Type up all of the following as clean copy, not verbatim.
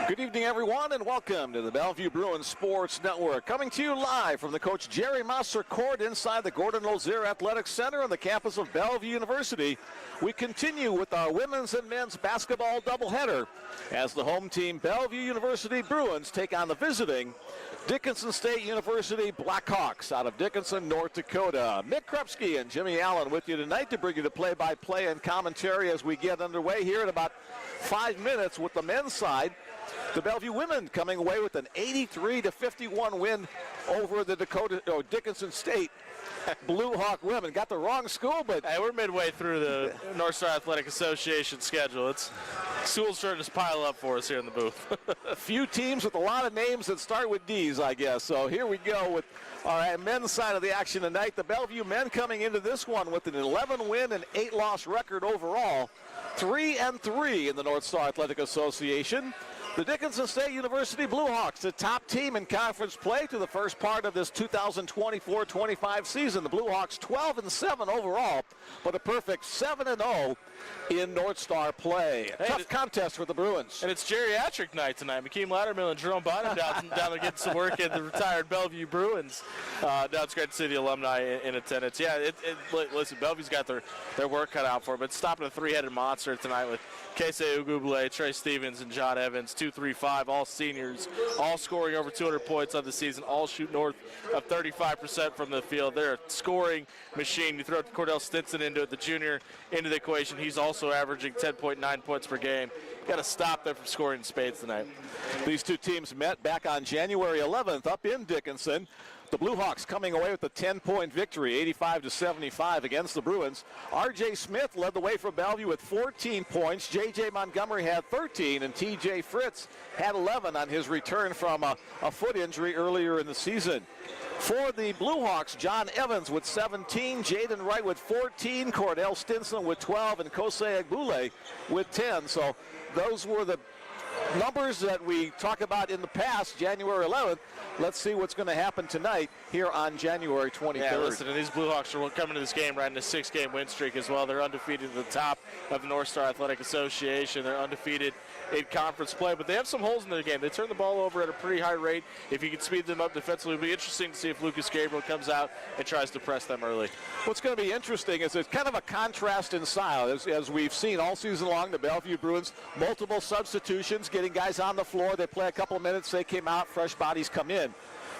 Good evening, everyone, and welcome to the Bellevue Bruins Sports Network. Coming to you live from the Coach Jerry Mosser Court inside the Gordon Lozier Athletic Center on the campus of Bellevue University. We continue with our women's and men's basketball doubleheader as the home team Bellevue University Bruins take on the visiting Dickinson State University Blackhawks out of Dickinson, North Dakota. Mick Krupski and Jimmy Allen with you tonight to bring you the play-by-play and commentary as we get underway here in about 5 minutes with the men's side. The Bellevue women coming away with an 83-51 win over the Dickinson State Blue Hawk women. Got the wrong school, but hey, we're midway through the North Star Athletic Association schedule. School's starting to pile up for us here in the booth. A few teams with a lot of names that start with D's, I guess. So here we go with our men's side of the action tonight. The Bellevue men coming into this one with an 11-win and 8-loss record overall, 3-3 in the North Star Athletic Association. The Dickinson State University Blue Hawks, the top team in conference play to the first part of this 2024-25 season. The Blue Hawks 12-7 overall, but a perfect 7-0 in North Star play. Hey, tough contest for the Bruins. And it's geriatric night tonight. McKean Lattermill and Jerome Bynum down there getting some work at the retired Bellevue Bruins. Now it's great to see the alumni in attendance. Yeah, listen, Bellevue's got their work cut out for it, but stopping a three-headed monster tonight with Casey Ugubule, Trey Stevens, and John Evans, 2-3-5, all seniors, all scoring over 200 points on the season, all shoot north of 35% from the field. They're a scoring machine. You throw Cordell Stinson into it, the junior, into the equation. He's also averaging 10.9 points per game. Got to stop them from scoring in spades tonight. These two teams met back on January 11th up in Dickinson. The Blue Hawks coming away with a 10-point victory, 85-75 against the Bruins. R.J. Smith led the way for Bellevue with 14 points. J.J. Montgomery had 13, and T.J. Fritz had 11 on his return from a foot injury earlier in the season. For the Blue Hawks, John Evans with 17, Jaden Wright with 14, Cordell Stinson with 12, and Kosei Egbule with 10. So those were the numbers that we talk about in the past, January 11th. Let's see what's going to happen tonight here on January 23rd. Yeah, listen, and these Blue Hawks are coming to this game riding a 6-game win streak as well. They're undefeated at the top of the North Star Athletic Association. They're undefeated in conference play, but they have some holes in their game. They turn the ball over at a pretty high rate. If you can speed them up defensively, it'll be interesting to see if Lucas Gabriel comes out and tries to press them early. What's going to be interesting is it's kind of a contrast in style. As we've seen all season long, the Bellevue Bruins, multiple substitutions, getting guys on the floor. They play a couple of minutes, they came out, fresh bodies come in.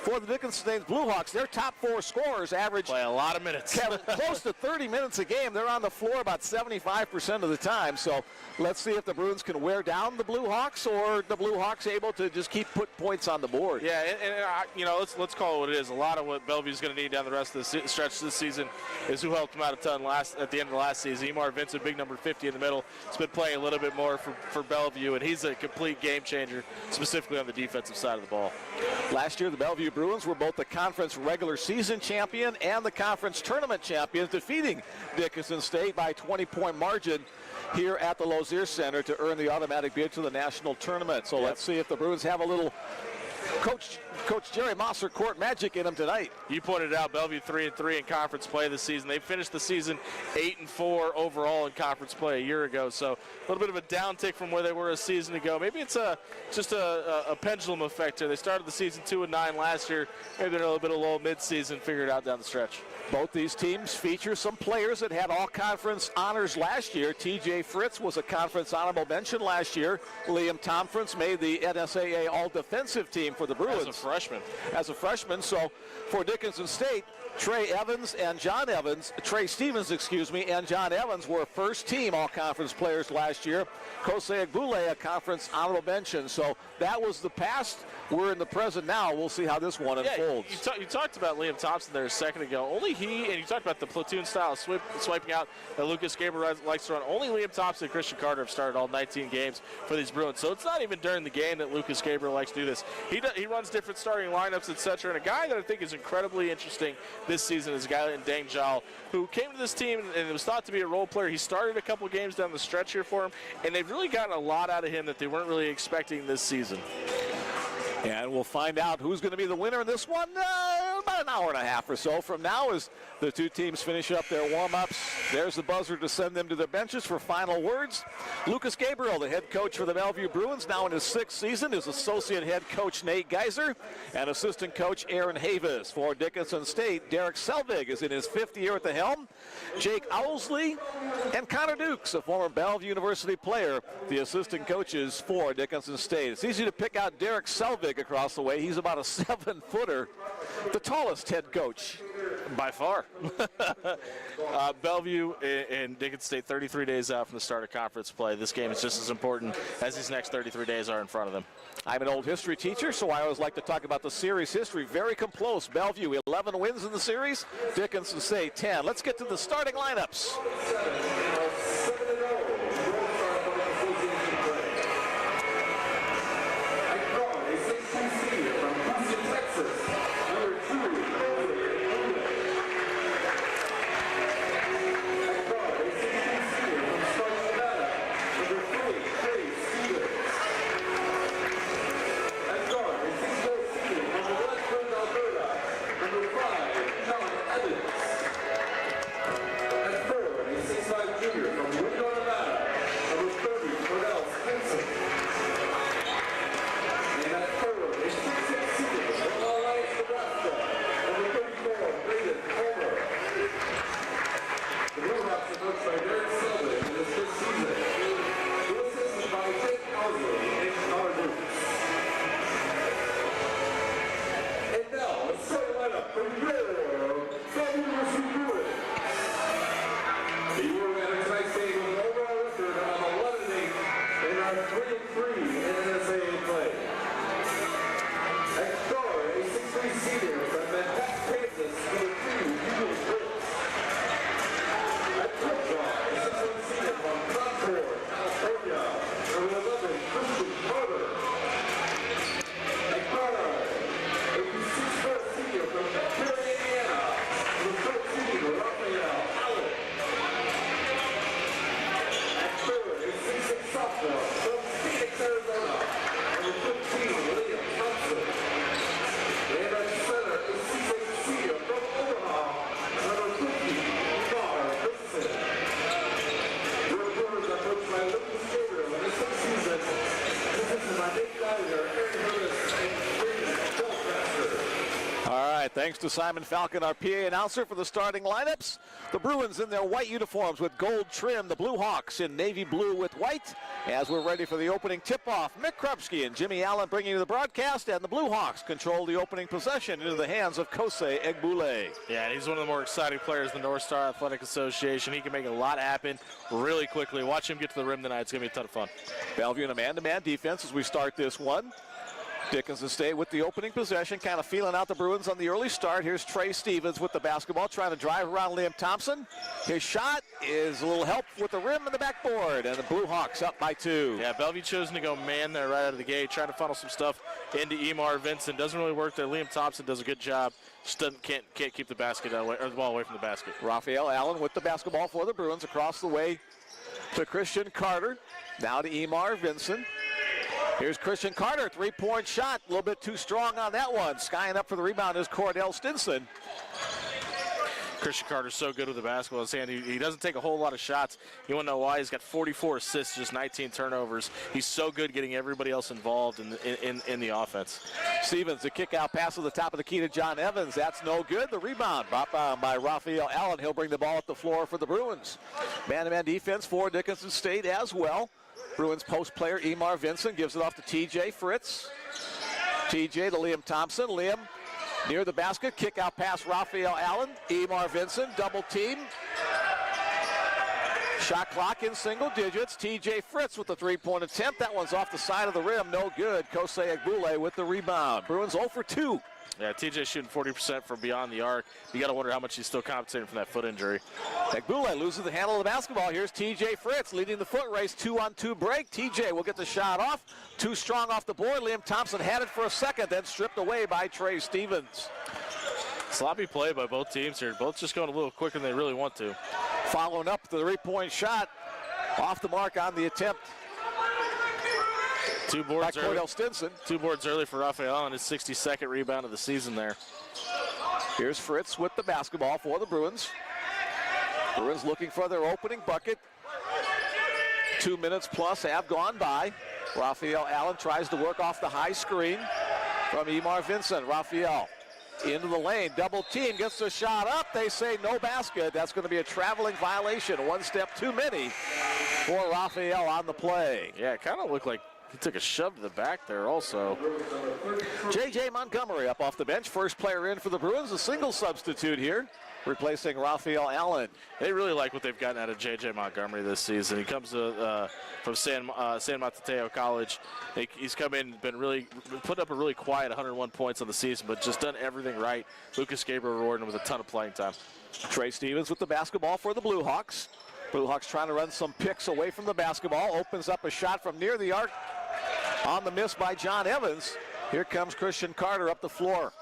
For the Dickinson State Blue Hawks, their top 4 scorers average play a lot of minutes. Close to 30 minutes a game. They're on the floor about 75% of the time. So let's see if the Bruins can wear down the Blue Hawks, or the Blue Hawks able to just keep putting points on the board. Yeah, and let's call it what it is. A lot of what Bellevue's going to need down the rest of the stretch this season is who helped them out a ton at the end of the last season. Emar Vincent, big number 50 in the middle, has been playing a little bit more for Bellevue, and he's a complete game changer, specifically on the defensive side of the ball. Last year, the Bellevue Bruins were both the conference regular season champion and the conference tournament champions, defeating Dickinson State by 20-point margin here at the Lozier Center to earn the automatic bid to the national tournament. So let's see if the Bruins have a little Coach Jerry Mosser court magic in them tonight. You pointed out Bellevue 3-3 in conference play this season. They finished the season 8-4 overall in conference play a year ago. So a little bit of a downtick from where they were a season ago. Maybe it's just a pendulum effect here. They started the season 2-9 last year. Maybe they're a little bit of low mid-season, figured out down the stretch. Both these teams feature some players that had all-conference honors last year. T.J. Fritz was a conference honorable mention last year. Liam Tomfrance made the NSAA all-defensive team for the Bruins. As a freshman. So for Dickinson State, Trey Stevens, and John Evans were first-team all-conference players last year. Kosei Egbule, a conference honorable mention. So that was the past. We're in the present now. We'll see how this one unfolds. You talked about Liam Thompson there a second ago. Only he, and you talked about the platoon style swiping out that Lucas Gabriel likes to run. Only Liam Thompson and Christian Carter have started all 19 games for these Bruins. So it's not even during the game that Lucas Gabriel likes to do this. He runs different starting lineups, etc. And a guy that I think is incredibly interesting this season is a guy named Dang Jal, who came to this team and was thought to be a role player. He started a couple games down the stretch here for him, and they've really gotten a lot out of him that they weren't really expecting this season. And we'll find out who's going to be the winner in this one about an hour and a half or so from now as the two teams finish up their warm-ups There's the buzzer to send them to their benches for final words. Lucas Gabriel, the head coach for the Bellevue Bruins, now in his 6th season. His associate head coach, Nate Geiser, and assistant coach, Aaron Havis. For Dickinson State, Derek Selvig is in his 5th year at the helm. Jake Owsley and Connor Dukes, a former Bellevue University player, the assistant coaches for Dickinson State. It's easy to pick out Derek Selvig across the way. He's about a 7-footer, the tallest head coach. By far. Bellevue and Dickinson State 33 days out from the start of conference play. This game is just as important as these next 33 days are in front of them. I'm an old history teacher, so I always like to talk about the series history. Very close. Bellevue 11 wins in the series. Dickinson State 10. Let's get to the starting lineups. Thanks to Simon Falcon, our PA announcer, for the starting lineups. The Bruins in their white uniforms with gold trim. The Blue Hawks in navy blue with white. As we're ready for the opening tip-off, Mick Krupski and Jimmy Allen bringing you the broadcast, and the Blue Hawks control the opening possession into the hands of Kosei Egbule. Yeah, and he's one of the more exciting players in the North Star Athletic Association. He can make a lot happen really quickly. Watch him get to the rim tonight. It's going to be a ton of fun. Bellevue in a man-to-man defense as we start this one. Dickinson State with the opening possession, kind of feeling out the Bruins on the early start. Here's Trey Stevens with the basketball, trying to drive around Liam Thompson. His shot is a little help with the rim and the backboard, and the Blue Hawks up by 2. Yeah, Bellevue choosing to go man there right out of the gate, trying to funnel some stuff into Emar Vincent. Doesn't really work there. Liam Thompson does a good job. Just can't keep the basket away, or the ball away from the basket. Raphael Allen with the basketball for the Bruins across the way to Christian Carter. Now to Emar Vincent. Here's Christian Carter, 3-point shot. A little bit too strong on that one. Skying up for the rebound is Cordell Stinson. Christian Carter's so good with the basketball in his hand. He doesn't take a whole lot of shots. You want to know why? He's got 44 assists, just 19 turnovers. He's so good getting everybody else involved in the offense. Stevens, the kick-out pass to the top of the key to John Evans. That's no good. The rebound brought down by Raphael Allen. He'll bring the ball up the floor for the Bruins. Man-to-man defense for Dickinson State as well. Bruins post player Emar Vincent gives it off to TJ Fritz. TJ to Liam Thompson. Liam near the basket. Kick out pass Raphael Allen. Emar Vincent double team. Shot clock in single digits. TJ Fritz with the 3-point attempt. That one's off the side of the rim. No good. Kosei Egbule with the rebound. Bruins 0 for 2. Yeah, TJ shooting 40% from beyond the arc. You got to wonder how much he's still compensating from that foot injury. Egbule loses the handle of the basketball. Here's TJ Fritz leading the foot race. 2-on-2 break. TJ will get the shot off. Too strong off the board. Liam Thompson had it for a second, then stripped away by Trey Stevens. Sloppy play by both teams here. Both just going a little quicker than they really want to. Following up the 3-point shot. Off the mark on the attempt. 2 boards by early. Cordell Stinson. 2 boards early for Raphael on his 62nd rebound of the season there. Here's Fritz with the basketball for the Bruins. Bruins looking for their opening bucket. 2 minutes plus have gone by. Raphael Allen tries to work off the high screen from Emar Vincent. Raphael into the lane, double team, gets the shot up. They say no basket. That's going to be a traveling violation. One step too many for Raphael on the play. Yeah, it kind of looked like he took a shove to the back there also. J.J. Montgomery up off the bench. First player in for the Bruins, a single substitute here, replacing Raphael Allen. They really like what they've gotten out of J.J. Montgomery this season. He comes from San Mateo College. He's come in, put up a really quiet 101 points on the season, but just done everything right. Lucas Gabriel rewarded him with a ton of playing time. Trey Stevens with the basketball for the Blue Hawks. Blue Hawks trying to run some picks away from the basketball. Opens up a shot from near the arc on the miss by John Evans. Here comes Christian Carter up the floor.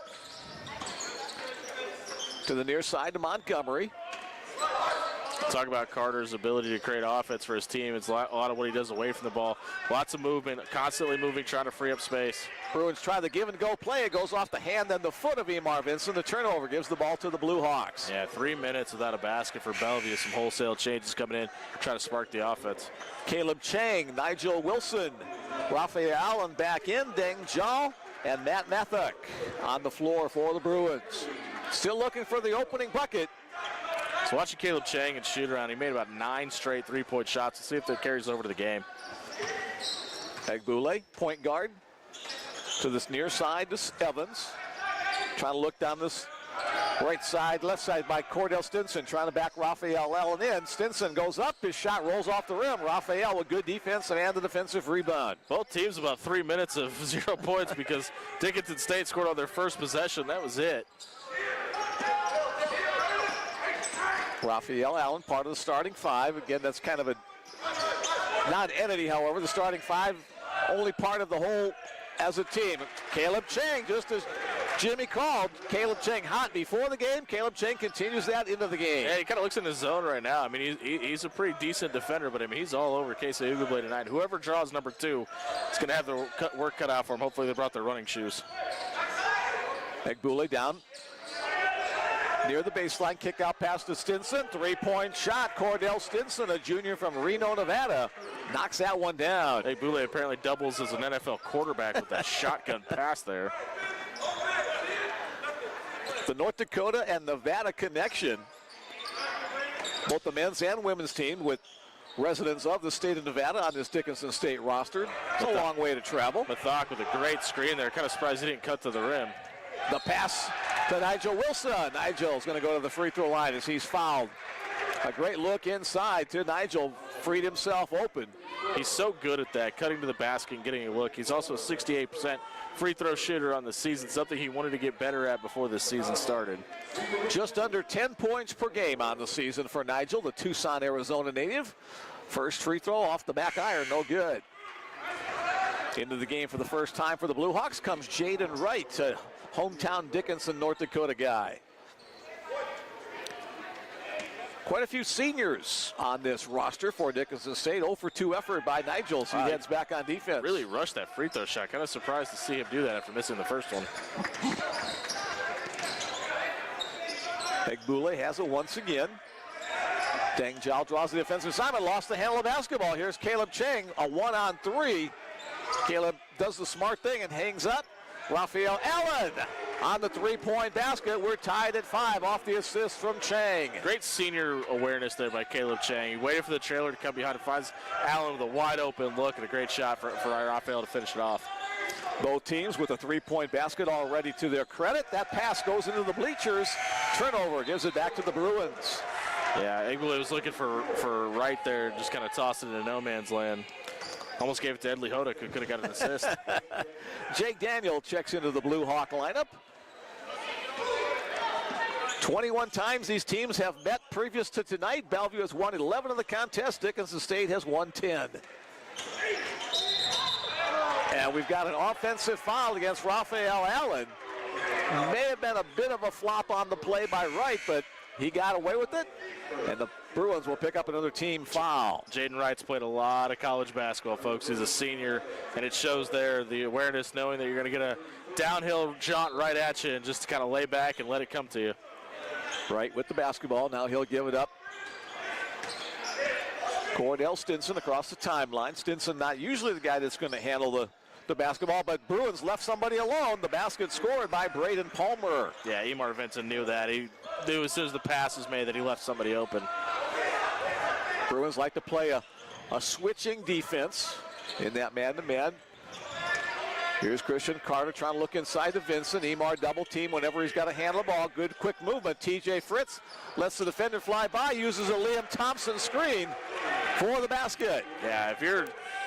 To the near side to Montgomery. Talk about Carter's ability to create offense for his team. It's a lot of what he does away from the ball. Lots of movement, constantly moving, trying to free up space. Bruins try the give and go play. It goes off the hand and the foot of Emar Vincent. The turnover gives the ball to the Blue Hawks. Yeah, 3 minutes without a basket for Bellevue. Some wholesale changes coming in, trying to spark the offense. Caleb Chang, Nigel Wilson, Raphael Allen back in, Deng Zhao, and Matt Mathuk on the floor for the Bruins. Still looking for the opening bucket. So watching Caleb Chang and shoot around, he made about 9 straight three-point shots. Let's see if that carries over to the game. Egbule, point guard, to this near side to Evans. Trying to look down this right side, left side by Cordell Stinson, trying to back Raphael Allen in. Stinson goes up, his shot rolls off the rim. Raphael with good defense and the defensive rebound. Both teams about 3 minutes of 0 points because Dickinson State scored on their first possession. That was it. Raphael Allen, part of the starting five. Again, that's kind of a non-entity, however. The starting five, only part of the whole as a team. Caleb Chang, just as Jimmy called, Caleb Chang hot before the game. Caleb Chang continues that into the game. Yeah, he kind of looks in his zone right now. I mean, he's a pretty decent defender, but I mean, he's all over Casey Uguble tonight. Whoever draws number 2 is going to have the work cut out for him. Hopefully they brought their running shoes. Egbule down near the baseline, kick out pass to Stinson. 3-point shot. Cordell Stinson, a junior from Reno, Nevada, knocks that one down. Egbule apparently doubles as an NFL quarterback with that shotgun pass there. The North Dakota and Nevada connection. Both the men's and women's team with residents of the state of Nevada on this Dickinson State roster. It's a long way to travel. Mathok with a great screen there. Kind of surprised he didn't cut to the rim. The pass to Nigel Wilson. Nigel's going to go to the free throw line as he's fouled. A great look inside to Nigel. Freed himself open. He's so good at that, cutting to the basket and getting a look. He's also a 68% free throw shooter on the season, something he wanted to get better at before this season started. Just under 10 points per game on the season for Nigel, the Tucson, Arizona native. First free throw off the back iron, no good. Into the game for the first time for the Blue Hawks comes Jaden Wright, a hometown Dickinson, North Dakota guy. Quite a few seniors on this roster for Dickinson State. 0 for 2 effort by Nigel, so he heads back on defense. Really rushed that free throw shot. Kind of surprised to see him do that after missing the first one. Egbule has it once again. Deng Zhao draws the defensive assignment, lost the handle of basketball. Here's Caleb Chang, a 1-on-3. Caleb does the smart thing and hangs up. Raphael Allen on the 3-point basket. We're tied at 5 off the assist from Chang. Great senior awareness there by Caleb Chang. He waited for the trailer to come behind and finds Allen with a wide open look and a great shot for Raphael to finish it off. Both teams with a 3-point basket already to their credit. That pass goes into the bleachers. Turnover gives it back to the Bruins. Yeah, Egbule was looking for right there, just kind of tossed it into no man's land. Almost gave it to Edley Hoda, who could have got an assist. Jake Daniel checks into the Blue Hawk lineup. 21 times these teams have met previous to tonight. Bellevue has won 11 of the contest. Dickinson State has won 10. And we've got an offensive foul against Raphael Allen. May have been a bit of a flop on the play by Wright, but he got away with it. And the Bruins will pick up another team foul. Jaden Wright's played a lot of college basketball, folks. He's a senior, and it shows there the awareness, knowing that you're going to get a downhill jaunt right at you and just kind of lay back and let it come to you. Wright with the basketball. Now he'll give it up Cordell Stinson across the timeline. Stinson not usually the guy that's going to handle the basketball, but Bruins left somebody alone. The basket scored by Braden Palmer. Yeah, Emar Vincent knew that. He knew as soon as the pass was made that he left somebody open. Bruins like to play a switching defense in that man-to-man. Here's Christian Carter trying to look inside to Vincent. Emar double team whenever he's got to handle the ball. Good quick movement. TJ Fritz lets the defender fly by, uses a Liam Thompson screen for the basket. Yeah, if you're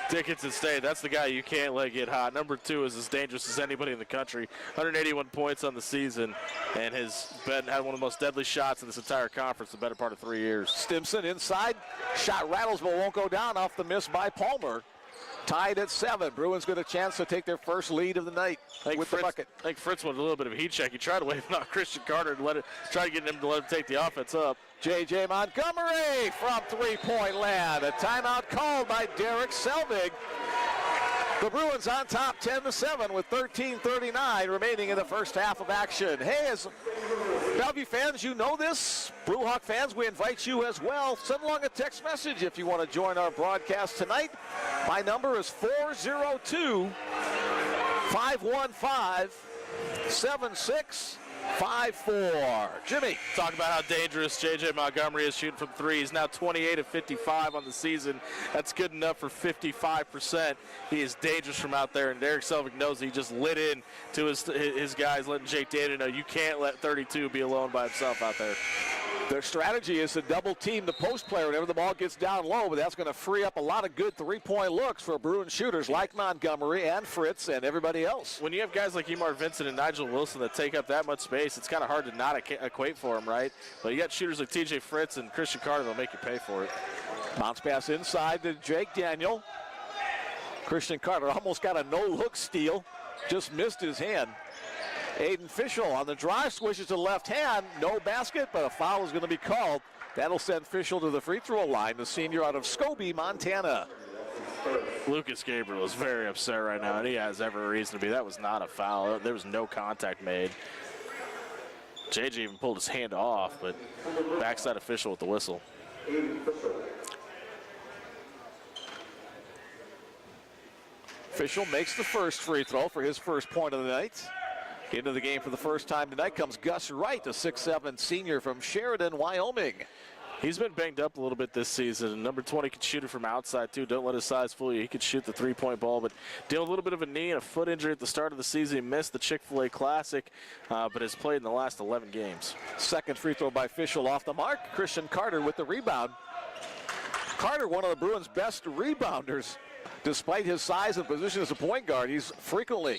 Dickinson State, that's the guy you can't let get hot. Number 2 is as dangerous as anybody in the country. 181 points on the season, and has had one of the most deadly shots in this entire conference the better part of 3 years. Stimson inside. Shot rattles but won't go down off the miss by Palmer. Tied at 7. Bruins get a chance to take their first lead of the night with the bucket. I think Fritz wanted a little bit of a heat check. He tried to wave off Christian Carter and try to get him to let him take the offense up. J.J. Montgomery from three-point land. A timeout called by Derek Selvig. The Bruins on top 10-7 with 13:39 remaining in the first half of action. Hey, as Bellevue fans, you know this. Blue Hawk fans, we invite you as well. Send along a text message if you want to join our broadcast tonight. My number is 402-515-7654. Jimmy. Talk about how dangerous J.J. Montgomery is shooting from 3. He's now 28 of 55 on the season. That's good enough for 55%. He is dangerous from out there, and Derek Selvig knows he just lit in to his guys, letting Jake Dana know you can't let 32 be alone by himself out there. Their strategy is to double team the post player whenever the ball gets down low, but that's going to free up a lot of good three-point looks for Bruins shooters like Montgomery and Fritz and everybody else. When you have guys like Emar Vincent and Nigel Wilson that take up that much space, it's kind of hard to not equate for them, right? But you got shooters like TJ Fritz and Christian Carter that'll make you pay for it. Bounce pass inside to Jake Daniel. Christian Carter almost got a no-look steal, just missed his hand. Aiden Fischel on the drive, swishes to the left hand. No basket, but a foul is going to be called. That'll send Fischel to the free throw line, the senior out of Scobie, Montana. Lucas Gabriel is very upset right now, and he has every reason to be. That was not a foul. There was no contact made. JJ even pulled his hand off, but backside official with the whistle. Fischel makes the first free throw for his first point of the night. Into the game for the first time tonight comes Gus Wright, a 6'7" senior from Sheridan, Wyoming. He's been banged up a little bit this season. Number 20 can shoot it from outside, too. Don't let his size fool you. He can shoot the three-point ball, but dealing a little bit of a knee and a foot injury at the start of the season. He missed the Chick-fil-A Classic, but has played in the last 11 games. Second free throw by Fischel off the mark. Christian Carter with the rebound. Carter, one of the Bruins' best rebounders. Despite his size and position as a point guard, he's frequently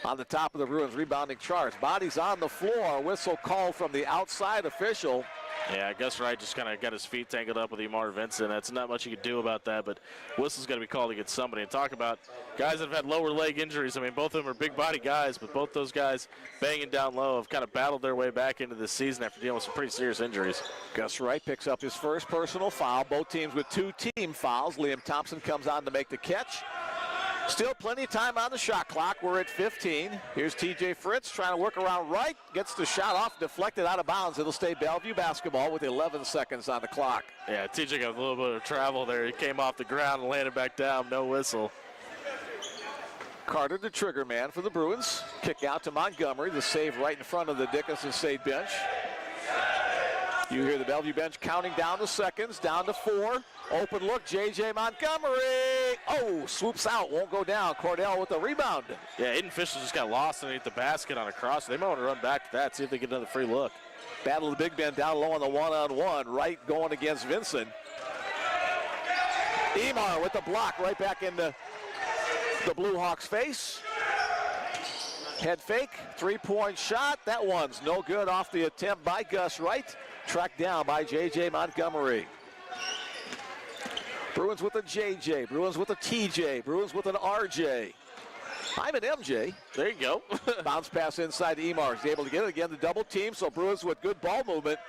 on the top of the Bruins rebounding charts. Bodies on the floor. Whistle called from the outside official. Yeah, Gus Wright just kind of got his feet tangled up with Emar Vincent. That's not much you could do about that, but whistle's going to be called against somebody. And talk about guys that have had lower leg injuries. I mean, both of them are big body guys, but both those guys banging down low have kind of battled their way back into this season after dealing with some pretty serious injuries. Gus Wright picks up his first personal foul. Both teams with 2 team fouls. Liam Thompson comes on to make the catch. Still plenty of time on the shot clock. We're at 15. Here's TJ Fritz trying to work around right. Gets the shot off, deflected out of bounds. It'll stay Bellevue basketball with 11 seconds on the clock. Yeah, TJ got a little bit of travel there. He came off the ground and landed back down. No whistle. Carter, the trigger man for the Bruins. Kick out to Montgomery. The save right in front of the Dickinson State bench. You hear the Bellevue bench counting down the seconds, down to 4. Open look, J.J. Montgomery. Oh, swoops out, won't go down. Cordell with the rebound. Yeah, Aiden Fischel just got lost underneath the basket on a cross. They might want to run back to that, see if they get another free look. Battle of the big men down low on the one-on-one. Wright going against Vincent. Emar with the block right back into the Blue Hawks' face. Head fake, three-point shot. That one's no good off the attempt by Gus Wright. Tracked down by J.J. Montgomery. Bruins with a J.J., Bruins with a T.J., Bruins with an R.J. I'm an M.J. There you go. Bounce pass inside to Emar. He's able to get it again, the double team, so Bruins with good ball movement.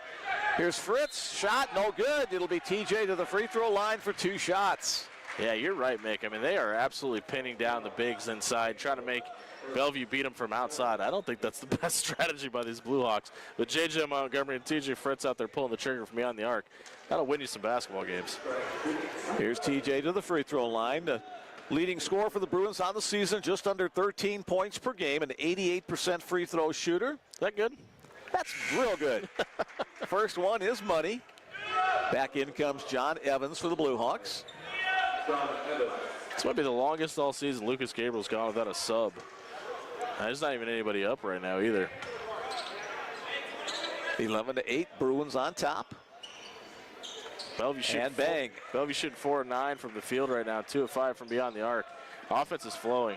Here's Fritz, shot, no good. It'll be T.J. to the free throw line for 2 shots. Yeah, you're right, Mick. I mean, they are absolutely pinning down the bigs inside, trying to make Bellevue beat them from outside. I don't think that's the best strategy by these Blue Hawks. But J.J. Montgomery and T.J. Fritz out there pulling the trigger from beyond the arc. That'll win you some basketball games. Here's T.J. to the free throw line. The leading scorer for the Bruins on the season, just under 13 points per game, an 88% free throw shooter. Is that good? That's real good. First one is money. Back in comes John Evans for the Blue Hawks. This might be the longest all season Lucas Gabriel's gone without a sub. There's not even anybody up right now either. 11-8, Bruins on top. Bellevue shooting 4 of 9 from the field right now, 2 of 5 from beyond the arc. Offense is flowing.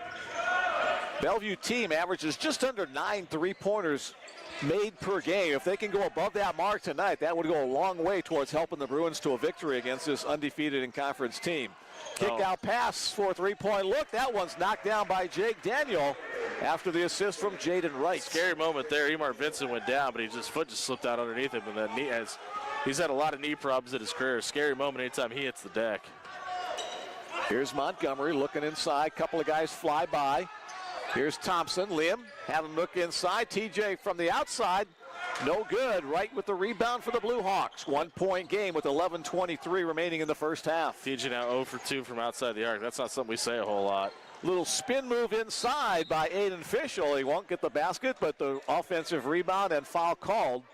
Bellevue team averages just under 9 3-pointers made per game. If they can go above that mark tonight, that would go a long way towards helping the Bruins to a victory against this undefeated in conference team. Kick out pass for a 3-point look. That one's knocked down by Jake Daniel after the assist from Jaden Wright. Scary moment there. Emar Vincent went down, but his foot just slipped out underneath him. And that knee, he's had a lot of knee problems in his career. Scary moment anytime he hits the deck. Here's Montgomery looking inside. Couple of guys fly by. Here's Thompson. Liam having a look inside. TJ from the outside. No good. Right with the rebound for the Blue Hawks. 1 point game with 11:23 remaining in the first half. TJ now 0 for 2 from outside the arc. That's not something we say a whole lot. Little spin move inside by Aiden Fischel. He won't get the basket, but the offensive rebound and foul called.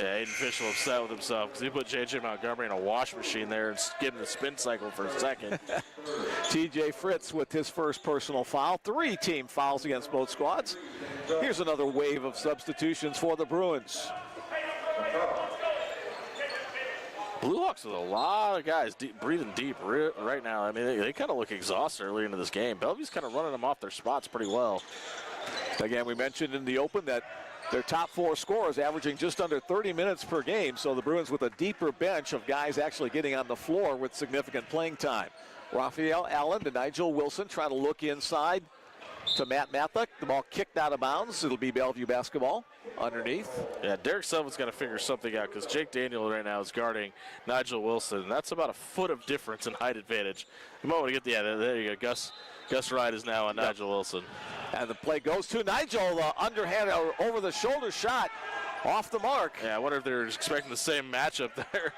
Yeah, Aiden Fischel upset with himself because he put J.J. Montgomery in a wash machine there and skipped the spin cycle for a second. T.J. Fritz with his first personal foul. 3 team fouls against both squads. Here's another wave of substitutions for the Bruins. Blue Hawks with a lot of guys breathing deep right now. I mean, they kind of look exhausted early into this game. Bellevue's kind of running them off their spots pretty well. Again, we mentioned in the open that their top 4 scorers averaging just under 30 minutes per game, so the Bruins with a deeper bench of guys actually getting on the floor with significant playing time. Raphael Allen to Nigel Wilson trying to look inside to Matt Mathuk. The ball kicked out of bounds. It'll be Bellevue basketball underneath. Yeah, Derek Sullivan's got to figure something out because Jake Daniel right now is guarding Nigel Wilson, and that's about a foot of difference in height advantage. You might want to get there you go. Gus Wright is now on Nigel Wilson. And the play goes to Nigel, underhand or over the shoulder shot off the mark. Yeah, I wonder if they're expecting the same matchup there.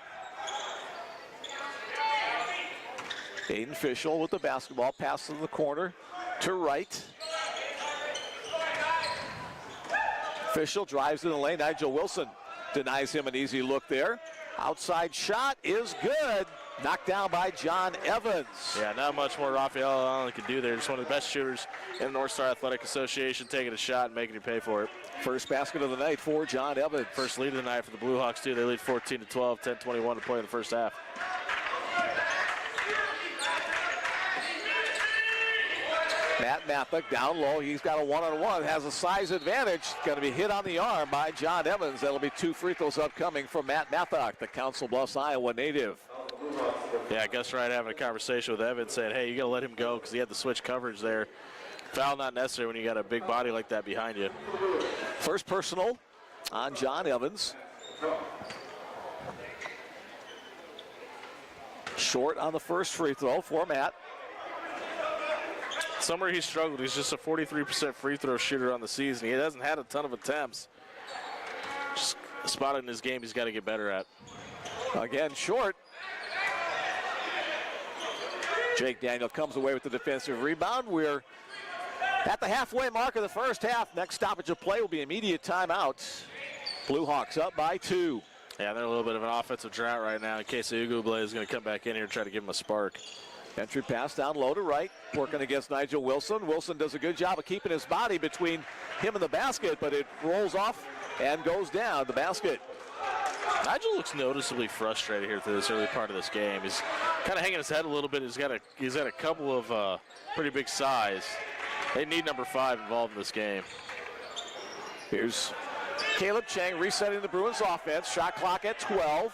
Aiden Fischel with the basketball, pass in the corner to Wright. Fischel drives in the lane. Nigel Wilson denies him an easy look there. Outside shot is good. Knocked down by John Evans. Yeah, not much more Raphael Allen can do there. Just one of the best shooters in the North Star Athletic Association, taking a shot and making you pay for it. First basket of the night for John Evans. First lead of the night for the Blue Hawks, too. They lead 14-12, 10:21 to play in the first half. Matt Mathuk down low. He's got a one-on-one. Has a size advantage. Going to be hit on the arm by John Evans. That'll be 2 free throws upcoming from Matt Mathuk, the Council Bluffs, Iowa native. Yeah, Gus Wright having a conversation with Evans saying, hey, you got to let him go because he had the switch coverage there. Foul not necessary when you got a big body like that behind you. First personal on John Evans. Short on the first free throw for Matt. Somewhere he struggled. He's just a 43% free throw shooter on the season. He hasn't had a ton of attempts. Just a spot in his game he's got to get better at. Again, short. Jake Daniel comes away with the defensive rebound. We're at the halfway mark of the first half. Next stoppage of play will be immediate timeout. Blue Hawks up by 2. Yeah, they're a little bit of an offensive drought right now in case Uguble is going to come back in here and try to give him a spark. Entry pass down low to right, working against Nigel Wilson. Wilson does a good job of keeping his body between him and the basket, but it rolls off and goes down the basket. Nigel looks noticeably frustrated here through this early part of this game. He's kind of hanging his head a little bit. He's got a couple of pretty big size. They need number 5 involved in this game. Here's Caleb Chang resetting the Bruins offense. Shot clock at 12.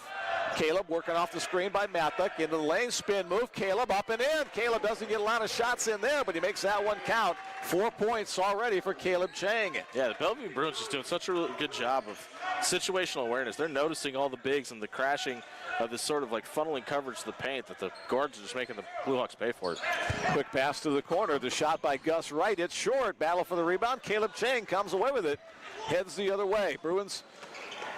Caleb working off the screen by Mathuk. Into the lane, spin move. Caleb up and in. Caleb doesn't get a lot of shots in there, but he makes that one count. 4 points already for Caleb Chang. Yeah, the Bellevue Bruins just doing such a really good job of situational awareness. They're noticing all the bigs and the crashing of this sort of like funneling coverage to the paint that the guards are just making the Blue Hawks pay for it. Quick pass to the corner. The shot by Gus Wright. It's short. Battle for the rebound. Caleb Chang comes away with it. Heads the other way. Bruins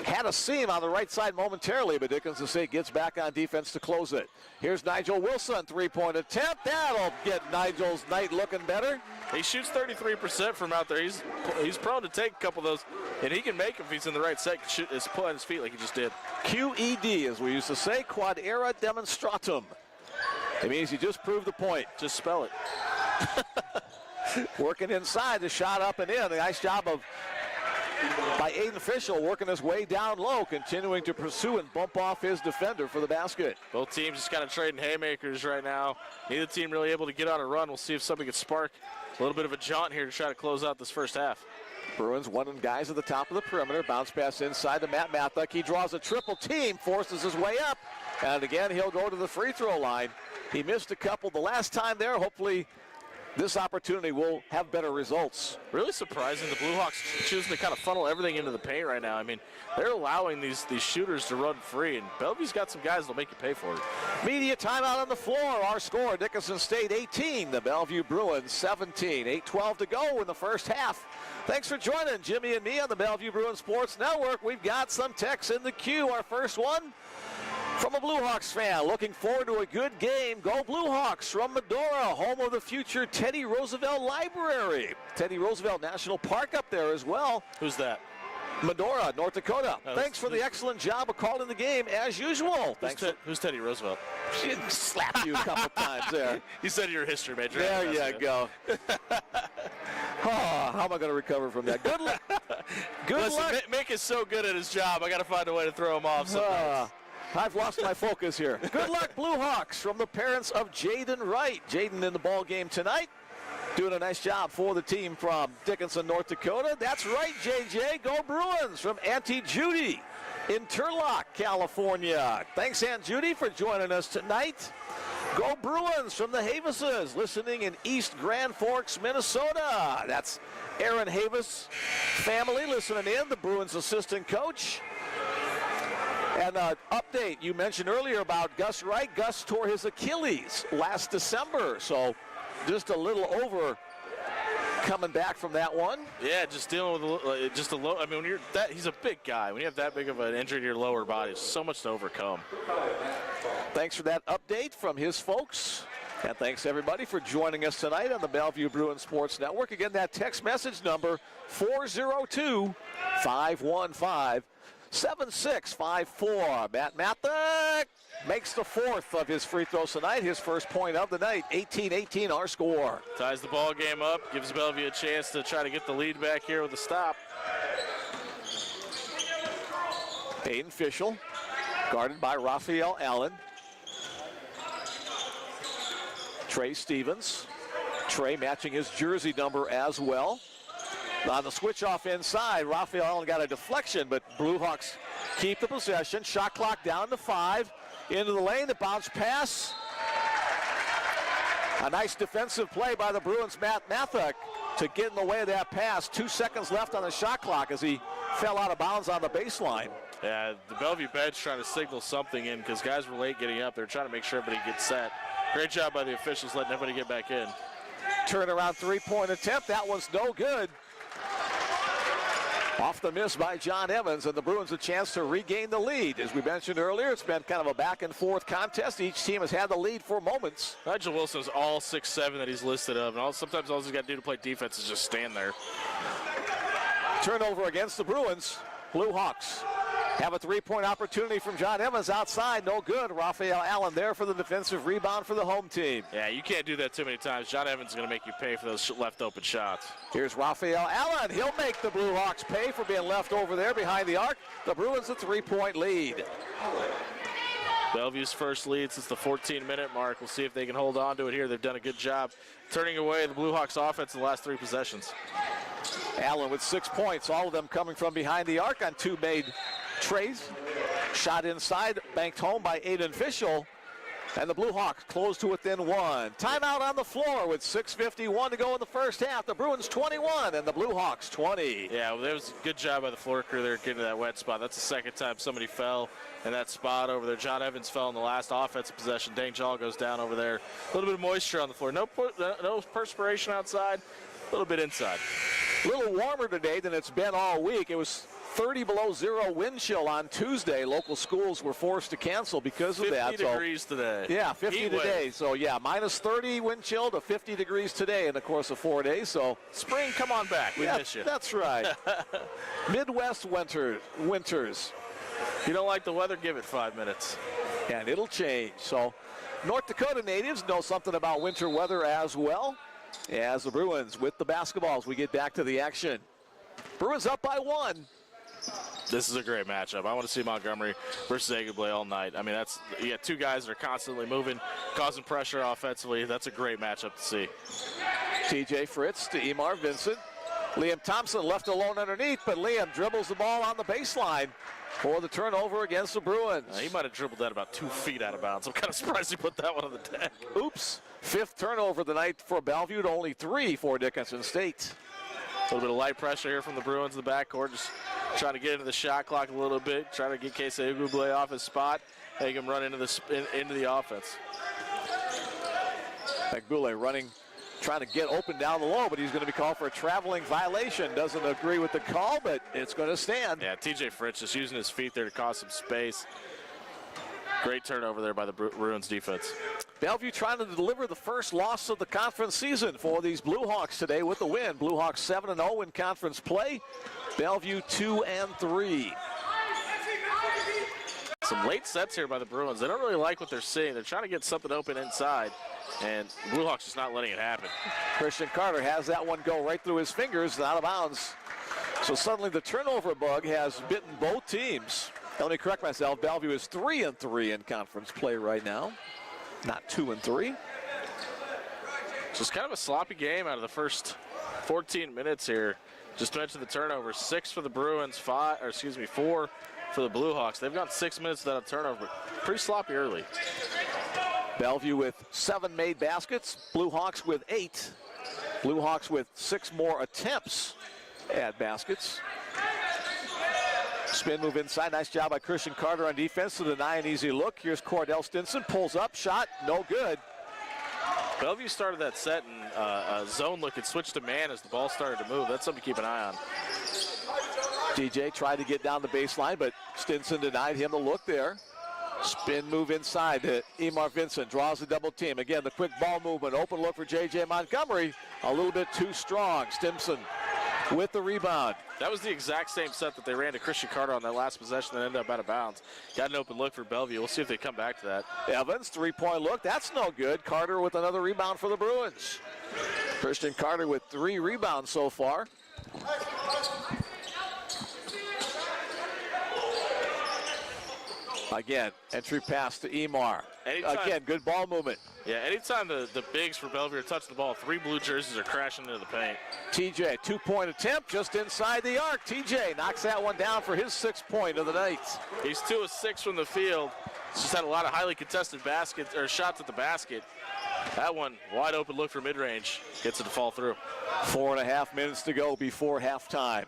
had a seam on the right side momentarily, but Dickinson State gets back on defense to close it. Here's Nigel Wilson, three-point attempt. That'll get Nigel's night looking better. He shoots 33% from out there. He's prone to take a couple of those, and he can make them if he's in the right set. Shoot his pull on his feet like he just did. QED, as we used to say, quad era demonstratum. It means you just proved the point. Just spell it. Working inside, the shot up and in. A nice job by Aiden Fischel working his way down low, continuing to pursue and bump off his defender for the basket. Both teams just kind of trading haymakers right now. Neither team really able to get on a run. We'll see if somebody can spark a little bit of a jaunt here to try to close out this first half. Bruins one guys at the top of the perimeter. Bounce pass inside to Matt Mathuk. He draws a triple team, forces his way up, and again he'll go to the free throw line. He missed a couple the last time there. Hopefully this opportunity will have better results. Really surprising the Blue Hawks choosing to kind of funnel everything into the paint right now. I mean, they're allowing these shooters to run free, and Bellevue's got some guys that'll make you pay for it. Media timeout on the floor. Our score, Dickinson State 18, the Bellevue Bruins 17. 8:12 to go in the first half. Thanks for joining Jimmy and me on the Bellevue Bruins Sports Network. We've got some texts in the queue. Our first one from a Blue Hawks fan, looking forward to a good game. Go Blue Hawks from Medora, home of the future Teddy Roosevelt Library. Teddy Roosevelt National Park up there as well. Who's that? Medora, North Dakota. Thanks for the excellent job of calling the game as usual. Who's Teddy Roosevelt? She slapped you a couple times there. You said you're a history major. There you go. How am I going to recover from that? Good luck. Good luck. Mick is so good at his job. I got to find a way to throw him off sometimes. I've lost my focus here. Good luck, Blue Hawks, from the parents of Jaden Wright. Jaden in the ball game tonight, doing a nice job for the team from Dickinson, North Dakota. That's right, JJ. Go Bruins from Auntie Judy in Turlock, California. Thanks, Aunt Judy, for joining us tonight. Go Bruins from the Havises, listening in East Grand Forks, Minnesota. That's Aaron Havis family listening in, the Bruins assistant coach. And an update, you mentioned earlier about Gus Wright. Gus tore his Achilles last December, so just a little over coming back from that one. Yeah, just dealing with just a low. I mean, he's a big guy. When you have that big of an injury to your lower body, it's so much to overcome. Thanks for that update from his folks. And thanks, everybody, for joining us tonight on the Bellevue Bruins Sports Network. Again, that text message number, 402-515-7654. Matt Mathuk makes the fourth of his free throws tonight, his first point of the night. 18-18 our score. Ties the ball game up, gives Bellevue a chance to try to get the lead back here with a stop. Aiden Fischel, guarded by Raphael Allen. Trey Stevens. Trey matching his jersey number as well. On the switch off inside, Raphael Allen got a deflection, but Blue Hawks keep the possession. Shot clock down to 5. Into the lane, the bounce pass. A nice defensive play by the Bruins' Matt Mathuk to get in the way of that pass. 2 seconds left on the shot clock as he fell out of bounds on the baseline. Yeah, the Bellevue bench trying to signal something in because guys were late getting up. They're trying to make sure everybody gets set. Great job by the officials letting everybody get back in. Turnaround three-point attempt. That one's no good. Off the miss by John Evans, and the Bruins a chance to regain the lead. As we mentioned earlier, it's been kind of a back-and-forth contest. Each team has had the lead for moments. Nigel Wilson's all 6'7" that he's listed of, and sometimes all he's got to do to play defense is just stand there. Turnover against the Bruins. Blue Hawks have a three-point opportunity from John Evans outside. No good. Raphael Allen there for the defensive rebound for the home team. Yeah, you can't do that too many times. John Evans is going to make you pay for those left open shots. Here's Raphael Allen. He'll make the Blue Hawks pay for being left over there behind the arc. The Bruins a three-point lead. Bellevue's first lead since the 14-minute mark. We'll see if they can hold on to it here. They've done a good job turning away the Blue Hawks offense in the last 3 possessions. Allen with 6 points, all of them coming from behind the arc on 2 made trays. Shot inside, banked home by Aiden Fischel. And the Blue Hawks close to within 1. Timeout on the floor with 6:51 to go in the first half. The Bruins 21 and the Blue Hawks 20. Yeah, well, that was a good job by the floor crew there getting to that wet spot. That's the second time somebody fell in that spot over there. John Evans fell in the last offensive possession. Dang Jal goes down over there. A little bit of moisture on the floor. No perspiration outside, a little bit inside. A little warmer today than it's been all week. It was 30 below zero wind chill on Tuesday. Local schools were forced to cancel because of that. 50 degrees today. Yeah, 50 Heat today. wave. So, yeah, minus 30 wind chill to 50 degrees today in the course of 4 days. So, spring, come on back. We miss you. That's right. Midwest winters. If you don't like the weather, give it 5 minutes. And it'll change. So, North Dakota natives know something about winter weather as well. As the Bruins with the basketballs, we get back to the action. Bruins up by 1. This is a great matchup. I want to see Montgomery versus Eguble all night. I mean, you got two guys that are constantly moving, causing pressure offensively. That's a great matchup to see. TJ Fritz to Emar Vincent. Liam Thompson left alone underneath, but Liam dribbles the ball on the baseline for the turnover against the Bruins. He might have dribbled that about 2 feet out of bounds. I'm kind of surprised he put that one on the deck. Oops. 5th turnover of the night for Bellevue to only 3 for Dickinson State. A little bit of light pressure here from the Bruins in the backcourt, just trying to get into the shot clock a little bit, trying to get Casey Eguble off his spot, make him run into the offense. Eguble running, trying to get open down the low, but he's going to be called for a traveling violation. Doesn't agree with the call, but it's going to stand. Yeah, TJ Fritz just using his feet there to cause some space. Great turnover there by the Bruins defense. Bellevue trying to deliver the first loss of the conference season for these Blue Hawks today with the win. Blue Hawks 7-0 in conference play. Bellevue 2-3. Some late sets here by the Bruins. They don't really like what they're seeing. They're trying to get something open inside, and Blue Hawks just not letting it happen. Christian Carter has that one go right through his fingers, out of bounds. So suddenly the turnover bug has bitten both teams. Let me correct myself. Bellevue is 3-3 in conference play right now, not 2-3. Just kind of a sloppy game out of the first 14 minutes here. Just mentioned the turnover, 6 for the Bruins, 4 for the Blue Hawks. They've got 6 minutes without a turnover. Pretty sloppy early. Bellevue with 7 made baskets. Blue Hawks with 8. Blue Hawks with 6 more attempts at baskets. Spin move inside. Nice job by Christian Carter on defense to deny an easy look. Here's Cordell Stinson. Pulls up. Shot. No good. Bellevue started that set in a zone look and switched to man as the ball started to move. That's something to keep an eye on. DJ tried to get down the baseline, but Stinson denied him the look there. Spin move inside to Emar Vincent. Draws a double team. Again, the quick ball movement. Open look for J.J. Montgomery. A little bit too strong. Stinson with the rebound. That was the exact same set that they ran to Christian Carter on that last possession that ended up out of bounds. Got an open look for Bellevue. We'll see if they come back to that. Evans, 3-point look. That's no good. Carter with another rebound for the Bruins. Christian Carter with 3 rebounds so far. Again, entry pass to Emar. Again, good ball movement. Yeah, anytime the bigs for Bellevue are touching the ball, 3 blue jerseys are crashing into the paint. TJ, 2-point attempt just inside the arc. TJ knocks that one down for his 6th point of the night. He's 2 of 6 from the field. He's just had a lot of highly contested baskets or shots at the basket. That one, wide open look for mid-range. Gets it to fall through. 4.5 minutes to go before halftime.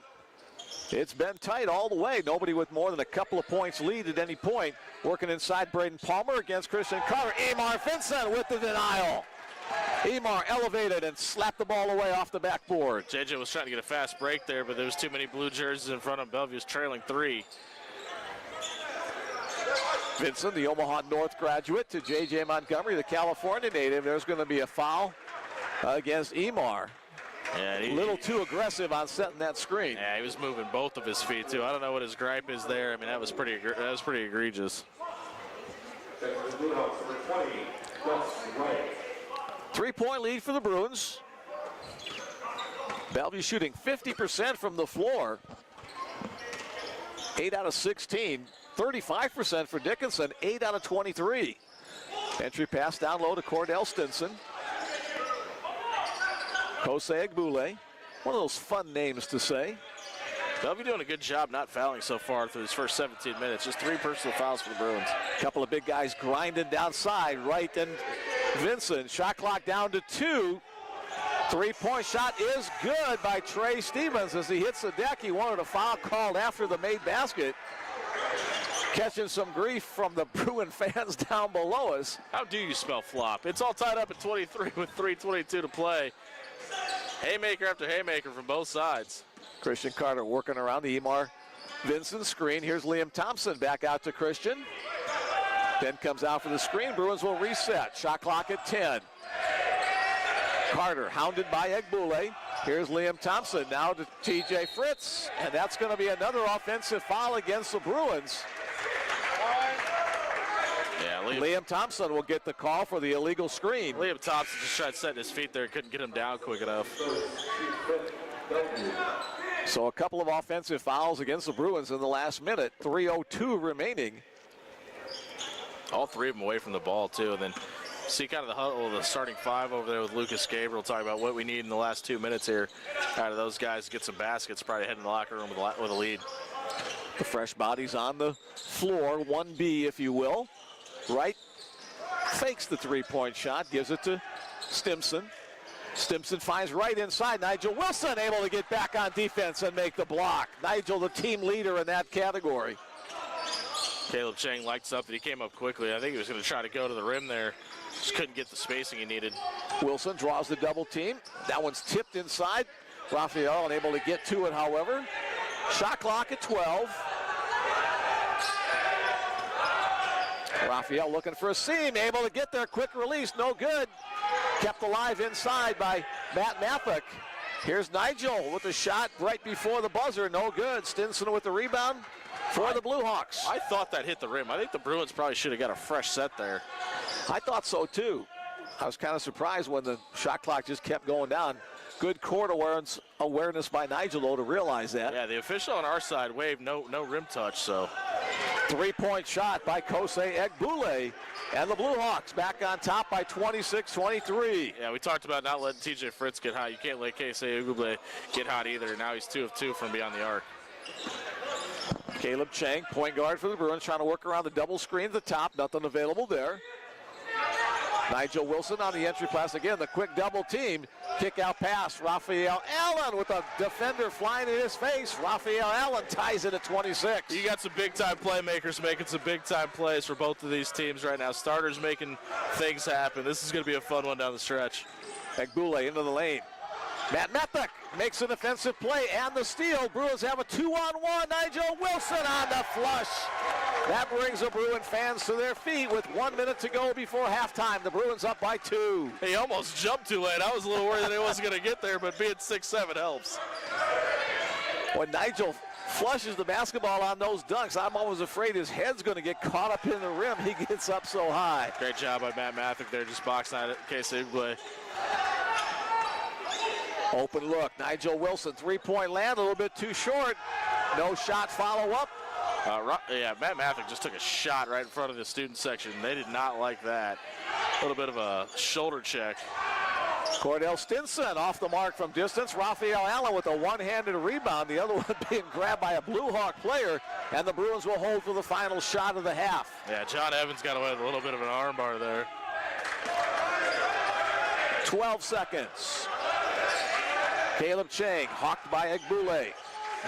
It's been tight all the way. Nobody with more than a couple of points lead at any point. Working inside, Braden Palmer against Christian Carter. Emar Vincent with the denial. Emar elevated and slapped the ball away off the backboard. JJ was trying to get a fast break there, but there was too many blue jerseys in front of Bellevue's trailing 3. Vincent, the Omaha North graduate, to J.J. Montgomery, the California native. There's going to be a foul against Emar. Yeah, a little too aggressive on setting that screen. Yeah, he was moving both of his feet too. I don't know what his gripe is there. I mean, that was pretty egregious. 3-point lead for the Bruins. Bellevue shooting 50% from the floor. 8 out of 16. 35% for Dickinson. 8 out of 23. Entry pass down low to Cordell Stinson. Kose Eguble, one of those fun names to say. Bellevue doing a good job not fouling so far through his first 17 minutes. Just 3 personal fouls for the Bruins. A couple of big guys grinding downside. Wright and Vincent. Shot clock down to 2. 3-point shot is good by Trey Stevens as he hits the deck. He wanted a foul called after the made basket. Catching some grief from the Bruin fans down below us. How do you spell flop? It's all tied up at 23 with 3:22 to play. Haymaker after haymaker from both sides. Christian Carter working around the Emar Vincent screen. Here's Liam Thompson back out to Christian. Then comes out for the screen. Bruins will reset. Shot clock at 10. Carter hounded by Egbule. Here's Liam Thompson now to TJ Fritz. And that's going to be another offensive foul against the Bruins. Yeah, Liam Thompson will get the call for the illegal screen. Liam Thompson just tried setting his feet there. Couldn't get him down quick enough. So a couple of offensive fouls against the Bruins in the last minute. 3:02 remaining. All 3 of them away from the ball, too. And then see kind of the huddle, the starting 5 over there with Lucas Gabriel talking about what we need in the last 2 minutes here out of those guys to get some baskets, probably head in the locker room with a lead. The fresh bodies on the floor, 1B if you will. Wright fakes the 3-point shot, gives it to Stimson. Stimson finds Wright inside. Nigel Wilson able to get back on defense and make the block. Nigel, the team leader in that category. Caleb Chang liked something. He came up quickly. I think he was going to try to go to the rim there. Just couldn't get the spacing he needed. Wilson draws the double team. That one's tipped inside. Raphael unable to get to it, however. Shot clock at 12. Raphael looking for a seam, able to get there, quick release, no good. Kept alive inside by Matt Mathek. Here's Nigel with the shot right before the buzzer, no good. Stinson with the rebound for the Blue Hawks. I thought that hit the rim. I think the Bruins probably should have got a fresh set there. I thought so too. I was kind of surprised when the shot clock just kept going down. Good court awareness by Nigel, though, to realize that. Yeah, the official on our side waved no rim touch, so. 3-point shot by Kosei Egbule. And the Blue Hawks back on top by 26-23. Yeah, we talked about not letting TJ Fritz get hot. You can't let Kosei Egbule get hot either. Now he's 2 of 2 from beyond the arc. Caleb Chang, point guard for the Bruins, trying to work around the double screen at the top. Nothing available there. Nigel Wilson on the entry pass again. The quick double team. Kick out pass. Raphael Allen with a defender flying in his face. Raphael Allen ties it at 26. You got some big-time playmakers making some big-time plays for both of these teams right now. Starters making things happen. This is going to be a fun one down the stretch. Egbule into the lane. Matt Mathek makes an offensive play and the steal. Bruins have a 2-on-1. Nigel Wilson on the flush. That brings the Bruin fans to their feet with 1 minute to go before halftime. The Bruins up by 2. He almost jumped too late. I was a little worried that he wasn't going to get there, but being 6'7" helps. When Nigel flushes the basketball on those dunks, I'm always afraid his head's going to get caught up in the rim. He gets up so high. Great job by Matt Mathek there, just boxing out it in case they play. Open look. Nigel Wilson, 3-point land, a little bit too short. No shot follow-up. Yeah, Matt Mathek just took a shot right in front of the student section. They did not like that. A little bit of a shoulder check. Cordell Stinson off the mark from distance. Raphael Allen with a one-handed rebound. The other one being grabbed by a Blue Hawk player. And the Bruins will hold for the final shot of the half. Yeah, John Evans got away with a little bit of an arm bar there. 12 seconds. Caleb Chang hawked by Egbule.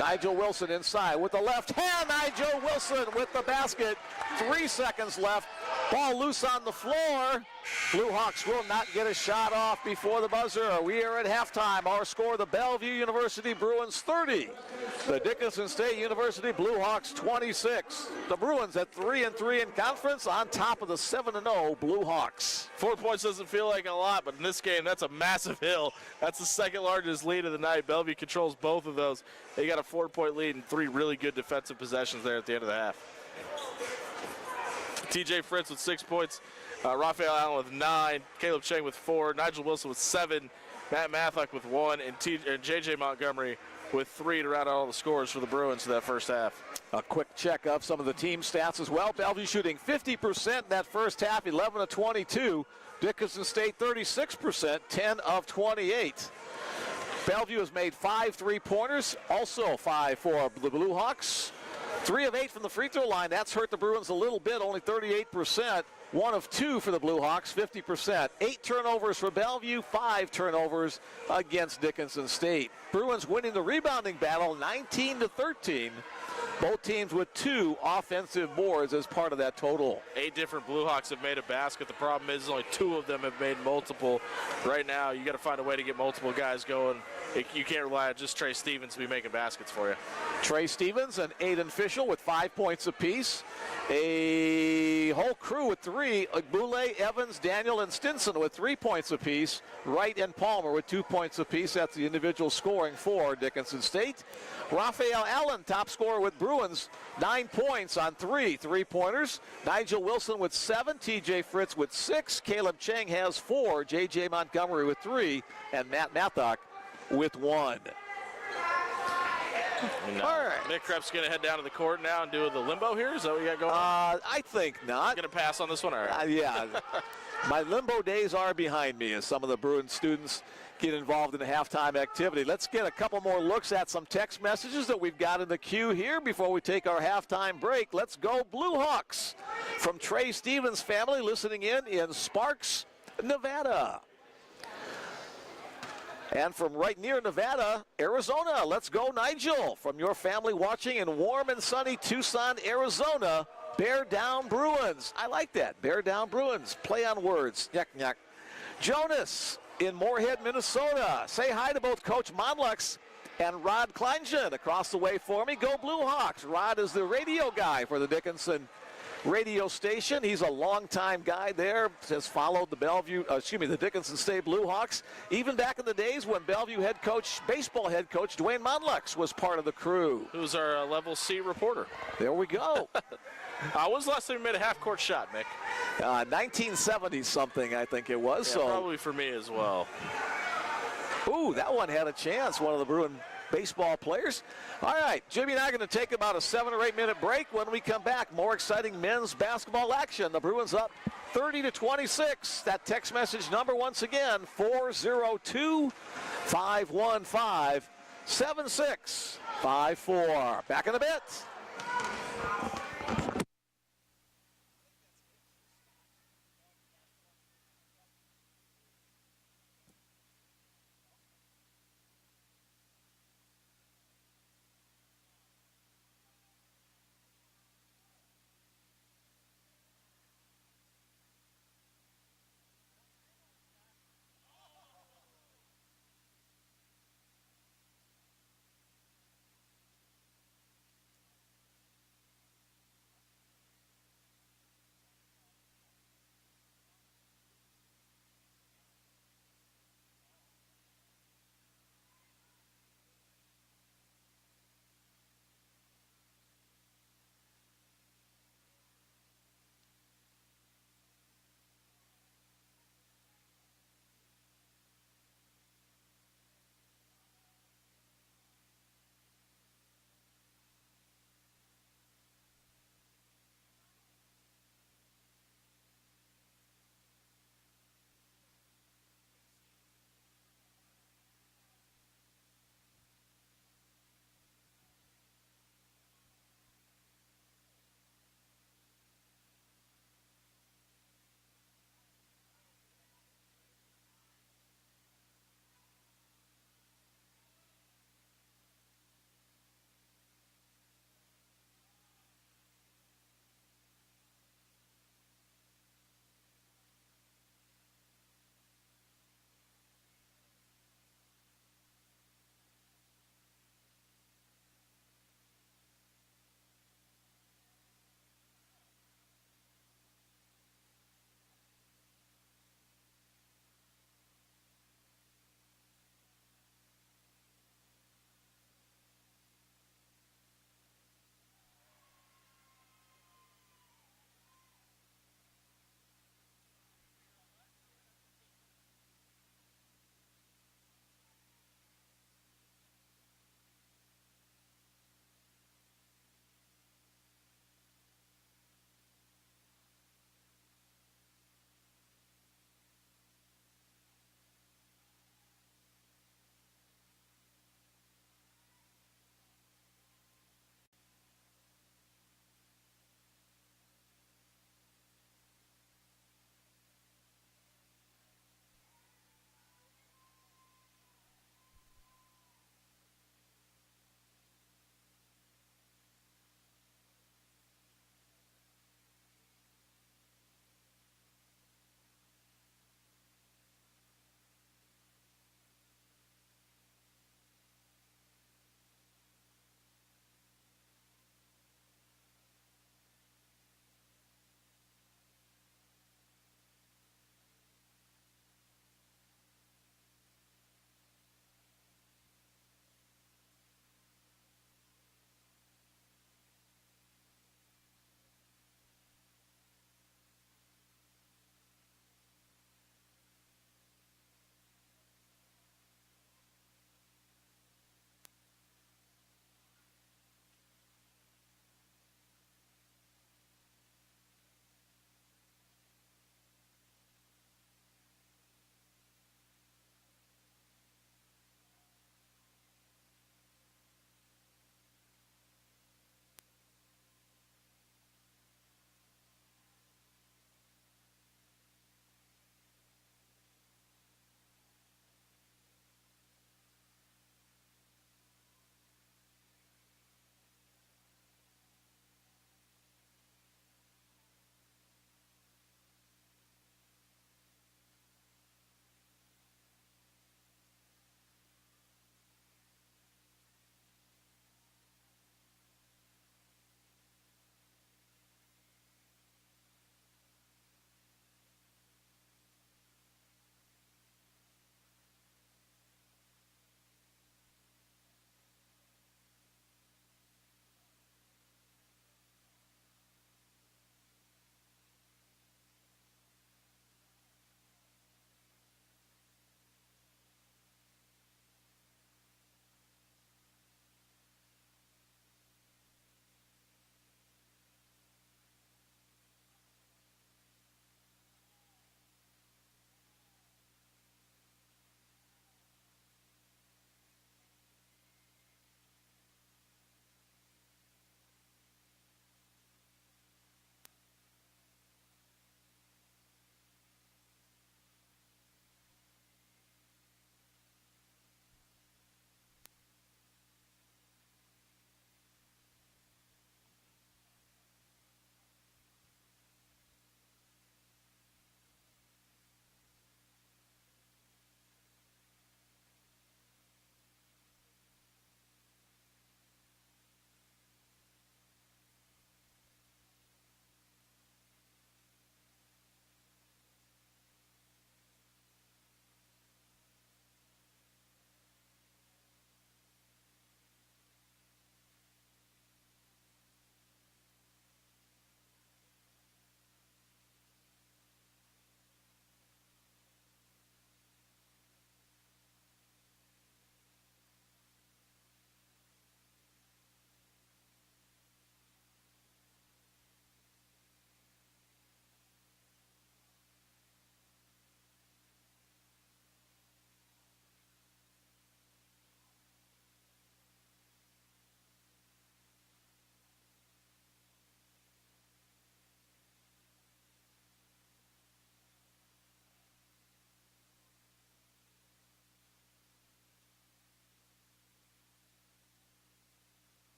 Nigel Wilson inside with the left hand. Nigel Wilson with the basket. 3 seconds left. Ball loose on the floor. Blue Hawks will not get a shot off before the buzzer. We are at halftime. Our score, the Bellevue University Bruins 30. The Dickinson State University Blue Hawks 26. The Bruins at 3-3 in conference on top of the 7-0 Blue Hawks. 4 points doesn't feel like a lot, but in this game, that's a massive hill. That's the second largest lead of the night. Bellevue controls both of those. They got a 4-point lead and 3 really good defensive possessions there at the end of the half. TJ Fritz with 6 points. Raphael Allen with 9. Caleb Chang with 4. Nigel Wilson with 7. Matt Mathek with 1. And JJ Montgomery with 3 to round out all the scores for the Bruins for that first half. A quick check of some of the team stats as well. Bellevue shooting 50% in that first half, 11 of 22. Dickinson State 36%, 10 of 28. Bellevue has made 5 3-pointers, also 5 for the Blue Hawks. 3 of 8 from the free throw line. That's hurt the Bruins a little bit, only 38%. 1 of 2 for the Blue Hawks, 50%. 8 turnovers for Bellevue, 5 turnovers against Dickinson State. Bruins winning the rebounding battle 19-13. Both teams with 2 offensive boards as part of that total. 8 different Blue Hawks have made a basket. The problem is only 2 of them have made multiple. Right now, you got to find a way to get multiple guys going. You can't rely on just Trey Stevens to be making baskets for you. Trey Stevens and Aiden Fischel with 5 points apiece. A whole crew with 3. Boulay, Evans, Daniel, and Stinson with 3 points apiece. Wright and Palmer with 2 points apiece. That's the individual scoring for Dickinson State. Raphael Allen, top scorer with Bruins, 9 points on 3 3-pointers. Nigel Wilson with 7. TJ Fritz with 6. Caleb Chang has 4. JJ Montgomery with 3. And Matt Mathock with 1. No. All right. Nick Krepp's going to head down to the court now and do the limbo here? Is that what you got going on? I think not. Going to pass on this one? All right. Yeah. My limbo days are behind me as some of the Bruins students get involved in the halftime activity. Let's get a couple more looks at some text messages that we've got in the queue here before we take our halftime break. Let's go Blue Hawks from Trey Stevens' family listening in Sparks, Nevada. And from right near Nevada, Arizona, let's go Nigel. From your family watching in warm and sunny Tucson, Arizona, Bear Down Bruins. I like that, Bear Down Bruins. Play on words, yak yak. Jonas in Moorhead, Minnesota. Say hi to both Coach Monlux and Rod Kleingen across the way for me. Go Blue Hawks. Rod is the radio guy for the Dickinson radio station. He's a longtime guy there, has followed the Dickinson State Blue Hawks, even back in the days when Bellevue baseball head coach Dwayne Monlux was part of the crew. Who's our level C reporter? There we go. When was the last time you made a half-court shot, Mick? 1970 something, I think it was. Yeah, probably for me as well. Ooh, that one had a chance, one of the Bruin baseball players. All right, Jimmy and I are going to take about a 7 or 8 minute break. When we come back, more exciting men's basketball action. The Bruins up 30-26. That text message number once again, 402-515-7654. Back in a bit.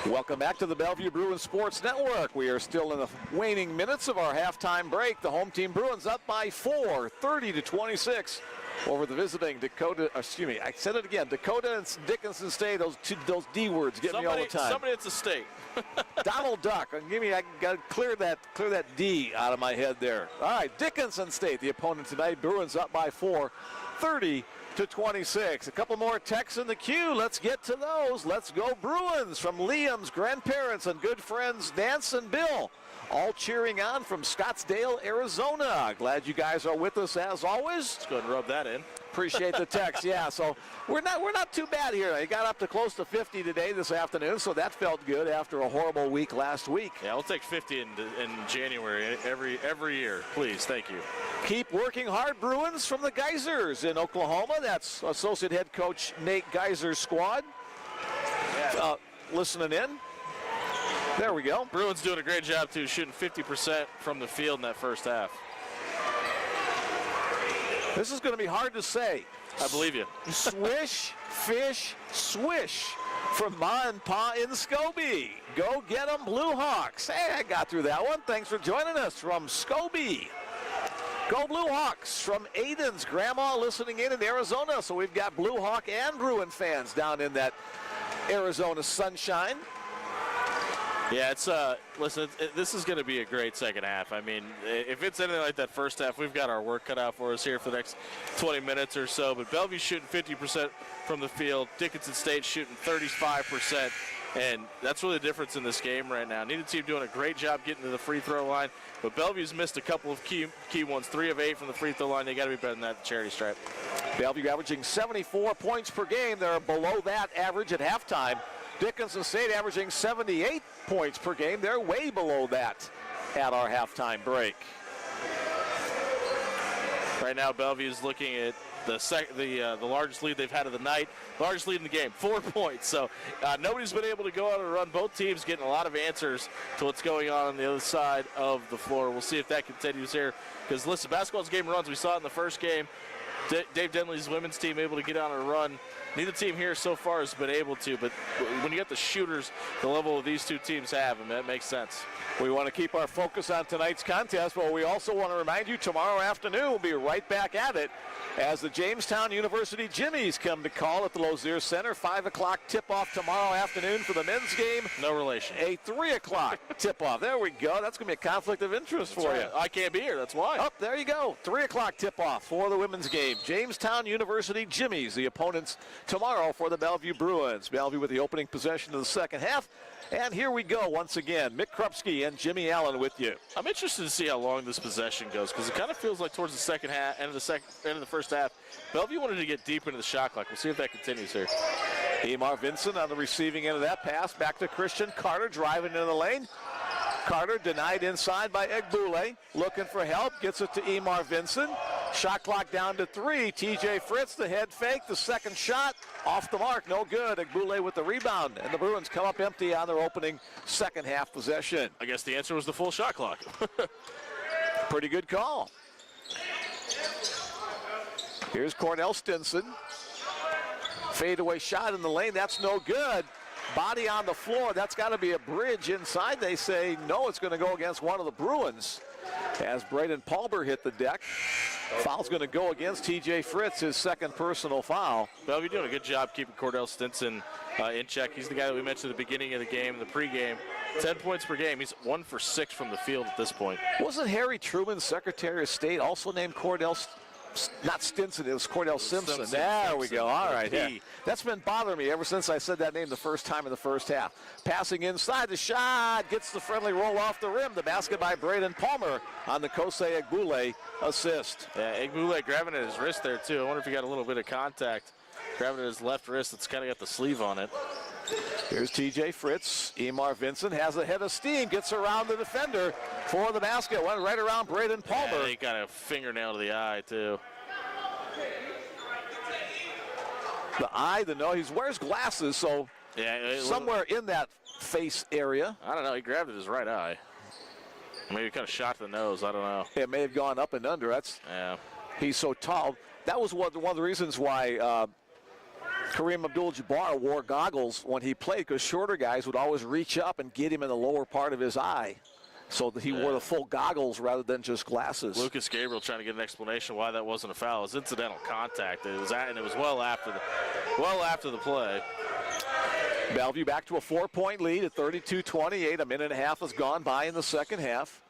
Welcome back to the Bellevue Bruins Sports Network. We are still in the waning minutes of our halftime break. The home team Bruins up by 4, 30-26 over the visiting Dakota. Excuse me, I said it again. Dakota and Dickinson State. Those D words get me all the time. Somebody at the state. Donald Duck. I got to clear that D out of my head there. All right, Dickinson State, the opponent tonight. Bruins up by 4, 30-26. A couple more texts in the queue. Let's get to those. Let's go Bruins from Liam's grandparents and good friends Nance and Bill. All cheering on from Scottsdale, Arizona. Glad you guys are with us as always. Let's go ahead and rub that in. Appreciate the text. Yeah, so we're not too bad here. It got up to close to 50 today this afternoon, so that felt good after a horrible week last week. Yeah, we'll take 50 in January every year. Please, thank you. Keep working hard, Bruins from the Geysers in Oklahoma. That's associate head coach Nate Geyser's squad. Listening in. There we go. Bruins doing a great job, too, shooting 50% from the field in that first half. This is going to be hard to say. I believe you. Swish, fish, swish from Ma and Pa in Scobie. Go get 'em, Blue Hawks. Hey, I got through that one. Thanks for joining us from Scobie. Go Blue Hawks from Aiden's grandma listening in Arizona. So we've got Blue Hawk and Bruin fans down in that Arizona sunshine. Yeah, it's listen, this is going to be a great second half. I mean, if it's anything like that first half, we've got our work cut out for us here for the next 20 minutes or so. But Bellevue's shooting 50% from the field. Dickinson State shooting 35%. And that's really the difference in this game right now. Neither team doing a great job getting to the free throw line. But Bellevue's missed a couple of key ones, 3 of 8 from the free throw line. They got to be better than that at the charity stripe. Bellevue averaging 74 points per game. They're below that average at halftime. Dickinson State averaging 78 points per game. They're way below that at our halftime break. Right now, Bellevue is looking at the largest lead they've had of the night, largest lead in the game, 4 points. So nobody's been able to go out and run. Both teams getting a lot of answers to what's going on the other side of the floor. We'll see if that continues here. Because listen, basketball's game runs. We saw it in the first game. Dave Denley's women's team able to get on a run. Neither team here so far has been able to, but when you get the shooters, the level of these two teams have, and that makes sense. We want to keep our focus on tonight's contest, but we also want to remind you tomorrow afternoon we'll be right back at it as the Jamestown University Jimmies come to call at the Lozier Center. 5 o'clock tip-off tomorrow afternoon for the men's game. No relation. A 3 o'clock tip-off. There we go. That's going to be a conflict of interest for you. I can't be here. That's why. Oh, there you go. 3 o'clock tip-off for the women's game. Jamestown University Jimmies, the opponents tomorrow for the Bellevue Bruins. Bellevue with the opening possession of the second half. And here we go once again. Mick Krupski and Jimmy Allen with you. I'm interested to see how long this possession goes because it kind of feels like towards the second half, end of the first half, Bellevue wanted to get deep into the shot clock. We'll see if that continues here. Emar Vincent on the receiving end of that pass. Back to Christian Carter driving in the lane. Carter denied inside by Egbule. Looking for help. Gets it to Emar Vincent. Shot clock down to 3. TJ Fritz, the head fake. The second shot off the mark. No good. Egbule with the rebound. And the Bruins come up empty on their opening second half possession. I guess the answer was the full shot clock. Pretty good call. Here's Cornell Stinson. Fadeaway shot in the lane. That's no good. Body on the floor. That's got to be a bridge inside. They say no, it's going to go against one of the Bruins as Braden Palmer hit the deck. Foul's going to go against TJ Fritz, his second personal foul. Bellevue doing a good job keeping Cordell Stinson in check. He's the guy that we mentioned at the beginning of the game, the pregame. 10 points per game. He's 1 for 6 from the field at this point. Wasn't Harry Truman, Secretary of State, also named Cordell not Stinson, it was Cordell Simpson. There we go. All right. Yeah. That's been bothering me ever since I said that name the first time in the first half. Passing inside, the shot gets the friendly roll off the rim. The basket by Braden Palmer on the Kosei Egbule assist. Yeah, Egbule grabbing at his wrist there, too. I wonder if he got a little bit of contact. Grabbing at his left wrist. It's kind of got the sleeve on it. Here's TJ Fritz. Emar Vincent has a head of steam, gets around the defender for the basket. Went right around Braden Palmer. Yeah, he got a fingernail to the eye, too. The eye, the nose. He wears glasses, so yeah, somewhere in that face area. I don't know. He grabbed at his right eye. Maybe kind of shot to the nose. I don't know. It may have gone up and under. He's so tall. That was one of the reasons why Kareem Abdul-Jabbar wore goggles when he played because shorter guys would always reach up and get him in the lower part of his eye. So that he wore the full goggles rather than just glasses. Lucas Gabriel trying to get an explanation why that wasn't a foul. It was incidental contact. It was well after the play. Bellevue back to a 4-point lead at 32-28. A minute and a half has gone by in the second half.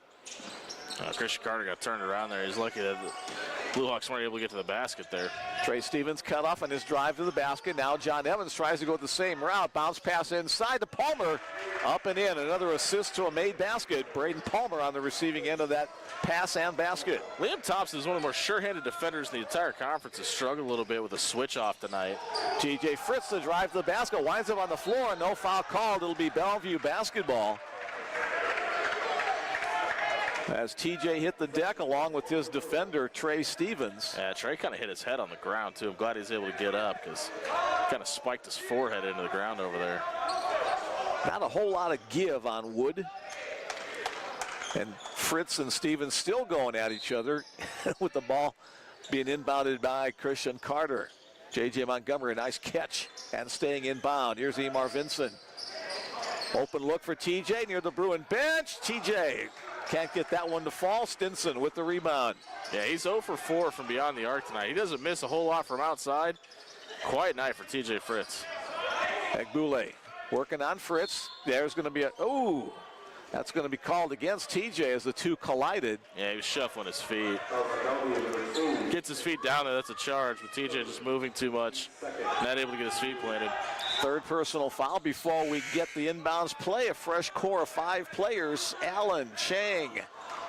Christian Carter got turned around there. He's lucky that the Blue Hawks weren't able to get to the basket there. Trey Stevens cut off on his drive to the basket. Now John Evans tries to go the same route. Bounce pass inside to Palmer. Up and in. Another assist to a made basket. Braden Palmer on the receiving end of that pass and basket. Liam Thompson is one of the more sure-handed defenders in the entire conference. Has struggled a little bit with a switch off tonight. TJ Fritz to drive to the basket. Winds up on the floor. No foul called. It'll be Bellevue basketball. As TJ hit the deck along with his defender, Trey Stevens. Yeah, Trey kind of hit his head on the ground, too. I'm glad he's able to get up because kind of spiked his forehead into the ground over there. Not a whole lot of give on Wood. And Fritz and Stevens still going at each other with the ball being inbounded by Christian Carter. J.J. Montgomery, a nice catch and staying inbound. Here's Emar Vincent. Open look for TJ near the Bruin bench. TJ can't get that one to fall. Stinson with the rebound. Yeah, he's 0 for 4 from beyond the arc tonight. He doesn't miss a whole lot from outside. Quiet night for TJ Fritz. Egbule working on Fritz. There's going to be that's going to be called against TJ as the two collided. Yeah, he was shuffling his feet. Gets his feet down there, that's a charge, but TJ just moving too much. Not able to get his feet planted. Third personal foul before we get the inbounds play. A fresh core of 5 players. Allen, Chang,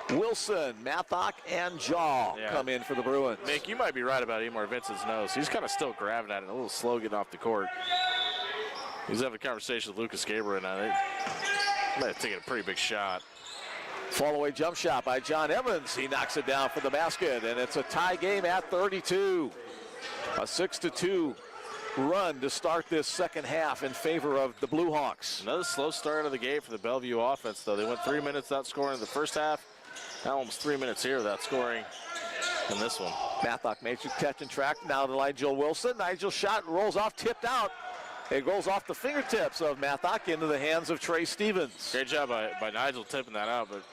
Wilson, Mathock, and Jaw come in for the Bruins. Nick, you might be right about Emar Vincent's nose. He's kind of still grabbing at it, a little slow getting off the court. He's having a conversation with Lucas Gabriel, and I might have taken a pretty big shot. Fall-away jump shot by John Evans. He knocks it down for the basket, and it's a tie game at 32. A 6-2 run to start this second half in favor of the Blue Hawks. Another slow start of the game for the Bellevue offense, though. They went 3 minutes without scoring in the first half. Now almost 3 minutes here without scoring in this one. Mathock makes his catch and track. Now to Nigel Wilson. Nigel's shot rolls off, tipped out. It goes off the fingertips of Mathock into the hands of Trey Stevens. Great job by Nigel tipping that out, but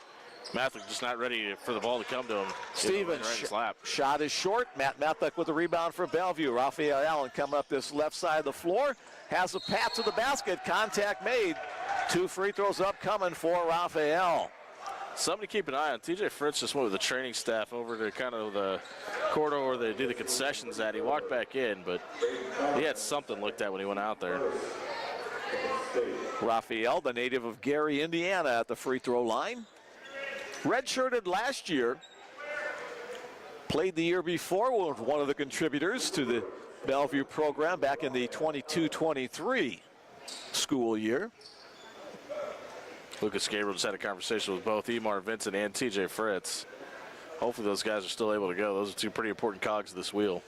Mathock just not ready for the ball to come to him. Stevens, right in his lap. Shot is short. Matt Mathock with the rebound for Bellevue. Raphael Allen coming up this left side of the floor. Has a pat to the basket. Contact made. 2 free throws upcoming for Raphael. Something to keep an eye on. TJ Fritz just went with the training staff over to kind of the corridor where they do the concessions at. He walked back in, but he had something looked at when he went out there. Raphael, the native of Gary, Indiana, at the free throw line. Redshirted last year. Played the year before, was one of the contributors to the Bellevue program back in the 22-23 school year. Lucas Gabriel just had a conversation with both Emar Vincent and TJ Fritz. Hopefully those guys are still able to go. Those are 2 pretty important cogs of this wheel.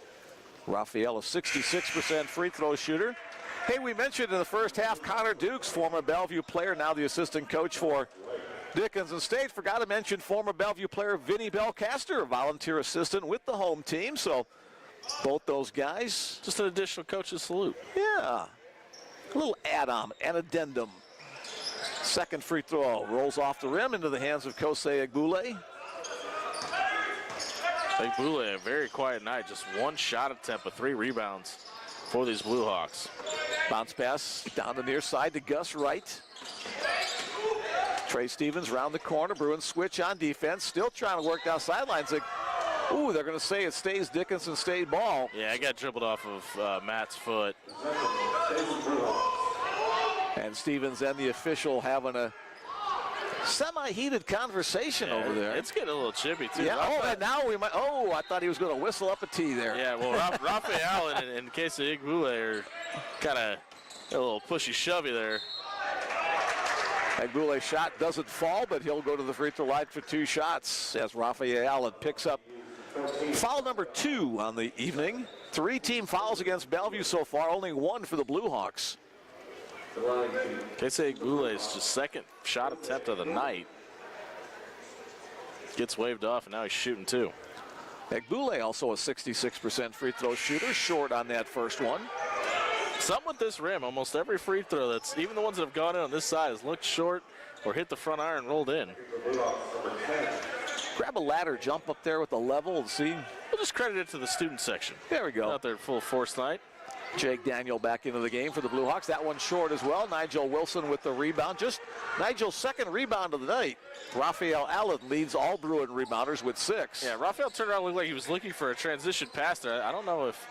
Raphael, a 66% free throw shooter. Hey, we mentioned in the first half, Connor Dukes, former Bellevue player, now the assistant coach for Dickinson State. Forgot to mention former Bellevue player Vinny Belcaster, a volunteer assistant with the home team. So both those guys. Just an additional coach's salute. Yeah. A little add-on, an addendum. Second free throw rolls off the rim into the hands of Kosei Egbule. Egbule, a very quiet night. Just 1 shot attempt, but 3 rebounds for these Blue Hawks. Bounce pass down the near side to Gus Wright. Trey Stevens round the corner. Bruins switch on defense. Still trying to work down sidelines. Ooh, they're going to say it stays Dickinson State ball. Yeah, I got dribbled off of Matt's foot. And Stevens and the official having a semi-heated conversation over there. It's getting a little chippy, too. Yeah, and now we might, I thought he was going to whistle up a tee there. Yeah, well, Raphael and in case of Egbule are kind of a little pushy-shovey there. Egbule's shot doesn't fall, but he'll go to the free throw line for 2 shots as Raphael Allen picks up foul number 2 on the evening. 3 team fouls against Bellevue so far, only 1 for the Blue Hawks. Casey Egbule's just 2nd shot attempt of the night. Gets waved off, and now he's shooting 2. Egbule also a 66% free throw shooter, short on that first one. Something with this rim, almost every free throw that's, even the ones that have gone in on this side, has looked short or hit the front iron, rolled in. Grab a ladder, jump up there with the level and see. We'll just credit it to the student section. There we go. Out there full force tonight. Jake Daniel back into the game for the Blue Hawks. That one short as well. Nigel Wilson with the rebound. Just Nigel's second rebound of the night. Raphael Allen leads all Bruin rebounders with 6. Yeah, Raphael turned around and looked like he was looking for a transition pass there. I don't know if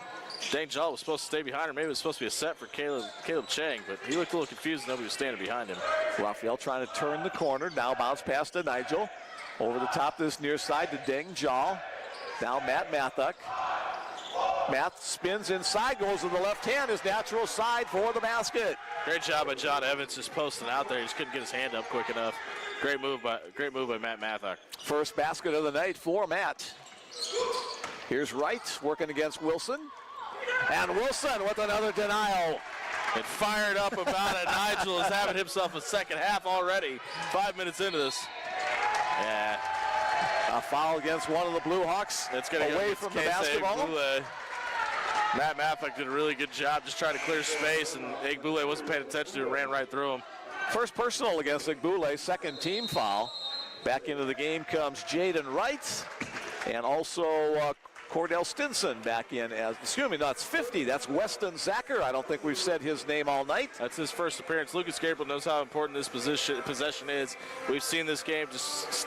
Dane Jall was supposed to stay behind, or maybe it was supposed to be a set for Caleb Chang, but he looked a little confused. Nobody was standing behind him. Raphael trying to turn the corner. Now bounce pass to Nigel. Over the top this near side to Dane Jall. Now Matt Mathuk. Math spins inside, goes to the left hand, his natural side for the basket. Great job by John Evans just posting out there. He just couldn't get his hand up quick enough. Great move by Matt Mathuk. First basket of the night for Matt. Here's Wright working against Wilson. And Wilson with another denial. And fired up about it. Nigel is having himself a second half already. 5 minutes into this. Yeah. A foul against one of the Blue Hawks. It's going to away from the basketball. Matt Mathuk did a really good job just trying to clear space, and Igbule wasn't paying attention to it, ran right through him. First personal against Igbule, second team foul. Back into the game comes Jaden Wright, and also Cordell Stinson back in as, excuse me, no, it's 50. That's Weston Zacher. I don't think we've said his name all night. That's his first appearance. Lucas Gabriel knows how important this possession is. We've seen this game just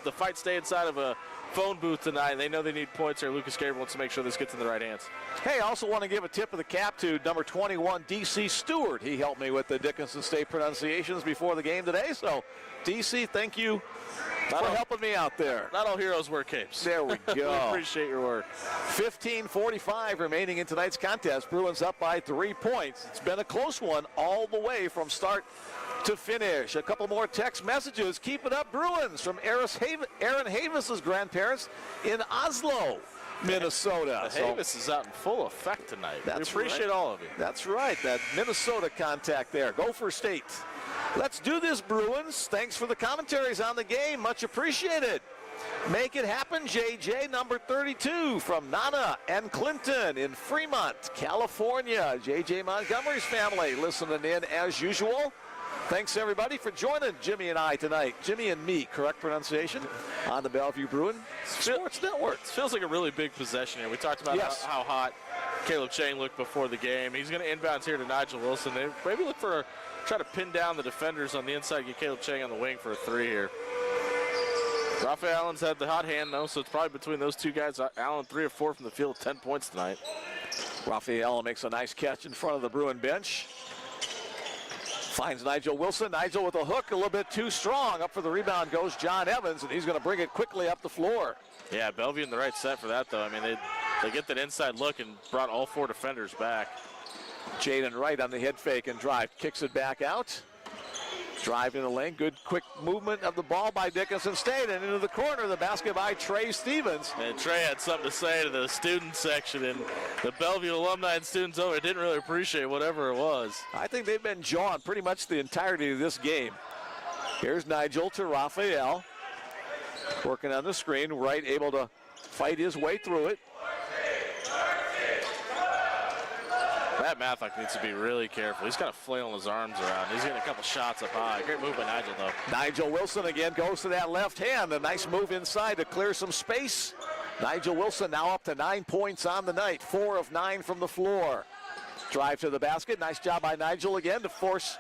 the fight stay inside of a phone booth tonight. They know they need points here. Lucas Gabriel wants to make sure this gets in the right hands. Hey, I also want to give a tip of the cap to number 21, D.C. Stewart. He helped me with the Dickinson State pronunciations before the game today. So, D.C., thank you for helping me out there. Not all heroes wear capes. There we go. We appreciate your work. 15:45 remaining in tonight's contest. Bruins up by 3 points. It's been a close one all the way from start to finish. A couple more text messages. Keep it up, Bruins, from Aaron Havis's grandparents in Oslo, Minnesota. Havis is out in full effect tonight. We appreciate right. all of you. That's right. That Minnesota contact there. Gopher State. Let's do this, Bruins. Thanks for the commentaries on the game. Much appreciated. Make it happen, JJ, number 32 from Nana and Clinton in Fremont, California. JJ Montgomery's family listening in as usual. Thanks, everybody, for joining Jimmy and I tonight. Jimmy and me, correct pronunciation, on the Bellevue Bruin Sports Network. It feels like a really big possession here. We talked about how hot Caleb Chang looked before the game. He's going to inbounds here to Nigel Wilson. They maybe try to pin down the defenders on the inside, get Caleb Chang on the wing for a 3 here. Raphael Allen's had the hot hand, though, so it's probably between those two guys. Allen 3 of 4 from the field, 10 points tonight. Raphael Allen makes a nice catch in front of the Bruin bench. Finds Nigel Wilson. Nigel with a hook, a little bit too strong. Up for the rebound goes John Evans, and he's going to bring it quickly up the floor. Yeah, Bellevue in the right set for that, though. I mean, they get that inside look and brought all 4 defenders back. Jaden Wright on the head fake and drive. Kicks it back out. Drive in the lane. Good quick movement of the ball by Dickinson State. And into the corner, the basket by Trey Stevens. And Trey had something to say to the student section, and the Bellevue alumni and students over didn't really appreciate whatever it was. I think they've been jawing pretty much the entirety of this game. Here's Nigel to Raphael. Working on the screen. Wright able to fight his way through it. Matt Mathuk needs to be really careful. He's kind of flailing his arms around. He's getting a couple shots up high. Great move by Nigel, though. Nigel Wilson again goes to that left hand. A nice move inside to clear some space. Nigel Wilson now up to 9 points on the night. 4 of 9 from the floor. Drive to the basket. Nice job by Nigel again to force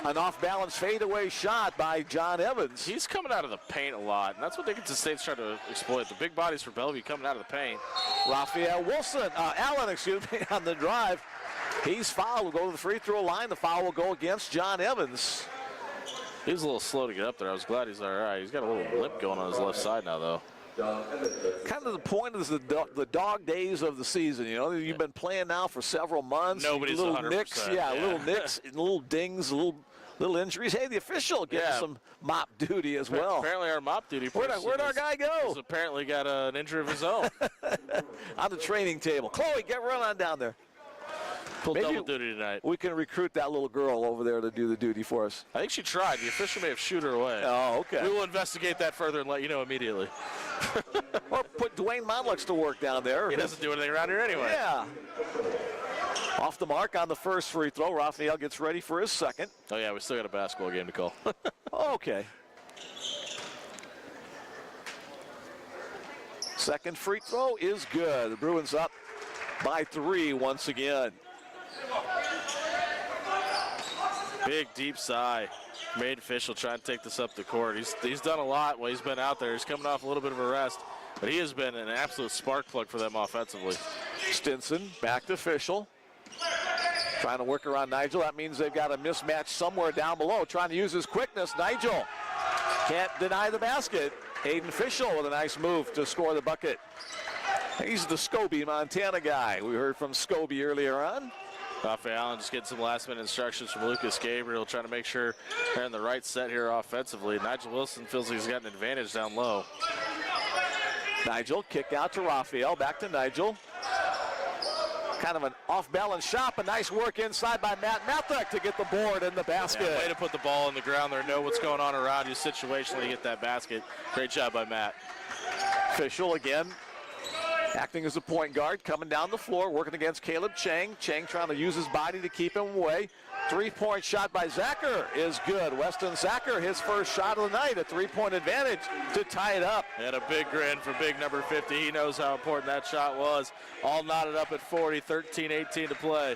an off-balance fadeaway shot by John Evans. He's coming out of the paint a lot, and that's what Dickinson State's trying to exploit. The big bodies for Bellevue coming out of the paint. Raphael Allen, on the drive. He's fouled. Will go to the free throw line. The foul will go against John Evans. He was a little slow to get up there. I was glad he's all right. He's got a little limp going on his left side now, though. Kind of the point is the dog days of the season. You know, you've been playing now for several months. Nobody's little 100%. Nicks, little nicks, little dings, little injuries. Hey, the official getting some mop duty as well. Apparently our mop duty person. Where'd our guy go? He's apparently got an injury of his own. On the training table. Chloe, run on down there. Full double duty tonight. We can recruit that little girl over there to do the duty for us. I think she tried. The official may have shooed her away. Oh, okay. We will investigate that further and let you know immediately. Or put Dwayne Modlux to work down there. He doesn't do anything around here anyway. Yeah. Off the mark on the first free throw. Raphael gets ready for his second. Oh, yeah, we still got a basketball game to call. Okay. Second free throw is good. The Bruins up by 3 once again. Big, deep sigh. Made official trying to take this up the court. He's done a lot while he's been out there. He's coming off a little bit of a rest, but he has been an absolute spark plug for them offensively. Stinson back to official. Trying to work around Nigel. That means they've got a mismatch somewhere down below. Trying to use his quickness. Nigel can't deny the basket. Aiden Fischel with a nice move to score the bucket. He's the Scobie, Montana guy. We heard from Scobie earlier on. Raphael Allen just getting some last-minute instructions from Lucas Gabriel, trying to make sure they're in the right set here offensively. Nigel Wilson feels like he's got an advantage down low. Nigel, kick out to Raphael. Back to Nigel. Kind of an off-balance shot, but nice work inside by Matt Mathek to get the board and the basket. Yeah, way to put the ball in the ground there, know what's going on around you situationally to get that basket. Great job by Matt. Fischel again, acting as a point guard, coming down the floor, working against Caleb Chang. Chang trying to use his body to keep him away. Three-point shot by Zacher is good. Weston Zacher, his first shot of the night, a three-point advantage to tie it up. And a big grin for big number 50. He knows how important that shot was. All knotted up at 40, 13-18 to play.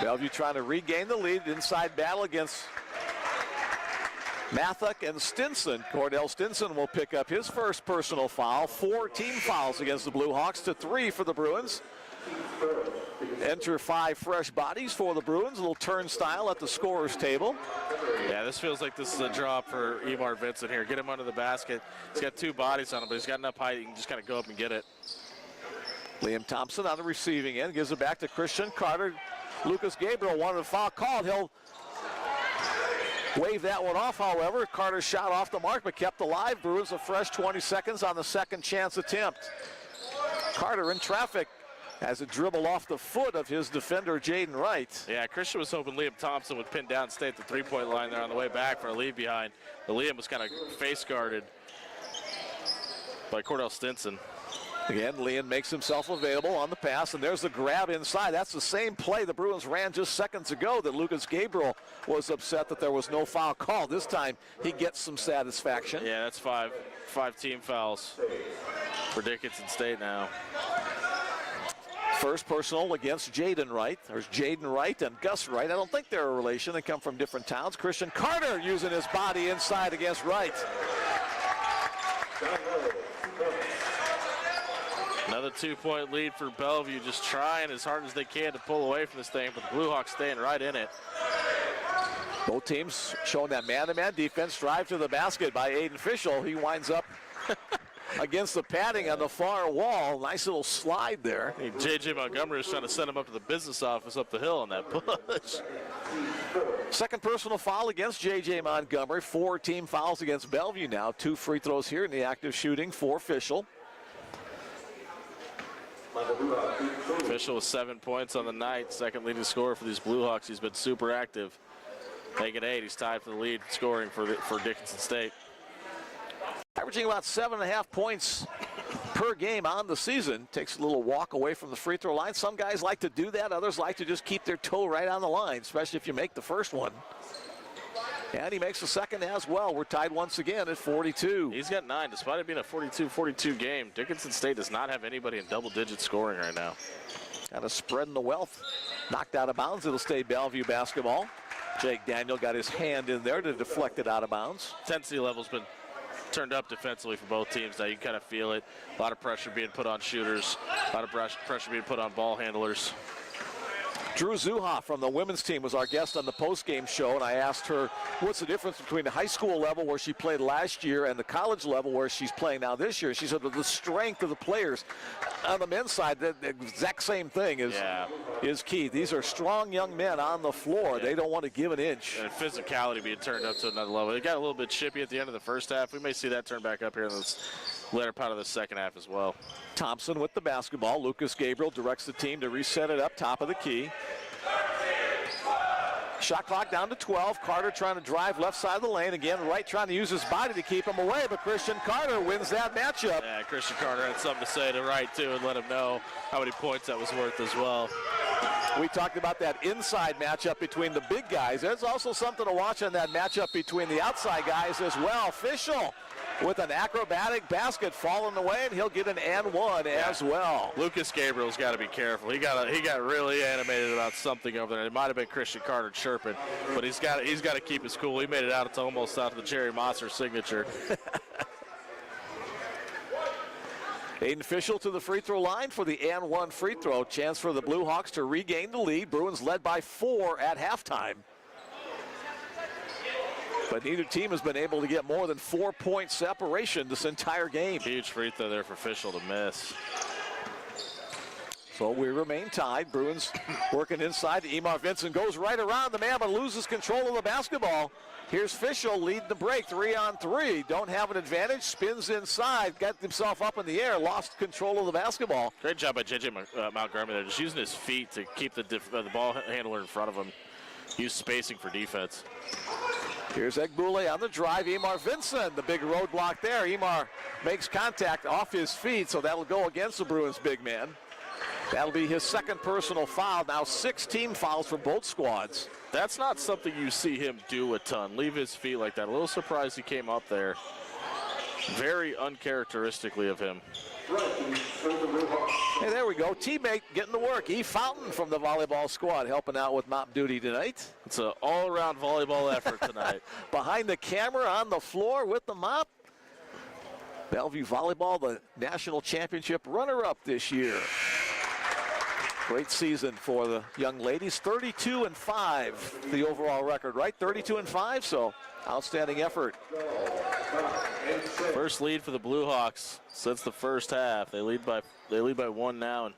Bellevue trying to regain the lead. Inside battle against Mathek and Stinson. Cordell Stinson will pick up his first personal foul. 4 team fouls against the Blue Hawks to 3 for the Bruins. Enter 5 fresh bodies for the Bruins. A little turnstile at the scorer's table. Yeah, this feels like this is a drop for Emar Vincent here. Get him under the basket. He's got 2 bodies on him, but he's got enough height. He can just kind of go up and get it. Liam Thompson on the receiving end. Gives it back to Christian Carter. Lucas Gabriel wanted a foul called. He'll wave that one off, however. Carter shot off the mark, but kept alive. Bruins a fresh 20 seconds on the second chance attempt. Carter in traffic as it dribbled off the foot of his defender, Jaden Wright. Yeah, Christian was hoping Liam Thompson would pin down, stay at the three-point line there on the way back for a leave behind. But Liam was kind of face guarded by Cordell Stinson. Again, Liam makes himself available on the pass, and there's the grab inside. That's the same play the Bruins ran just seconds ago that Lucas Gabriel was upset that there was no foul call. This time, he gets some satisfaction. Yeah, that's five team fouls for Dickinson State now. First personal against Jaden Wright. There's Jaden Wright and Gus Wright. I don't think they're a relation. They come from different towns. Christian Carter using his body inside against Wright. Another 2-point lead for Bellevue, just trying as hard as they can to pull away from this thing, but the Blue Hawks staying right in it. Both teams showing that man-to-man defense. Drive to the basket by Aiden Fischel. He winds up against the padding on the far wall. Nice little slide there. Hey, J.J. Montgomery is trying to send him up to the business office up the hill on that push. Second personal foul against J.J. Montgomery. 4 team fouls against Bellevue now. 2 free throws here in the active shooting for Fischel. Fischel with 7 points on the night. Second leading scorer for these Blue Hawks. He's been super active. Making 8. He's tied for the lead scoring for Dickinson State. Averaging about 7.5 points per game on the season. Takes a little walk away from the free throw line. Some guys like to do that. Others like to just keep their toe right on the line, especially if you make the first one. And he makes the second as well. We're tied once again at 42. He's got 9. Despite it being a 42-42 game, Dickinson State does not have anybody in double-digit scoring right now. Kind of spreading the wealth. Knocked out of bounds. It'll stay Bellevue basketball. Jake Daniel got his hand in there to deflect it out of bounds. Intensity level's been turned up defensively for both teams now. You can kind of feel it. A lot of pressure being put on shooters. A lot of pressure being put on ball handlers. Drew Zuha from the women's team was our guest on the post-game show, and I asked her what's the difference between the high school level where she played last year and the college level where she's playing now this year. She said the strength of the players on the men's side, the exact same thing is key. These are strong young men on the floor. Yeah. They don't want to give an inch. And physicality being turned up to another level. It got a little bit chippy at the end of the first half. We may see that turn back up here in this later part of the second half as well. Thompson with the basketball. Lucas Gabriel directs the team to reset it up top of the key. Shot clock down to 12. Carter trying to drive left side of the lane. Again, Wright trying to use his body to keep him away, but Christian Carter wins that matchup. Yeah, Christian Carter had something to say to Wright, too, and let him know how many points that was worth as well. We talked about that inside matchup between the big guys. There's also something to watch on that matchup between the outside guys as well. Fischel with an acrobatic basket falling away, and he'll get an and one as well. Lucas Gabriel's got to be careful. He got really animated about something over there. It might have been Christian Carter chirping, but he's got to keep his cool. He made it out. It's almost out to the Jerry Mosser signature. Aiden Fischel to the free throw line for the and one free throw. Chance for the Blue Hawks to regain the lead. Bruins led by 4 at halftime. But neither team has been able to get more than 4-point separation this entire game. Huge free throw there for Fischel to miss. So we remain tied. Bruins working inside. Emar Vincent goes right around the man but loses control of the basketball. Here's Fischel leading the break, 3-on-3. Don't have an advantage, spins inside, got himself up in the air, lost control of the basketball. Great job by J.J. Montgomery there, just using his feet to keep the ball handler in front of him. Use spacing for defense. Here's Egbule on the drive. Emar Vincent, the big roadblock there. Emar makes contact off his feet, so that'll go against the Bruins big man. That'll be his second personal foul. Now 6 team fouls for both squads. That's not something you see him do a ton. Leave his feet like that. A little surprised he came up there. Very uncharacteristically of him. Hey, there we go. Teammate getting the work. E. Fountain from the volleyball squad helping out with mop duty tonight. It's an all-around volleyball effort tonight. Behind the camera on the floor with the mop. Bellevue Volleyball, the national championship runner-up this year. Great season for the young ladies. 32-5, the overall record, right? 32-5, so outstanding effort. First lead for the Blue Hawks since the first half. They lead by 1 now, and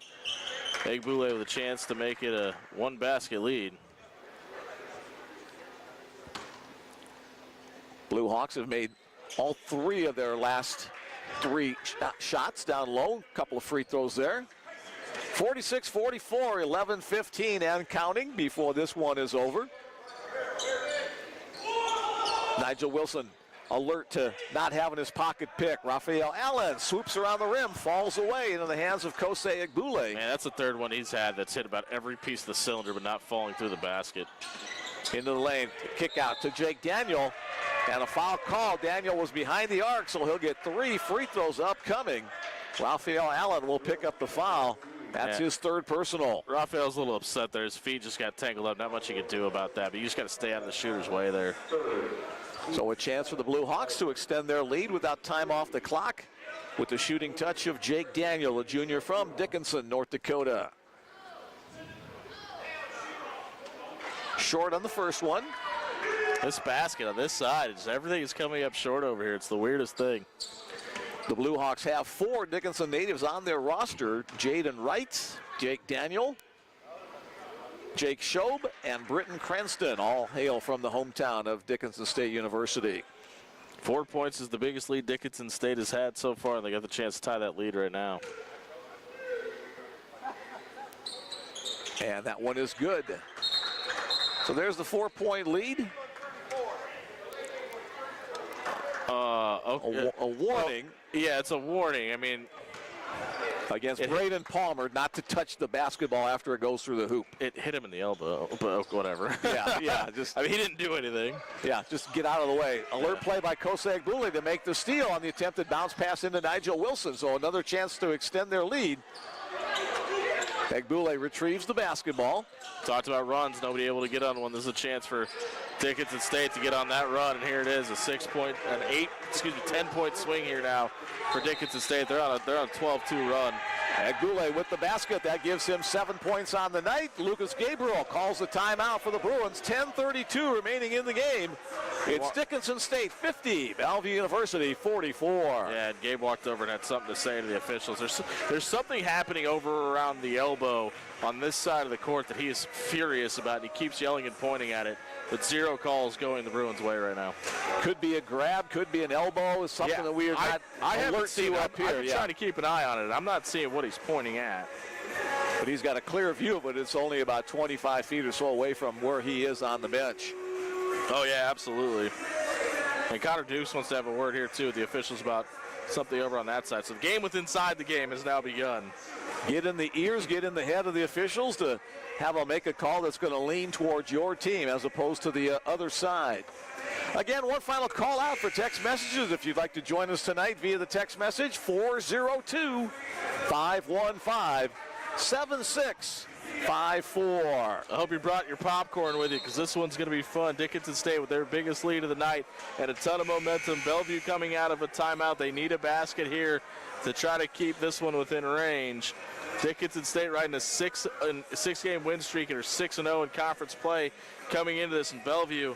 Egbule with a chance to make it a 1-basket lead. Blue Hawks have made all 3 of their last 3 shots down low. A couple of free throws there. 46-44, 11-15 and counting before this one is over. Nigel Wilson alert to not having his pocket pick. Raphael Allen swoops around the rim, falls away into the hands of Kosei Egbule. Man, that's the third one he's had that's hit about every piece of the cylinder but not falling through the basket. Into the lane, kick out to Jake Daniel, and a foul call. Daniel was behind the arc, so he'll get 3 free throws upcoming. Raphael Allen will pick up the foul. That's his third personal. Raphael's a little upset there. His feet just got tangled up. Not much he could do about that, but you just got to stay out of the shooter's way there. So a chance for the Blue Hawks to extend their lead without time off the clock with the shooting touch of Jake Daniel, a junior from Dickinson, North Dakota. Short on the first one. This basket on this side, everything is coming up short over here. It's the weirdest thing. The Blue Hawks have 4 Dickinson natives on their roster. Jaden Wright, Jake Daniel, Jake Schob, and Britton Cranston, all hail from the hometown of Dickinson State University. 4 points is the biggest lead Dickinson State has had so far, and they got the chance to tie that lead right now. And that one is good. So there's the 4-point lead. Okay. A warning. Yeah, it's a warning. I mean, against Braden Palmer not to touch the basketball after it goes through the hoop. It hit him in the elbow, but whatever. Yeah. I mean, he didn't do anything. Yeah, just get out of the way. Alert play by Kosei Egbule to make the steal on the attempted bounce pass into Nigel Wilson. So another chance to extend their lead. Egbule retrieves the basketball. Talked about runs, nobody able to get on one. This is a chance for Dickinson State to get on that run, and here it is, a 10-point swing here now for Dickinson State. They're on a 12-2 run. Egbule with the basket. That gives him 7 points on the night. Lucas Gabriel calls the timeout for the Bruins. 10:32 remaining in the game. It's Dickinson State 50, Bellevue University 44. Yeah, and Gabe walked over and had something to say to the officials. There's something happening over around the elbow on this side of the court that he is furious about. He keeps yelling and pointing at it, but 0 calls going the Bruins' way right now. Could be a grab, could be an elbow. Is something that we are not I haven't alert seen to up here. I'm trying to keep an eye on it. I'm not seeing what he's pointing at. But he's got a clear view of it. It's only about 25 feet or so away from where he is on the bench. Oh, yeah, absolutely. And Connor Dukes wants to have a word here, too, with the officials about something over on that side. So the game within inside the game has now begun. Get in the ears, get in the head of the officials to have them make a call that's going to lean towards your team as opposed to the other side. Again, one final call out for text messages. If you'd like to join us tonight via the text message, 402-515-7654. I hope you brought your popcorn with you because this one's going to be fun. Dickinson State with their biggest lead of the night and a ton of momentum. Bellevue coming out of a timeout. They need a basket here to try to keep this one within range. Dickinson State riding a six-game win streak and are 6-0 in conference play coming into this in Bellevue.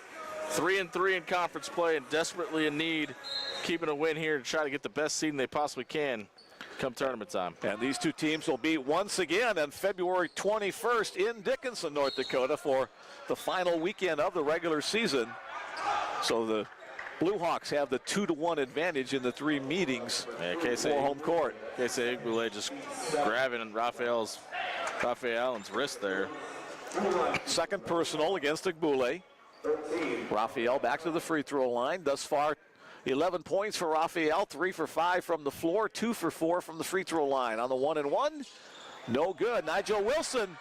3-3 in conference play and desperately in need keeping a win here to try to get the best seeding they possibly can come tournament time. And these two teams will meet once again on February 21st in Dickinson, North Dakota for the final weekend of the regular season. So the Blue Hawks have the 2-1 advantage in the three meetings for home court. Casey Igbule just grabbing Raphael Allen's wrist there. Second personal against Igbule. Raphael back to the free throw line. Thus far, 11 points for Raphael, 3 for 5 from the floor, 2 for 4 from the free throw line. On the 1-and-1, no good. Nigel Wilson,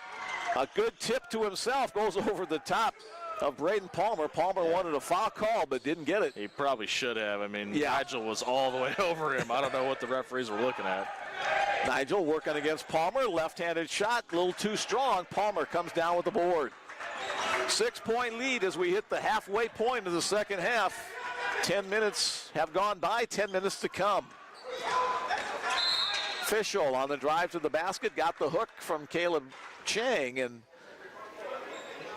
a good tip to himself, goes over the top of Braden Palmer. Palmer wanted a foul call, but didn't get it. He probably should have. I mean, yeah. Nigel was all the way over him. I don't know what the referees were looking at. Nigel working against Palmer, left-handed shot, a little too strong. Palmer comes down with the board. 6-point lead as we hit the halfway point of the second half. 10 minutes have gone by, 10 minutes to come. Fischel on the drive to the basket, got the hook from Caleb Chang, and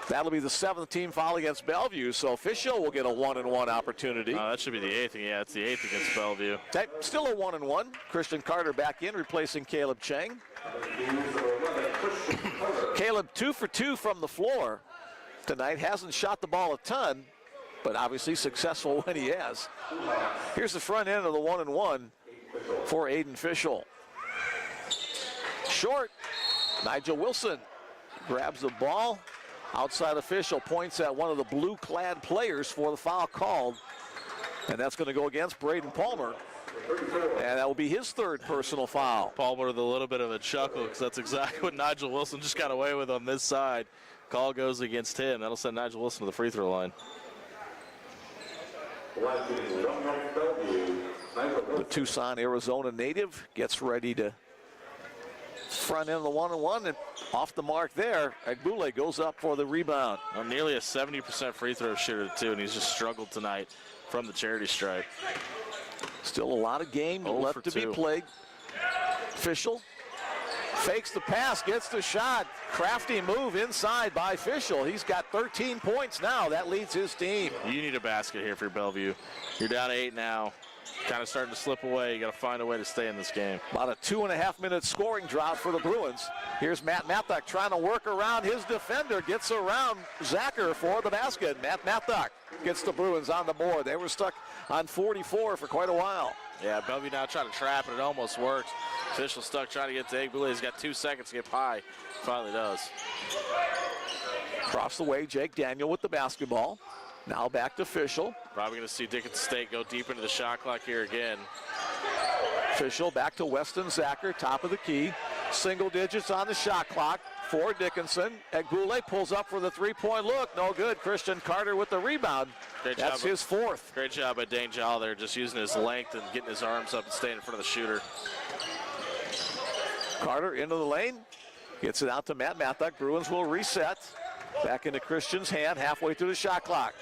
that'll be the 7th team foul against Bellevue, so Fischel will get a 1-and-1 opportunity. That should be the 8th. Yeah, it's the 8th against Bellevue. Still a 1-and-1. Christian Carter back in, replacing Caleb Chang. Caleb 2 for 2 from the floor tonight. Hasn't shot the ball a ton, but obviously successful when he has. Here's the front end of the 1-and-1 for Aiden Fischel. Short. Nigel Wilson grabs the ball. Outside official points at one of the blue-clad players for the foul called. And that's going to go against Braden Palmer. And that will be his 3rd personal foul. Palmer with a little bit of a chuckle because that's exactly what Nigel Wilson just got away with on this side. Call goes against him. That'll send Nigel Wilson to the free throw line. The Tucson, Arizona native gets ready to front end of the 1-and-1 and off the mark there. Igbule goes up for the rebound. Well, nearly a 70% free throw shooter too, and he's just struggled tonight from the charity stripe. Still a lot of game left to be played. Fischel fakes the pass, gets the shot. Crafty move inside by Fischel. He's got 13 points now. That leads his team. You need a basket here for Bellevue. You're down 8 now. Kind of starting to slip away. You got to find a way to stay in this game. About a 2.5-minute scoring drought for the Bruins. Here's Matt Mathok trying to work around his defender. Gets around Zacher for the basket. Matt Mathok gets the Bruins on the board. They were stuck on 44 for quite a while. Yeah, Bellevue now trying to trap it. It almost works. Fischel stuck trying to get to Igbule. He's got 2 seconds to get high. Finally does. Across the way, Jake Daniel with the basketball. Now back to Fischel. Probably going to see Dickinson State go deep into the shot clock here again. Fischel back to Weston Zacher, top of the key. Single digits on the shot clock for Dickinson. Igbule pulls up for the 3-point look. No good. Christian Carter with the rebound. That's his 4th. Great job by Dane Jall there, just using his length and getting his arms up and staying in front of the shooter. Carter into the lane. Gets it out to Matt Mathok. Bruins will reset. Back into Christian's hand, halfway through the shot clock.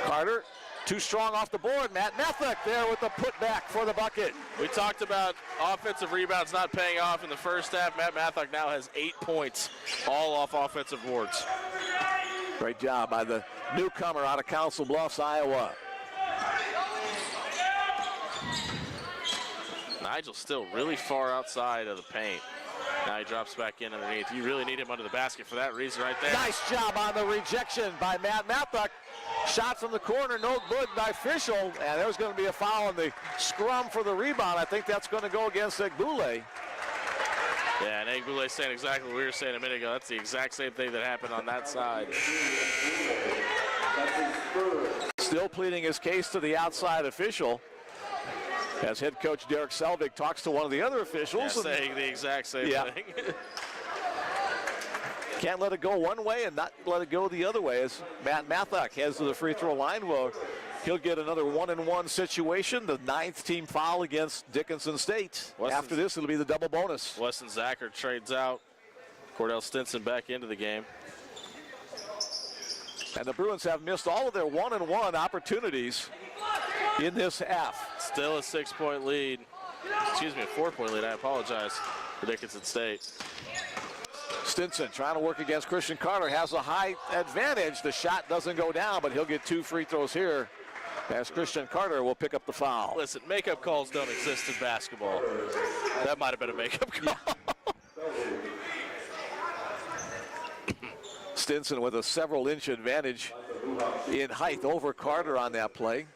Carter, too strong off the board. Matt Mathok there with the putback for the bucket. We talked about offensive rebounds not paying off in the first half. Matt Mathok now has 8 points, all off offensive boards. Great job by the newcomer out of Council Bluffs, Iowa. Nigel's still really far outside of the paint. Now he drops back in underneath. You really need him under the basket for that reason right there. Nice job on the rejection by Matt Mathok. Shot from the corner, no good by Fischel. And there's going to be a foul in the scrum for the rebound. I think that's going to go against Igbule. Yeah, and Egg Boulay saying exactly what we were saying a minute ago. That's the exact same thing that happened on that side. Still pleading his case to the outside official as head coach Derek Selvig talks to one of the other officials. Yeah, saying the exact same thing. Can't let it go one way and not let it go the other way as Matt Mathak heads to the free throw line. Well, he'll get another 1-and-1 situation, the 9th team foul against Dickinson State. After this, it'll be the double bonus. Weston Zacher trades out. Cordell Stinson back into the game. And the Bruins have missed all of their 1-and-1 opportunities in this half. Still a 6-point lead. Excuse me, a 4-point lead. I apologize for Dickinson State. Stinson trying to work against Christian Carter, has a high advantage. The shot doesn't go down, but he'll get 2 free throws here as Christian Carter will pick up the foul. Listen, makeup calls don't exist in basketball. That might have been a makeup call. Stinson with a several-inch advantage in height over Carter on that play.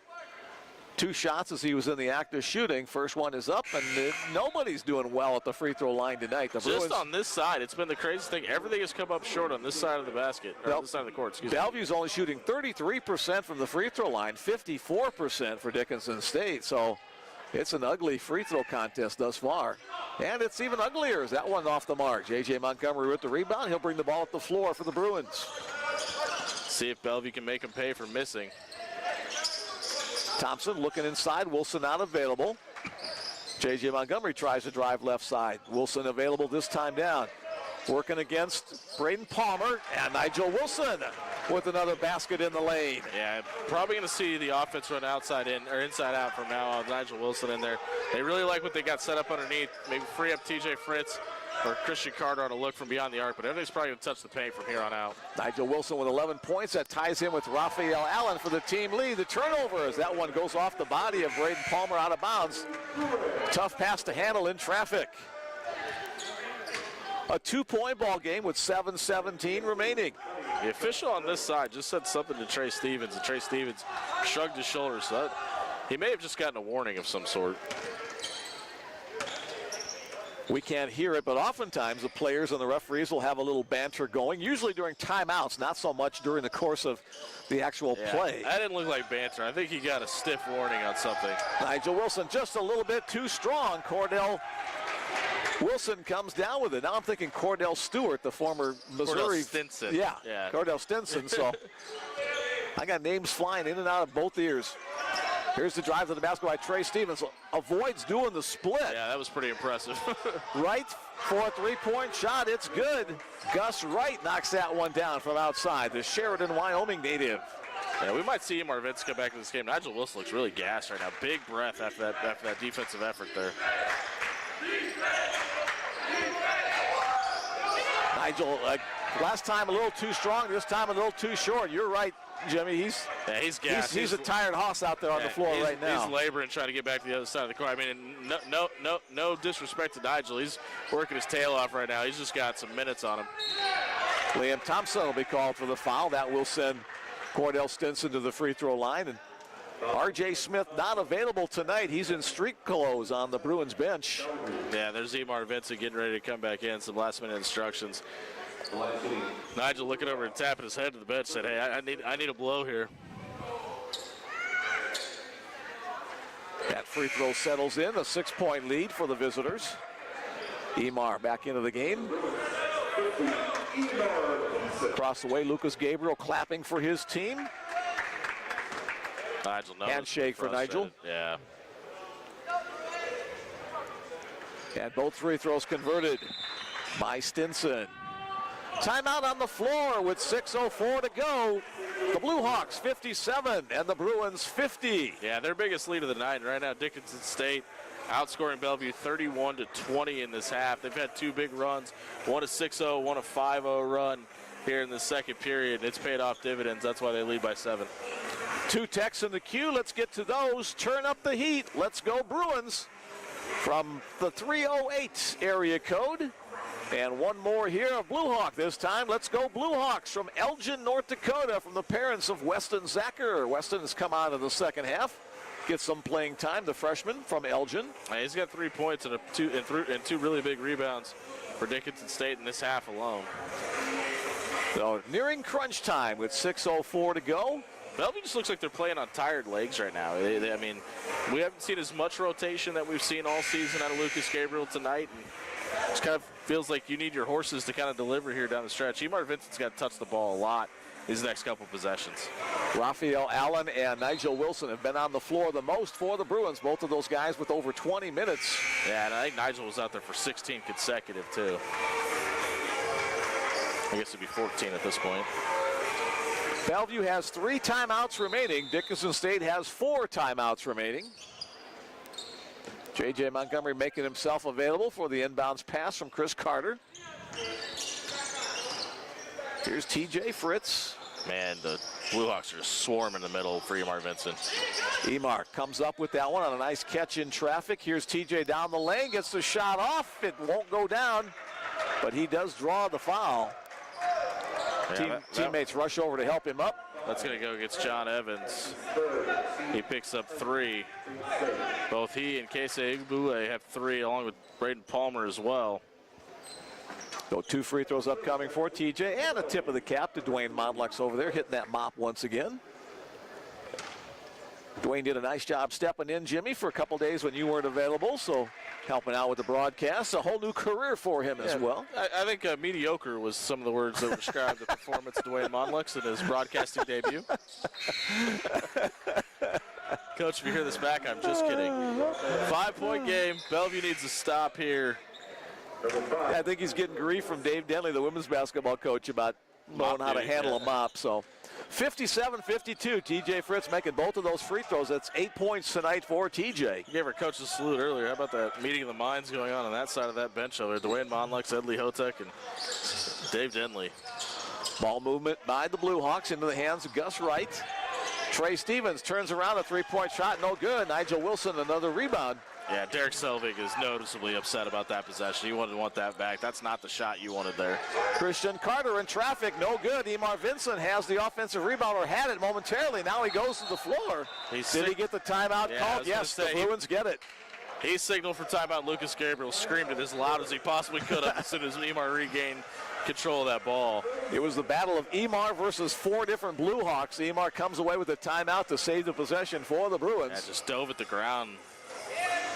2 shots as he was in the act of shooting. First one is up, and nobody's doing well at the free throw line tonight. The Bruins, just on this side, it's been the craziest thing. Everything has come up short on this side of the basket, or this side of the court, excuse me. Bellevue's only shooting 33% from the free throw line, 54% for Dickinson State. So it's an ugly free throw contest thus far. And it's even uglier as that one off the mark. J.J. Montgomery with the rebound. He'll bring the ball up the floor for the Bruins. See if Bellevue can make him pay for missing. Thompson looking inside. Wilson not available. J.J. Montgomery tries to drive left side. Wilson available this time down. Working against Braden Palmer and Nigel Wilson with another basket in the lane. Yeah, probably going to see the offense run outside in or inside out from now on. Nigel Wilson in there. They really like what they got set up underneath. Maybe free up TJ Fritz or Christian Carter on a look from beyond the arc, but everything's probably going to touch the paint from here on out. Nigel Wilson with 11 points. That ties him with Raphael Allen for the team lead. The turnover as that one goes off the body of Braden Palmer out of bounds. Tough pass to handle in traffic. A 2-point ball game with 7:17 remaining. The official on this side just said something to Trey Stevens, and Trey Stevens shrugged his shoulders. So he may have just gotten a warning of some sort. We can't hear it, but oftentimes the players and the referees will have a little banter going, usually during timeouts, not so much during the course of the actual play. That didn't look like banter. I think he got a stiff warning on something. Nigel Wilson just a little bit too strong. Cordell Wilson comes down with it. Now I'm thinking Cordell Stewart, the former Missouri. Cordell Stinson. Yeah, Cordell Stinson. So I got names flying in and out of both ears. Here's the drive to the basket by Trey Stevens. Avoids doing the split. Yeah, that was pretty impressive. Wright for a 3-point shot. It's good. Gus Wright knocks that one down from outside. The Sheridan, Wyoming native. Yeah, we might see Marvitz come back to this game. Nigel Wilson looks really gassed right now. Big breath after that defensive effort there. Nigel, last time a little too strong, this time a little too short. You're right, Jimmy. He's gassed. He's a tired hoss out there on the floor right now. He's laboring trying to get back to the other side of the court. I mean, no disrespect to Nigel. He's working his tail off right now. He's just got some minutes on him. Liam Thompson will be called for the foul. That will send Cordell Stinson to the free throw line. And R.J. Smith not available tonight. He's in street clothes on the Bruins bench. Yeah, there's Emar Vincent getting ready to come back in. Some last-minute instructions. Nigel looking over and tapping his head to the bench said, hey, I need a blow here. That free throw settles in. A 6-point lead for the visitors. Emar back into the game. Across the way, Lucas Gabriel clapping for his team. Nigel handshake for Nigel. Yeah. And both free throws converted by Stinson. Timeout on the floor with 6:04 to go. The Blue Hawks 57 and the Bruins 50. Yeah, their biggest lead of the night. Right now, Dickinson State outscoring Bellevue 31-20 in this half. They've had 2 big runs, one a 6-0, one a 5-0 run here in the second period. It's paid off dividends. That's why they lead by 7. 2 texts in the queue. Let's get to those. Turn up the heat. Let's go Bruins from the 308 area code. And one more here of Blue Hawk this time. Let's go Blue Hawks from Elgin, North Dakota, from the parents of Weston Zacher. Weston has come out of the second half. Gets some playing time, the freshman from Elgin. He's got 3 points and 2 really big rebounds for Dickinson State in this half alone. So nearing crunch time with 6:04 to go. Bellevue just looks like they're playing on tired legs right now. I mean, we haven't seen as much rotation that we've seen all season out of Lucas Gabriel tonight. And it just kind of feels like you need your horses to kind of deliver here down the stretch. Emar Vincent's got to touch the ball a lot these next couple possessions. Raphael Allen and Nigel Wilson have been on the floor the most for the Bruins, both of those guys with over 20 minutes. Yeah, and I think Nigel was out there for 16 consecutive, too. I guess it'd be 14 at this point. Bellevue has 3 timeouts remaining. Dickinson State has 4 timeouts remaining. J.J. Montgomery making himself available for the inbounds pass from Chris Carter. Here's T.J. Fritz. Man, the Blue Hawks are swarming in the middle for Emar Vincent. Emar comes up with that one on a nice catch in traffic. Here's T.J. down the lane, gets the shot off. It won't go down, but he does draw the foul. Yeah, teammates rush over to help him up. That's going to go against John Evans. He picks up 3. Both he and Keisei Igbue have 3, along with Braden Palmer as well. So 2 free throws upcoming for TJ, and a tip of the cap to Dwayne Mondlux over there, hitting that mop once again. Dwayne did a nice job stepping in, Jimmy, for a couple days when you weren't available, so helping out with the broadcast. A whole new career for him as well. I think mediocre was some of the words that described the performance of Dwayne Mondlux in his broadcasting debut. Coach, if you hear this back, I'm just kidding. 5-point game. Bellevue needs to stop here. I think he's getting grief from Dave Denley, the women's basketball coach, about knowing how to handle a mop. So 57-52, TJ Fritz making both of those free throws. That's 8 points tonight for TJ. You gave our coach a salute earlier. How about that meeting of the minds going on that side of that bench over there? Dwayne Mondlux, Edley Hotek, and Dave Denley. Ball movement by the Blue Hawks into the hands of Gus Wright. Trey Stevens turns around, a 3-point shot, no good. Nigel Wilson, another rebound. Yeah, Derek Selvig is noticeably upset about that possession. He wanted to want that back. That's not the shot you wanted there. Christian Carter in traffic, no good. Emar Vincent has the offensive rebound, or had it momentarily. Now he goes to the floor. Did he get the timeout called? Yes, the Bruins get it. He signaled for timeout. Lucas Gabriel screamed it as loud as he possibly could have as soon as Emar regained control of that ball. It was the battle of Emar versus 4 different Blue Hawks. Emar comes away with a timeout to save the possession for the Bruins. Yeah, just dove at the ground.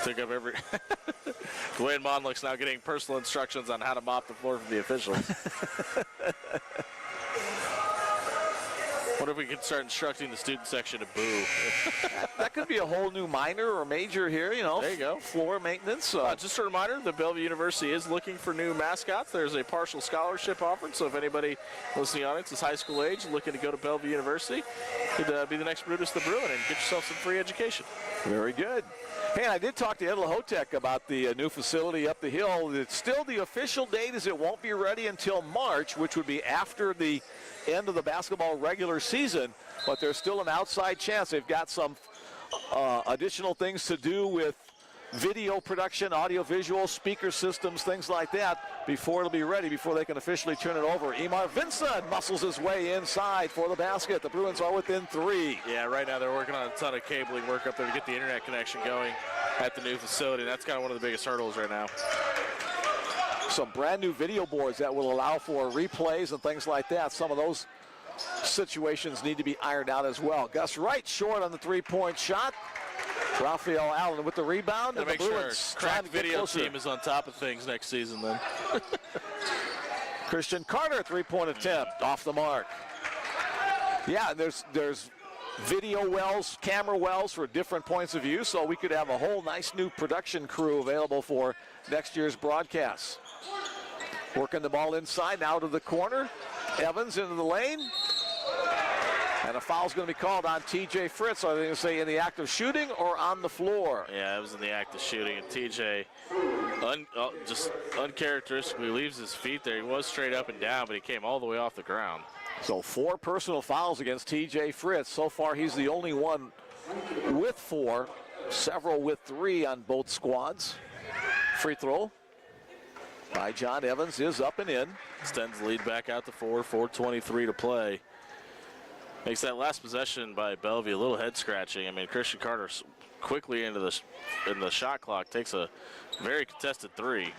Took up every. Dwayne Mondlux now getting personal instructions on how to mop the floor from the officials. What if we could start instructing the student section to boo? That could be a whole new minor or major here, you know. There you go. Floor maintenance. Just a reminder, the Bellevue University is looking for new mascots. There's a partial scholarship offered, so if anybody listening to the audience is high school age looking to go to Bellevue University, could be the next Brutus the Bruin and get yourself some free education. Very good. Hey, I did talk to Edla Hotek about the new facility up the hill. It's still the official date is it won't be ready until March, which would be after the end of the basketball regular season, but there's still an outside chance. They've got some additional things to do with video production, audio visual, speaker systems, things like that before it'll be ready, before they can officially turn it over. Emar Vincent muscles his way inside for the basket. The Bruins are within 3. Yeah, right now they're working on a ton of cabling work up there to get the internet connection going at the new facility. That's kind of one of the biggest hurdles right now. Some brand new video boards that will allow for replays and things like that. Some of those situations need to be ironed out as well. Gus Wright short on the 3-point shot. Raphael Allen with the rebound. And the Bruins trying to video team is on top of things next season then. Christian Carter, 3-point attempt, off the mark. Yeah, there's video wells, camera wells for different points of view, so we could have a whole nice new production crew available for next year's broadcasts. Working the ball inside, now to the corner. Evans into the lane. And a foul's going to be called on TJ Fritz. Are they going to say in the act of shooting or on the floor? Yeah, it was in the act of shooting. And TJ just uncharacteristically leaves his feet there. He was straight up and down, but he came all the way off the ground. So 4 personal fouls against TJ Fritz. So far, he's the only one with 4. Several with 3 on both squads. Free throw by John Evans is up and in. Extends the lead back out to 4, 4:23 to play. Makes that last possession by Bellevue a little head scratching. I mean, Christian Carter quickly into the shot clock, takes a very contested 3.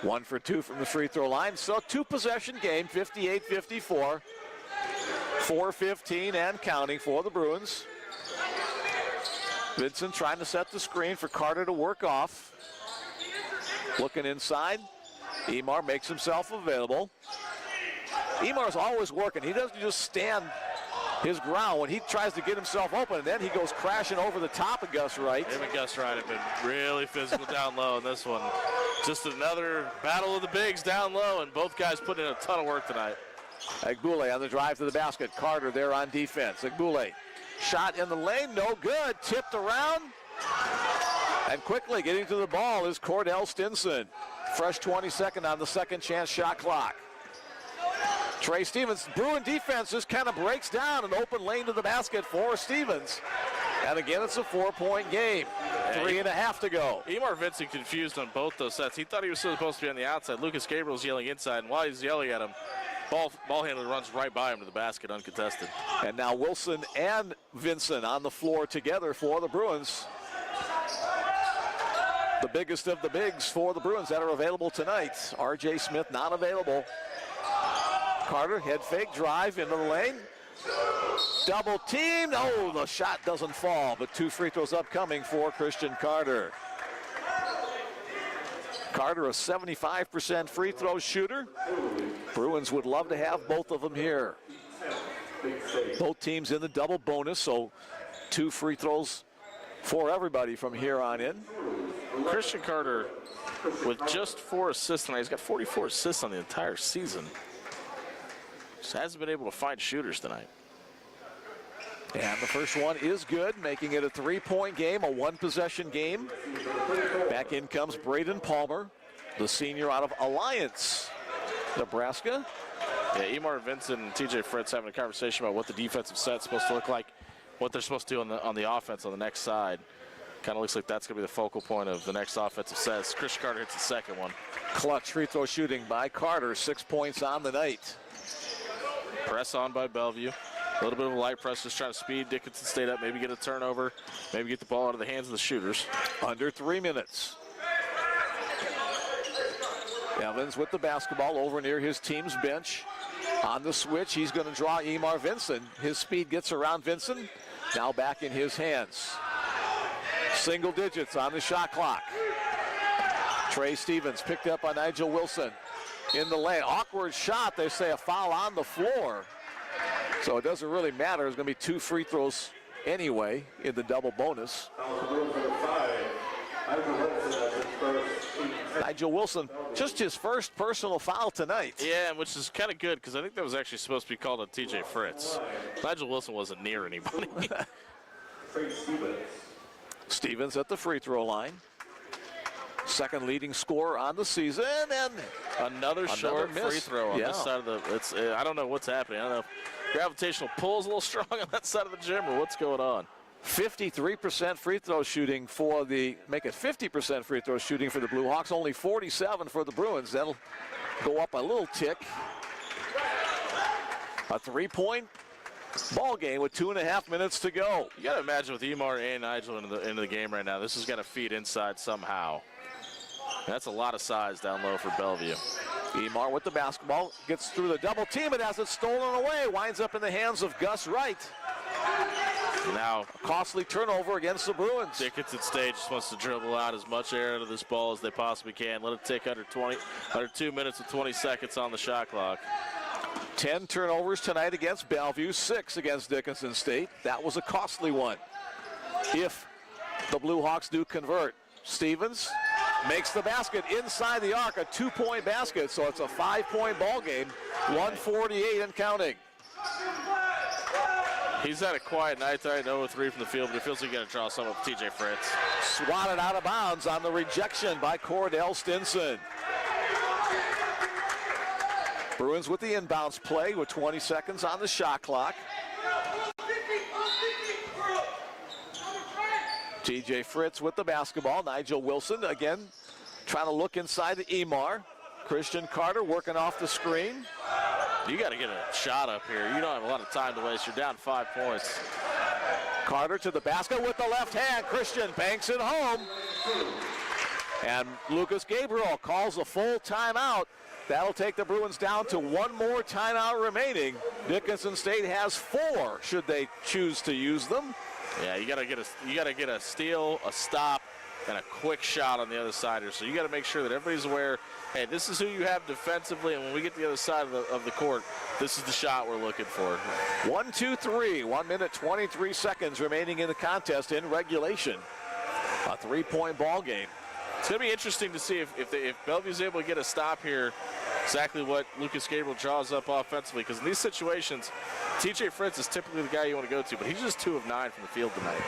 1 for 2 from the free throw line. So 2-possession game, 58-54. 4:15 and counting for the Bruins. Vincent trying to set the screen for Carter to work off. Looking inside. Emar makes himself available. Emar's always working. He doesn't just stand his ground when he tries to get himself open, and then he goes crashing over the top of Gus Wright. Him and Gus Wright have been really physical down low in this one. Just another battle of the bigs down low, and both guys put in a ton of work tonight. Agbule on the drive to the basket. Carter there on defense. Agbule, shot in the lane, no good. Tipped around. And quickly getting to the ball is Cordell Stinson. Fresh 22nd on the second chance shot clock. Trey Stevens, Bruin defense just kind of breaks down an open lane to the basket for Stevens. And again, it's a 4-point game. 3.5 to go. Emar Vincent confused on both those sets. He thought he was supposed to be on the outside. Lucas Gabriel's yelling inside, and while he's yelling at him, ball handler runs right by him to the basket uncontested. And now Wilson and Vincent on the floor together for the Bruins. The biggest of the bigs for the Bruins that are available tonight. R.J. Smith not available. Carter, head fake, drive into the lane. Double teamed. Oh, the shot doesn't fall, but 2 free throws upcoming for Christian Carter. Carter, a 75% free throw shooter. Bruins would love to have both of them here. Both teams in the double bonus, so 2 free throws for everybody from here on in. Christian Carter with just 4 assists tonight. He's got 44 assists on the entire season. Just hasn't been able to find shooters tonight. And the first one is good, making it a 3-point game, a 1-possession game. Back in comes Braden Palmer, the senior out of Alliance, Nebraska. Yeah, Emar Vincent and TJ Fritz having a conversation about what the defensive set's supposed to look like, what they're supposed to do on the offense on the next side. Kind of looks like that's going to be the focal point of the next offensive set. Christian Carter hits the second one. Clutch free throw shooting by Carter, 6 points on the night. Press on by Bellevue. A little bit of a light press, just trying to speed Dickinson State up, maybe get a turnover, maybe get the ball out of the hands of the shooters. Under 3 minutes. Evans with the basketball over near his team's bench. On the switch, he's going to draw Emar Vincent. His speed gets around Vincent. Now back in his hands. Single digits on the shot clock. Trey Stevens picked up by Nigel Wilson in the lane. Awkward shot. They say a foul on the floor. So it doesn't really matter. There's going to be 2 free throws anyway in the double bonus. Nigel Wilson, just his first personal foul tonight. Yeah, which is kind of good because I think that was actually supposed to be called on TJ Fritz. Nigel Wilson wasn't near anybody. Stevens at the free throw line. Second leading scorer on the season, and another short free throw on this side of the. I don't know what's happening. I don't know if gravitational pull is a little strong on that side of the gym or what's going on. 53% free throw shooting for make it 50% free throw shooting for the Blue Hawks. Only 47 for the Bruins. That'll go up a little tick. A 3-point ball game with 2.5 minutes to go. You got to imagine with Emar and Nigel into the game right now, this has got to feed inside somehow. That's a lot of size down low for Bellevue. Emar with the basketball, gets through the double team, and has it stolen away. Winds up in the hands of Gus Wright. Now, a costly turnover against the Bruins. Dickinson State just wants to dribble out as much air out of this ball as they possibly can. Let it tick under 2 minutes and 20 seconds on the shot clock. 10 turnovers tonight against Bellevue, 6 against Dickinson State. That was a costly one. If the Blue Hawks do convert, Stevens makes the basket inside the arc, a 2-point basket, so it's a 5-point ball game, 148 and counting. He's had a quiet night tonight, 0-3 from the field, but it feels like he's going to draw some of TJ Fritz. Swatted out of bounds on the rejection by Cordell Stinson. Bruins with the inbounds play with 20 seconds on the shot clock. TJ Fritz with the basketball. Nigel Wilson again trying to look inside the Emar. Christian Carter working off the screen. You got to get a shot up here. You don't have a lot of time to waste. You're down 5 points. Carter to the basket with the left hand. Christian banks it home. And Lucas Gabriel calls a full timeout. That'll take the Bruins down to one more timeout remaining. Dickinson State has 4 should they choose to use them. Yeah, you gotta get a steal, a stop, and a quick shot on the other side here. So you got to make sure that everybody's aware, hey, this is who you have defensively, and when we get to the other side of the court, this is the shot we're looking for. 1, 2, 3. 1 minute, 23 seconds remaining in the contest in regulation. A 3-point ball game. It's going to be interesting to see if Bellevue's able to get a stop here, exactly what Lucas Gabriel draws up offensively. Because in these situations, TJ Fritz is typically the guy you want to go to, but he's just 2 of 9 from the field tonight.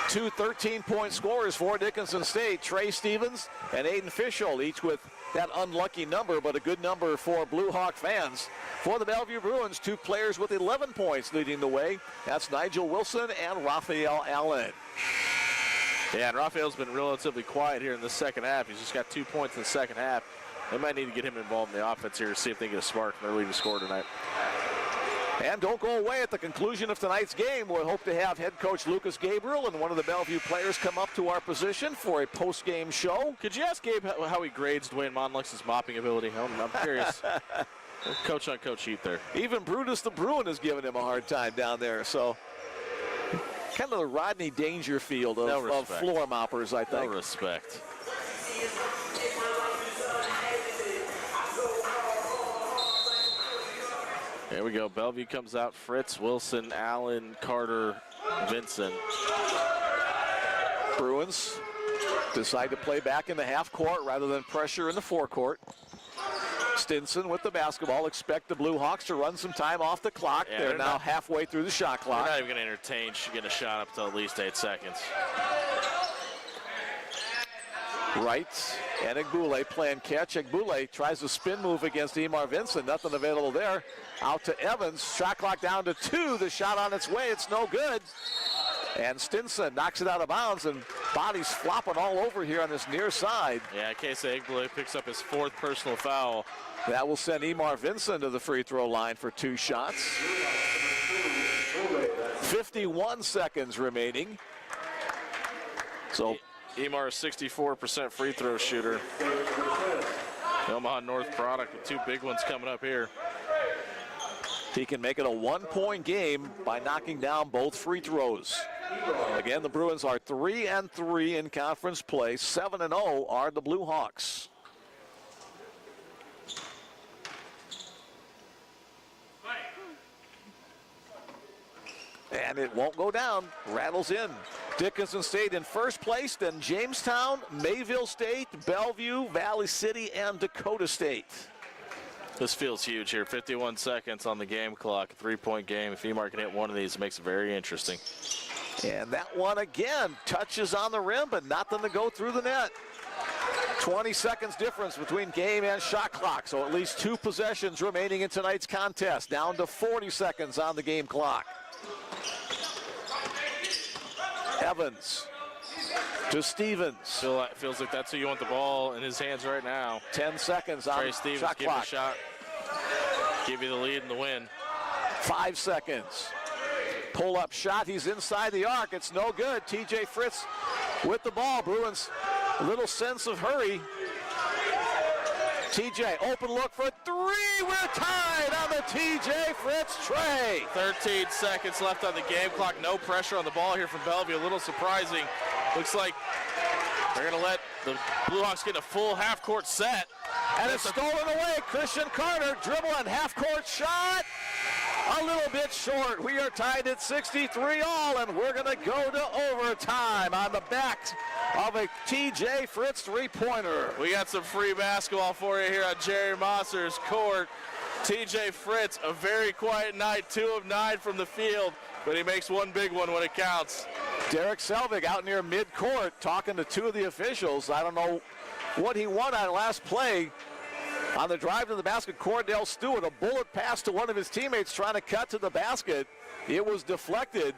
2 13-point scorers for Dickinson State. Trey Stevens and Aiden Fischel, each with that unlucky number, but a good number for Blue Hawk fans. For the Bellevue Bruins, 2 players with 11 points leading the way. That's Nigel Wilson and Raphael Allen. Yeah, and Raphael's been relatively quiet here in the second half. He's just got 2 points in the second half. They might need to get him involved in the offense here to see if they can get a spark from their leading scorer tonight. And don't go away at the conclusion of tonight's game. We'll hope to have head coach Lucas Gabriel and one of the Bellevue players come up to our position for a post-game show. Could you ask Gabe how he grades Dwayne Monlux's mopping ability? I'm curious. Coach on coach sheet there. Even Brutus the Bruin is giving him a hard time down there. So kind of the Rodney Dangerfield of floor moppers, I think. No respect. There we go. Bellevue comes out. Fritz, Wilson, Allen, Carter, Vincent. Bruins decide to play back in the half court rather than pressure in the forecourt. Stinson with the basketball. Expect the Blue Hawks to run some time off the clock. Yeah, they're now halfway through the shot clock. They're not even going to entertain getting a shot up to at least 8 seconds. Wright and Egbule playing catch. Egbule tries a spin move against Emar Vincent. Nothing available there. Out to Evans. Shot clock down to 2. The shot on its way. It's no good. And Stinson knocks it out of bounds, and bodies flopping all over here on this near side. Yeah, Casey Egbule picks up his 4th personal foul. That will send Emar Vincent to the free throw line for 2 shots. 51 seconds remaining. So Emar, 64% free throw shooter. Omaha North product with 2 big ones coming up here. He can make it a 1-point game by knocking down both free throws. Again, the Bruins are 3-3 in conference play. 7-0 are the Blue Hawks. And it won't go down. Rattles in. Dickinson State in first place, then Jamestown, Mayville State, Bellevue, Valley City, and Dakota State. This feels huge here. 51 seconds on the game clock. 3-point game. If Emar can hit one of these, it makes it very interesting. And that one again touches on the rim, but nothing to go through the net. 20 seconds difference between game and shot clock, so at least 2 possessions remaining in tonight's contest. Down to 40 seconds on the game clock. Evans to Stevens. Feels like that's who you want the ball in his hands right now. 10 seconds on Trey Stevens, shot give clock. A shot. Give you the lead and the win. 5 seconds. Pull up shot. He's inside the arc. It's no good. TJ Fritz with the ball. Bruins, a little sense of hurry. TJ, open look for 3. We're tied on the TJ Fritz tray. 13 seconds left on the game clock. No pressure on the ball here from Bellevue. A little surprising. Looks like they're going to let the Blue Hawks get a full half-court set. And it's stolen away. Christian Carter dribbling half-court shot. A little bit short. We are tied at 63 all, and we're going to go to overtime on the back of a TJ Fritz three-pointer. We got some free basketball for you here on Jerry Mosser's court. TJ Fritz, a very quiet night, 2 of 9 from the field, but he makes one big one when it counts. Derek Selvig out near midcourt talking to 2 of the officials. I don't know what he won on last play. On the drive to the basket, Cordell Stewart, a bullet pass to one of his teammates trying to cut to the basket. It was deflected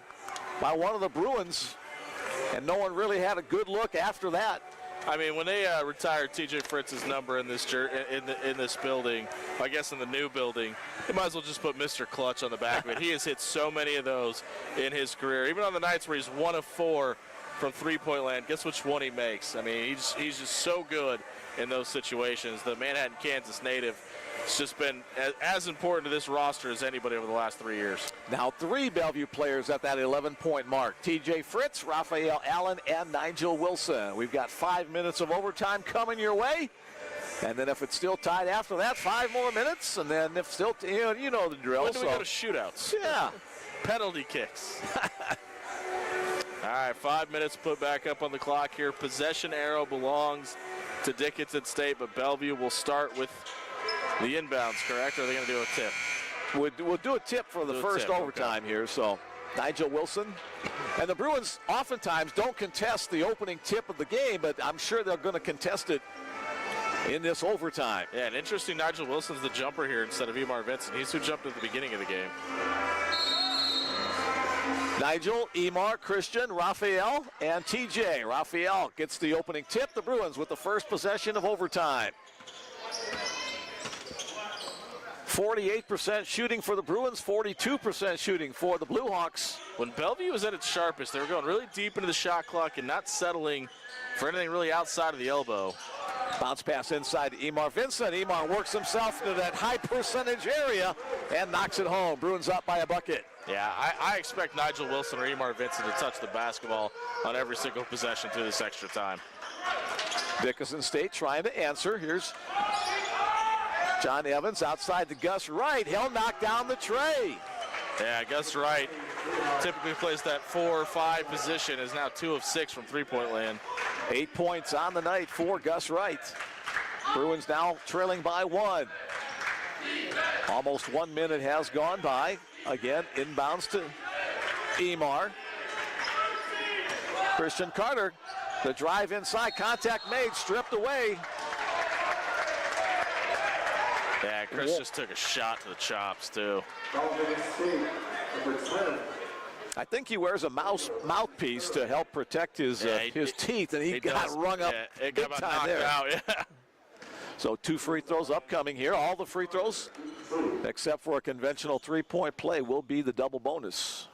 by one of the Bruins, and no one really had a good look after that. I mean, when they retired TJ Fritz's number in this in this building, I guess in the new building, they might as well just put Mr. Clutch on the back of it. He has hit so many of those in his career. Even on the nights where he's 1 of 4 from three-point land. Guess which one he makes? I mean, he's just so good in those situations. The Manhattan, Kansas native has just been as important to this roster as anybody over the last 3 years. Now 3 Bellevue players at that 11-point mark. TJ Fritz, Raphael Allen, and Nigel Wilson. We've got 5 minutes of overtime coming your way. And then if it's still tied after that, 5 more minutes. And then if still, you know the drill. When do we go to shootouts? Yeah. Penalty kicks. All right, 5 minutes put back up on the clock here. Possession arrow belongs to Dickinson State, but Bellevue will start with the inbounds, correct? Or are they going to do a tip? We'll do a tip for the first overtime here. So Nigel Wilson. And the Bruins oftentimes don't contest the opening tip of the game, but I'm sure they're going to contest it in this overtime. Yeah, and interesting, Nigel Wilson's the jumper here instead of Emar Vincent. He's who jumped at the beginning of the game. Nigel, Emar, Christian, Raphael, and TJ. Raphael gets the opening tip. The Bruins with the first possession of overtime. 48% shooting for the Bruins, 42% shooting for the Blue Hawks. When Bellevue was at its sharpest, they were going really deep into the shot clock and not settling for anything really outside of the elbow. Bounce pass inside to Emar Vincent. Emar works himself into that high percentage area and knocks it home. Bruins up by a bucket. Yeah, I expect Nigel Wilson or Emar Vincent to touch the basketball on every single possession through this extra time. Dickinson State trying to answer. Here's John Evans outside to Gus Wright. He'll knock down the tray. Yeah, Gus Wright typically plays that 4 or 5 position, is now 2 of 6 from three-point land. 8 points on the night for Gus Wright. Bruins now trailing by 1. Almost 1 minute has gone by. Again, inbounds to Emar. Christian Carter, the drive inside, contact made, stripped away. Yeah, Chris just took a shot to the chops, too. I think he wears a mouthpiece to help protect his teeth, and he got rung up big time there. Out, yeah. So 2 free throws upcoming here. All the free throws, except for a conventional 3-point play, will be the double bonus.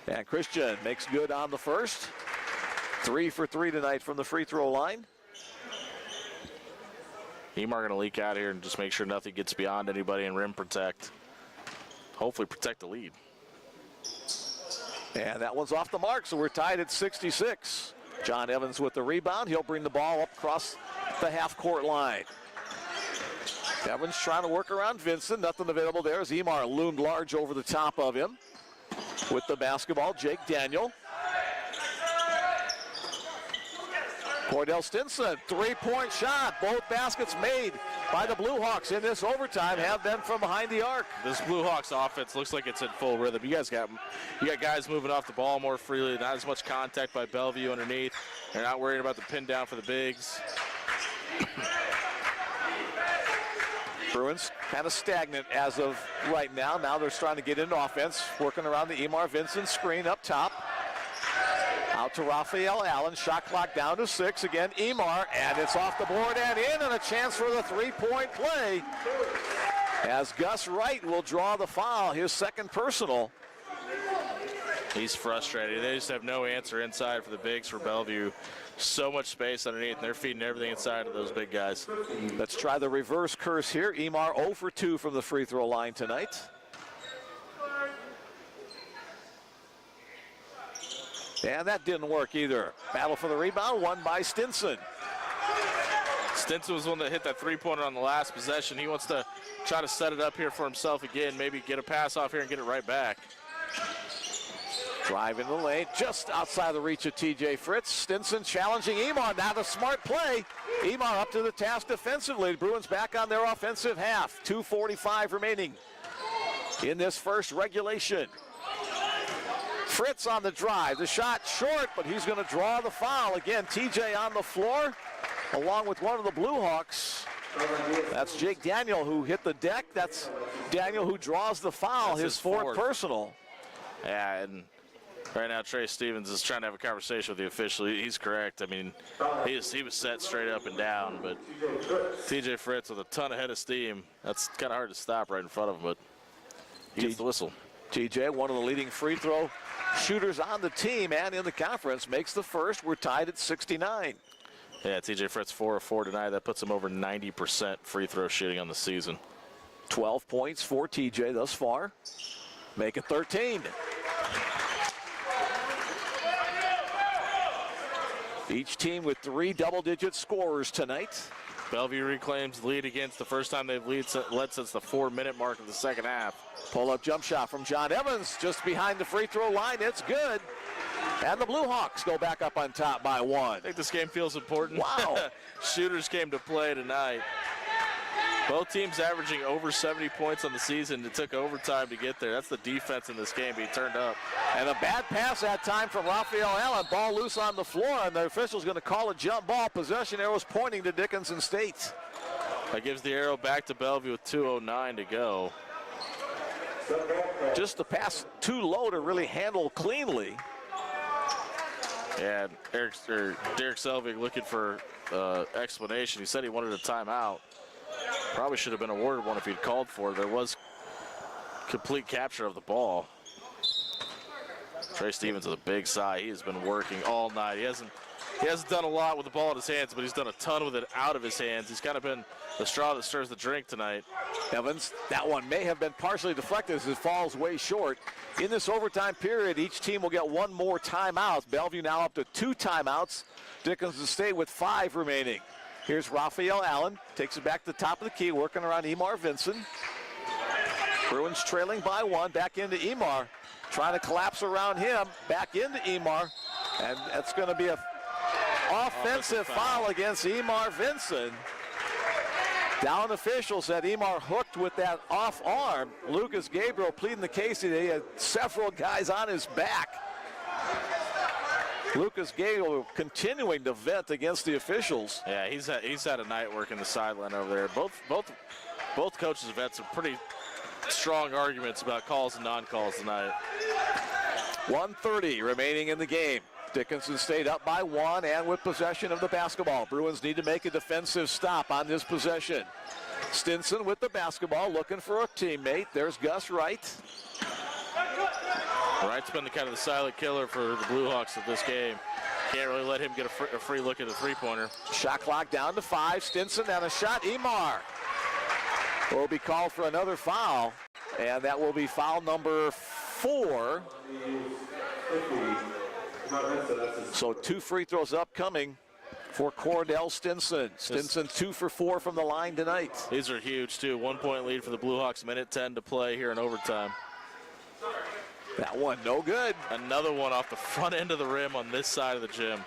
And Christian makes good on the first. 3 for 3 tonight from the free throw line. Emar going to leak out here and just make sure nothing gets beyond anybody and rim protect. Hopefully protect the lead. And that one's off the mark, so we're tied at 66. John Evans with the rebound. He'll bring the ball up across the half-court line. Evans trying to work around Vincent. Nothing available there as Emar loomed large over the top of him. With the basketball, Jake Daniel. Cordell Stinson, 3-point shot. Both baskets made by the Blue Hawks in this overtime have been from behind the arc. This Blue Hawks offense looks like it's in full rhythm. You got guys moving off the ball more freely, not as much contact by Bellevue underneath. They're not worried about the pin down for the bigs. Bruins kind of stagnant as of right now. Now they're starting to get into offense, working around the Emar Vincent screen up top. Out to Raphael Allen, shot clock down to 6. Again, Emar, and it's off the board and in, and a chance for the 3-point play. As Gus Wright will draw the foul, his second personal. He's frustrated. They just have no answer inside for the bigs for Bellevue. So much space underneath, and they're feeding everything inside of those big guys. Let's try the reverse curse here. Emar 0 for 2 from the free throw line tonight. And that didn't work either. Battle for the rebound, won by Stinson. Stinson was one that hit that 3-pointer on the last possession. He wants to try to set it up here for himself again, maybe get a pass off here and get it right back. Drive in the lane, just outside the reach of TJ Fritz. Stinson challenging Emar. Now the smart play. Emar up to the task defensively. The Bruins back on their offensive half. 2:45 remaining in this first regulation. Fritz on the drive. The shot short, but he's going to draw the foul. Again, TJ on the floor, along with one of the Blue Hawks. That's Jake Daniel who hit the deck. That's Daniel who draws the foul, his fourth personal. Yeah, and right now Trey Stevens is trying to have a conversation with the official. He's correct. I mean, he was set straight up and down, but TJ Fritz with a ton of head of steam. That's kind of hard to stop right in front of him, but he gets the whistle. TJ, one of the leading free throw shooters on the team and in the conference. Makes the first. We're tied at 69. Yeah, TJ Fritz 4 of 4 tonight. That puts him over 90% free throw shooting on the season. 12 points for TJ thus far. Make it 13. Each team with 3 double-digit scorers tonight. Bellevue reclaims the lead against the first time they've led since the 4-minute mark of the second half. Pull-up jump shot from John Evans just behind the free throw line. It's good. And the Blue Hawks go back up on top by 1. I think this game feels important. Wow. Shooters came to play tonight. Both teams averaging over 70 points on the season. It took overtime to get there. That's the defense in this game being turned up. And a bad pass that time from Raphael Allen. Ball loose on the floor, and the official's going to call a jump ball. Possession arrows pointing to Dickinson State. That gives the arrow back to Bellevue with 2:09 to go. Just the pass too low to really handle cleanly. And Derek Selvig looking for explanation. He said he wanted a timeout. Probably should have been awarded one if he'd called for it. There was complete capture of the ball. Trey Stevens with a big sigh. He has been working all night. He hasn't done a lot with the ball in his hands, but he's done a ton with it out of his hands. He's kind of been the straw that stirs the drink tonight. Evans, that one may have been partially deflected as it falls way short. In this overtime period, each team will get 1 more timeout. Bellevue now up to 2 timeouts. Dickinson State with 5 remaining. Here's Raphael Allen, takes it back to the top of the key, working around Emar Vinson. Bruins trailing by 1, back into Emar. Trying to collapse around him, back into Emar. And that's going to be an offensive foul against Emar Vinson. Down official said Emar hooked with that off arm. Lucas Gabriel pleading the case. He had several guys on his back. Lucas Gabriel continuing to vent against the officials. Yeah, he's had a night working the sideline over there. Both coaches have had some pretty strong arguments about calls and non-calls tonight. 1:30 remaining in the game. Dickinson State up by 1 and with possession of the basketball. Bruins need to make a defensive stop on this possession. Stinson with the basketball, looking for a teammate. There's Gus Wright. Wright's been kind of the silent killer for the Blue Hawks of this game. Can't really let him get a free look at the three-pointer. Shot clock down to 5. Stinson and a shot. Emar will be called for another foul, and that will be foul number 4. So 2 free throws upcoming for Cordell Stinson. Stinson 2 for 4 from the line tonight. These are huge, too. 1-point lead for the Blue Hawks, minute 10 to play here in overtime. That one, no good. Another one off the front end of the rim on this side of the gym.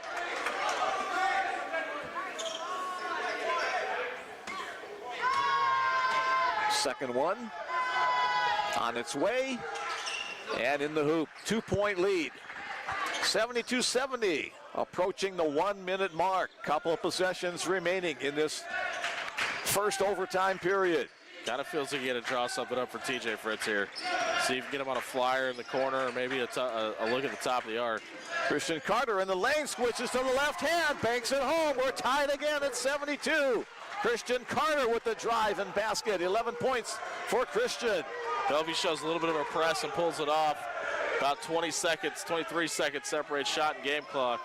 Second one on its way and in the hoop. 2-point lead. 72-70, approaching the 1-minute mark. Couple of possessions remaining in this first overtime period. Kind of feels like you got to draw something up for TJ Fritz here. See if you can get him on a flyer in the corner or maybe a look at the top of the arc. Christian Carter in the lane, switches to the left hand, banks it home. We're tied again at 72. Christian Carter with the drive and basket. 11 points for Christian. Bellevue shows a little bit of a press and pulls it off. About 20 seconds, 23 seconds separates shot and game clock.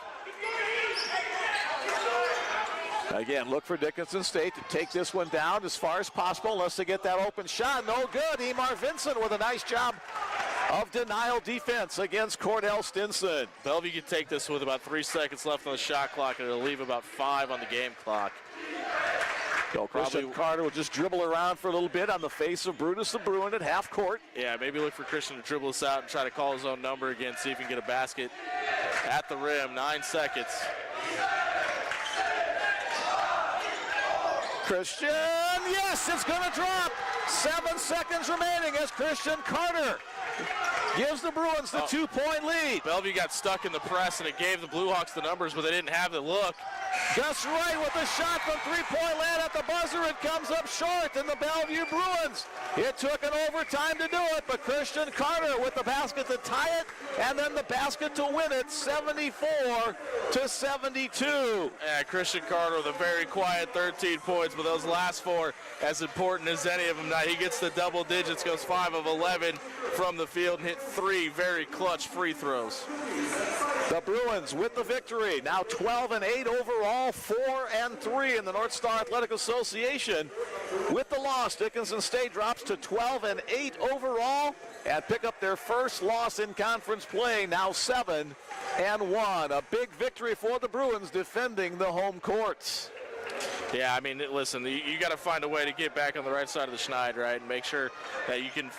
Again, look for Dickinson State to take this one down as far as possible unless they get that open shot. No good. Emar Vinson with a nice job of denial defense against Cordell Stinson. Bellevue can take this with about 3 seconds left on the shot clock, and it'll leave about 5 on the game clock. So Christian Carter will just dribble around for a little bit on the face of Brutus the Bruin at half court. Yeah, maybe look for Christian to dribble this out and try to call his own number again, see if he can get a basket at the rim. 9 seconds. Christian, yes, it's going to drop. 7 seconds remaining as Christian Carter gives the Bruins the 2-point lead. Bellevue got stuck in the press, and it gave the Blue Hawks the numbers, but they didn't have the look. Gus Wright with a shot from three-point land at the buzzer. It comes up short, and the Bellevue Bruins. It took an overtime to do it, but Christian Carter with the basket to tie it, and then the basket to win it, 74-72. Yeah, Christian Carter with a very quiet 13 points, but those last 4 more as important as any of them. Now he gets the double digits, goes 5 of 11 from the field and hit 3 very clutch free throws. The Bruins with the victory, now 12-8 overall, 4-3 in the North Star Athletic Association. With the loss, Dickinson State drops to 12-8 overall and pick up their first loss in conference play, now 7-1. A big victory for the Bruins defending the home courts. Yeah, I mean, listen, you got to find a way to get back on the right side of the schneid, right, and make sure that you can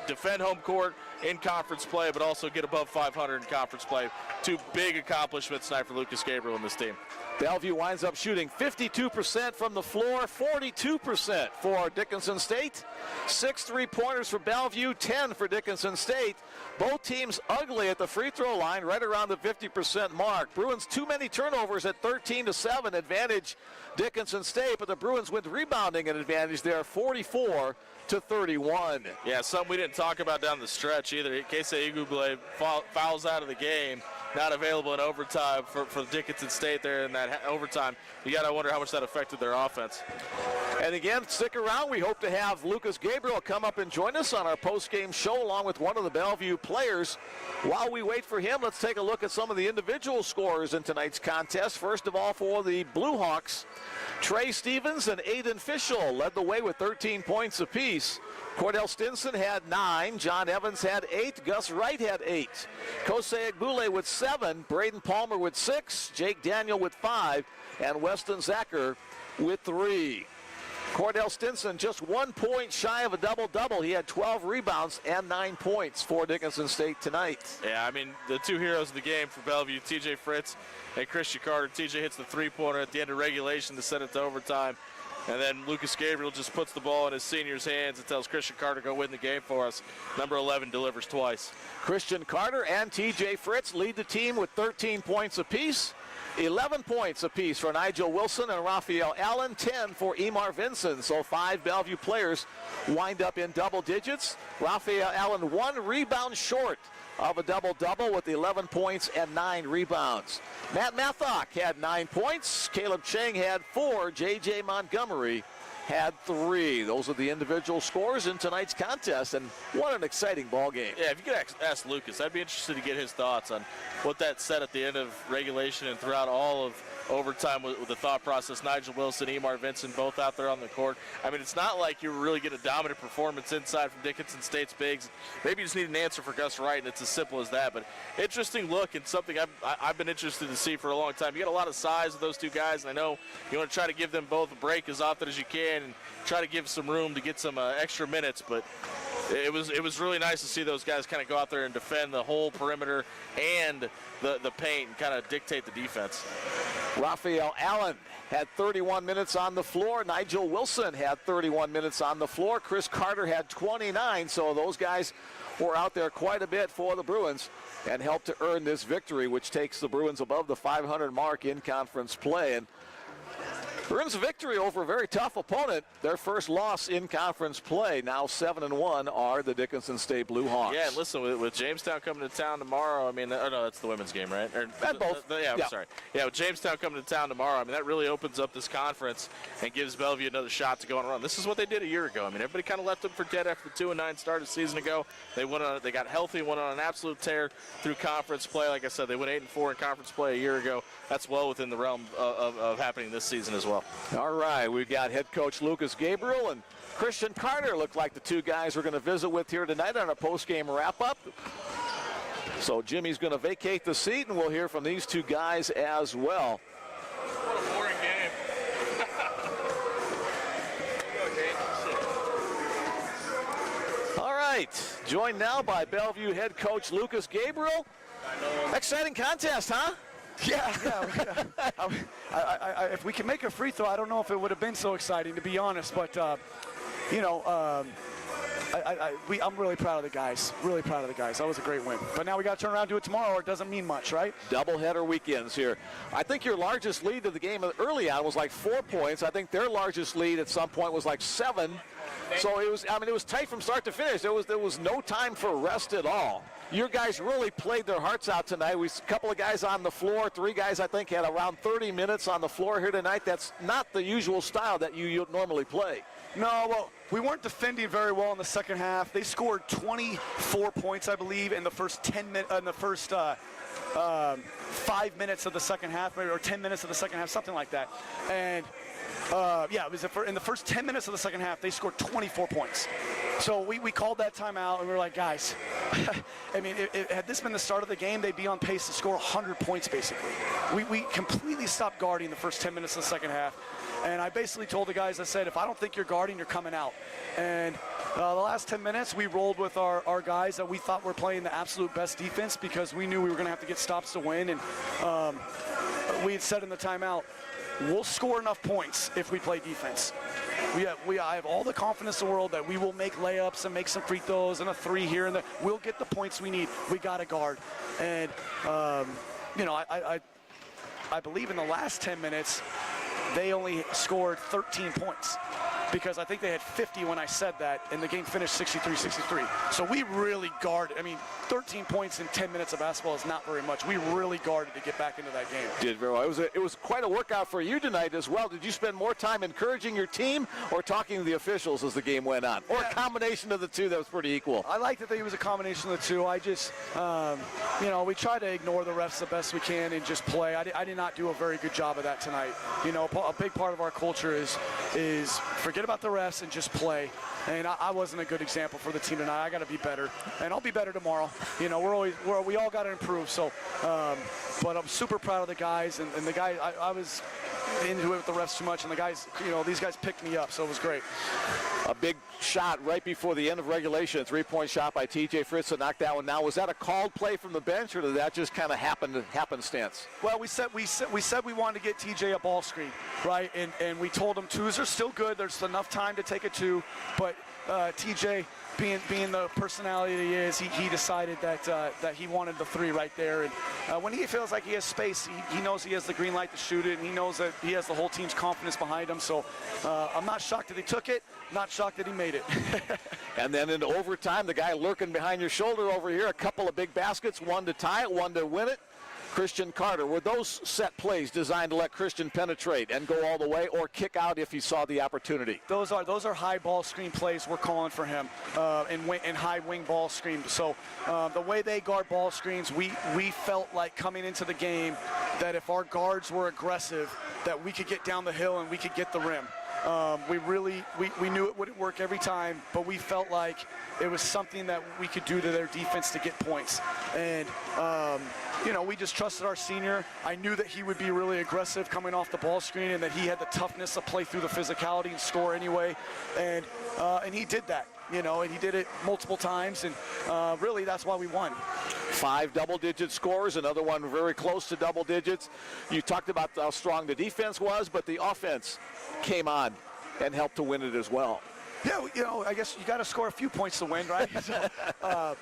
defend home court in conference play, but also get above 500 in conference play. 2 big accomplishments tonight for Lucas Gabriel and this team. Bellevue winds up shooting 52% from the floor, 42% for Dickinson State. 6 3-pointers for Bellevue, 10 for Dickinson State. Both teams ugly at the free throw line, right around the 50% mark. Bruins too many turnovers at 13-7, advantage Dickinson State, but the Bruins with rebounding an advantage there, 44-31. Yeah, something we didn't talk about down the stretch either. Keisei Igubule fouls out of the game, not available in overtime for Dickinson State there in that overtime. You got to wonder how much that affected their offense. And again, stick around. We hope to have Lucas Gabriel come up and join us on our post-game show along with one of the Bellevue players. While we wait for him, let's take a look at some of the individual scores in tonight's contest. First of all, for the Blue Hawks, Trey Stevens and Aiden Fischel led the way with 13 points apiece. Cordell Stinson had 9, John Evans had 8, Gus Wright had 8. Kosei Egbule with 7, Braden Palmer with 6, Jake Daniel with 5, and Weston Zacher with 3. Cordell Stinson just 1 point shy of a double-double. He had 12 rebounds and 9 points for Dickinson State tonight. Yeah, I mean, the 2 heroes of the game for Bellevue, TJ Fritz and Christian Carter. TJ hits the 3-pointer at the end of regulation to send it to overtime. And then Lucas Gabriel just puts the ball in his senior's hands and tells Christian Carter to go win the game for us. Number 11 delivers twice. Christian Carter and TJ Fritz lead the team with 13 points apiece. 11 points apiece for Nigel Wilson and Raphael Allen, 10 for Emar Vinson. So 5 Bellevue players wind up in double digits. Raphael Allen 1 rebound short of a double-double with 11 points and 9 rebounds. Matt Mathock had 9 points. Caleb Chang had 4. J.J. Montgomery had 3. Those are the individual scores in tonight's contest, and what an exciting ball game. Yeah, if you could ask Lucas, I'd be interested to get his thoughts on what that said at the end of regulation and throughout all of overtime with the thought process. Nigel Wilson, Emar Vinson, both out there on the court. I mean, it's not like you really get a dominant performance inside from Dickinson State's bigs. Maybe you just need an answer for Gus Wright, and it's as simple as that. But interesting look and something I've been interested to see for a long time. You got a lot of size of those 2 guys, and I know you want to try to give them both a break as often as you can and try to give some room to get some extra minutes. But it was really nice to see those guys kind of go out there and defend the whole perimeter and the paint and kind of dictate the defense. Raphael Allen had 31 minutes on the floor. Nigel Wilson had 31 minutes on the floor. Chris Carter had 29, so those guys were out there quite a bit for the Bruins and helped to earn this victory, which takes the Bruins above the 500 mark in conference play. And Bruins victory over a very tough opponent. Their first loss in conference play. Now 7-1 are the Dickinson State Blue Hawks. Yeah, and listen, with Jamestown coming to town tomorrow, I mean, oh no, that's the women's game, right? Both. Yeah, sorry. Yeah, with Jamestown coming to town tomorrow, I mean, that really opens up this conference and gives Bellevue another shot to go on a run. This is what they did a year ago. I mean, everybody kind of left them for dead after the 2-9 start a season ago. They got healthy, went on an absolute tear through conference play. Like I said, they went 8-4 in conference play a year ago. That's well within the realm of happening this season as well. All right, we've got head coach Lucas Gabriel and Christian Carter look like the 2 guys we're going to visit with here tonight on a post-game wrap-up. So Jimmy's going to vacate the seat, and we'll hear from these 2 guys as well. What a boring game. All right, joined now by Bellevue head coach Lucas Gabriel. Exciting contest, huh? Yeah. If we can make a free throw, I don't know if it would have been so exciting, to be honest. But, I'm really proud of the guys. Really proud of the guys. That was a great win. But now we got to turn around and do it tomorrow, or it doesn't mean much, right? Doubleheader weekends here. I think your largest lead of the game early on was like 4 points. I think their largest lead at some point was like 7. So it was tight from start to finish. There was no time for rest at all. Your guys really played their hearts out tonight. A couple of guys on the floor, 3 guys I think had around 30 minutes on the floor here tonight. That's not the usual style that you normally play. No, well, we weren't defending very well in the second half. They scored 24 points, I believe, in the first 5 minutes of the second half, or 10 minutes of the second half, something like that. And it was in the first 10 minutes of the second half, they scored 24 points. So we called that timeout, and we were like, guys, I mean, had this been the start of the game, they'd be on pace to score 100 points, basically. We completely stopped guarding the first 10 minutes of the second half. And I basically told the guys, I said, if I don't think you're guarding, you're coming out. And the last 10 minutes, we rolled with our guys that we thought were playing the absolute best defense because we knew we were going to have to get stops to win. And we had said in the timeout, we'll score enough points if we play defense. I have all the confidence in the world that we will make layups and make some free throws and a 3 here and there. We'll get the points we need. We got to guard. And, I believe in the last 10 minutes, they only scored 13 points because I think they had 50 when I said that, and the game finished 63-63. So we really guarded. I mean, 13 points in 10 minutes of basketball is not very much. We really guarded to get back into that game. Did very well. It was quite a workout for you tonight as well. Did you spend more time encouraging your team or talking to the officials as the game went on? Or a combination of the two that was pretty equal? I like that it was a combination of the two. I just, we try to ignore the refs the best we can and just play. I did not do a very good job of that tonight. You know, a big part of our culture is forget about the refs and just play. And I wasn't a good example for the team tonight. I got to be better, and I'll be better tomorrow. You know, we all got to improve. So, but I'm super proud of the guys, and the guy I was into it with the refs too much, and the guys, these guys picked me up, so it was great. A big shot right before the end of regulation, a 3-point shot by T.J. Fritz to knock that one down. Was that a called play from the bench, or did that just kind of happenstance? Well, we said we wanted to get T.J. a ball screen, right? And we told him 2s are still good. There's enough time to take a 2, but T.J. being the personality that he is, he decided that he wanted the 3 right there. And when he feels like he has space, he knows he has the green light to shoot it, and he knows that he has the whole team's confidence behind him. So I'm not shocked that he took it, not shocked that he made it. And then in overtime, the guy lurking behind your shoulder over here, a couple of big baskets, one to tie it, one to win it. Christian Carter, were those set plays designed to let Christian penetrate and go all the way, or kick out if he saw the opportunity? Those are high ball screen plays we're calling for him, and high wing ball screen. So the way they guard ball screens, we felt like coming into the game that if our guards were aggressive, that we could get down the hill and we could get the rim. We knew it wouldn't work every time, but we felt like it was something that we could do to their defense to get points. And we just trusted our senior. I knew that he would be really aggressive coming off the ball screen, and that he had the toughness to play through the physicality and score anyway. And he did that, and he did it multiple times, and really that's why we won. 5 double-digit scores, another one very close to double digits. You talked about how strong the defense was, but the offense came on and helped to win it as well. Yeah, I guess you got to score a few points to win, right? The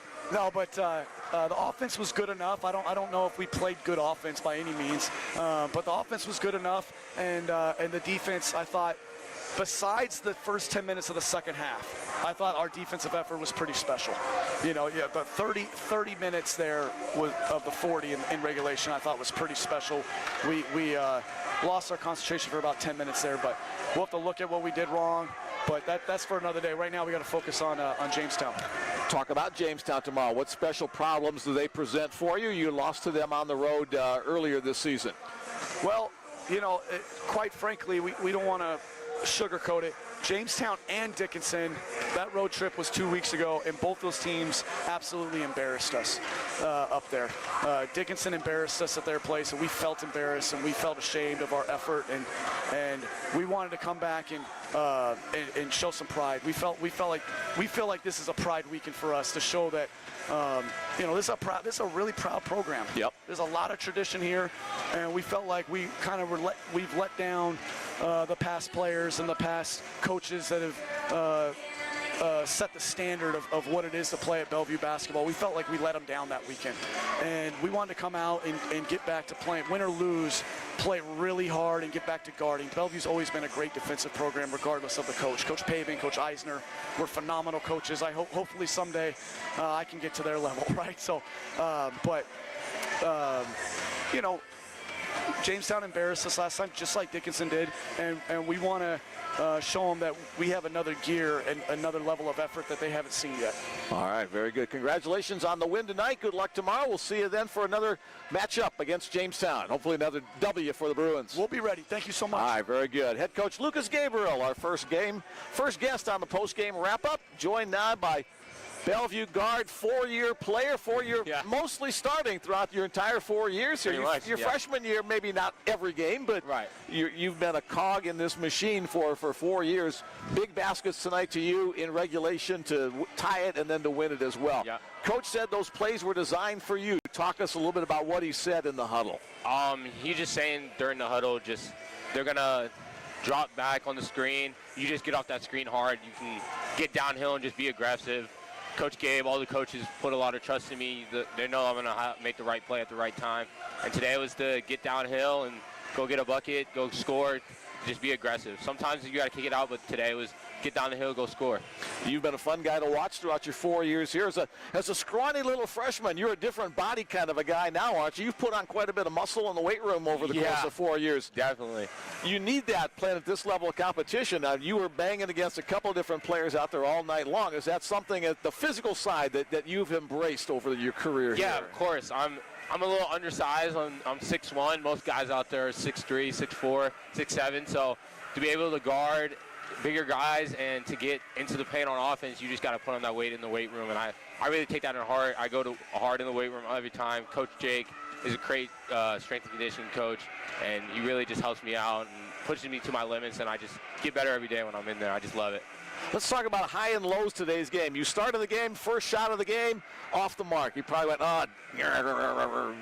offense was good enough. I don't know if we played good offense by any means, but the offense was good enough, and the defense, I thought, besides the first 10 minutes of the second half, I thought our defensive effort was pretty special. The 30 minutes there of the 40 in regulation, I thought was pretty special. We lost our concentration for about 10 minutes there, but we'll have to look at what we did wrong. But that's for another day. Right now, we got to focus on Jamestown. Talk about Jamestown tomorrow. What special problems do they present for you? You lost to them on the road earlier this season. Well, quite frankly, we don't want to sugarcoat it. Jamestown and Dickinson, that road trip was 2 weeks ago, and both those teams absolutely embarrassed us up there. Dickinson embarrassed us at their place, and we felt embarrassed, and we felt ashamed of our effort, and we wanted to come back and show some pride. We feel like this is a pride weekend for us to show that this is a really proud program. Yep. There's a lot of tradition here, and we felt like we've let down the past players and the past coaches that have set the standard of what it is to play at Bellevue basketball. We felt like we let them down that weekend. And we wanted to come out and get back to playing, win or lose, play really hard and get back to guarding. Bellevue's always been a great defensive program regardless of the coach. Coach Paving, Coach Eisner were phenomenal coaches. I hope hopefully someday I can get to their level, right? So, you know, Jamestown embarrassed us last time, just like Dickinson did, and we want to show them that we have another gear and another level of effort that they haven't seen yet. All right, very good. Congratulations on the win tonight. Good luck tomorrow. We'll see you then for another matchup against Jamestown. Hopefully another W for the Bruins. We'll be ready. Thank you so much. All right, very good. Head coach Lucas Gabriel, our first guest on the post-game wrap-up, joined now by Bellevue guard, 4-year player, mostly starting throughout your entire 4 years here. Your freshman year, maybe not every game, but you've been a cog in this machine for 4 years. Big baskets tonight to you in regulation to tie it and then to win it as well. Yeah. Coach said those plays were designed for you. Talk us a little bit about what he said in the huddle. He just saying during the huddle, they're going to drop back on the screen. You just get off that screen hard. You can get downhill and just be aggressive. Coach Gabe, all the coaches put a lot of trust in me. They know I'm going to make the right play at the right time. And today was to get downhill and go get a bucket, go score, just be aggressive. Sometimes you got to kick it out, but today was get down the hill, go score. You've been a fun guy to watch throughout your 4 years here. As a scrawny little freshman, you're a different body kind of a guy now, aren't you? You've put on quite a bit of muscle in the weight room over the course of 4 years. Definitely. You need that playing at this level of competition. Now, you were banging against a couple of different players out there all night long. Is that something at the physical side that you've embraced over your career here? Yeah, of course. I'm a little undersized. I'm 6'1". Most guys out there are 6'3", 6'4", 6'7". So to be able to guard bigger guys and to get into the paint on offense, you just got to put on that weight in the weight room. And I really take that in heart. I go to hard in the weight room every time. Coach Jake is a great strength and conditioning coach, and he really just helps me out and pushes me to my limits, and I just get better every day when I'm in there. I just love it. Let's talk about high and lows today's game. You started the game, first shot of the game, off the mark. You probably went,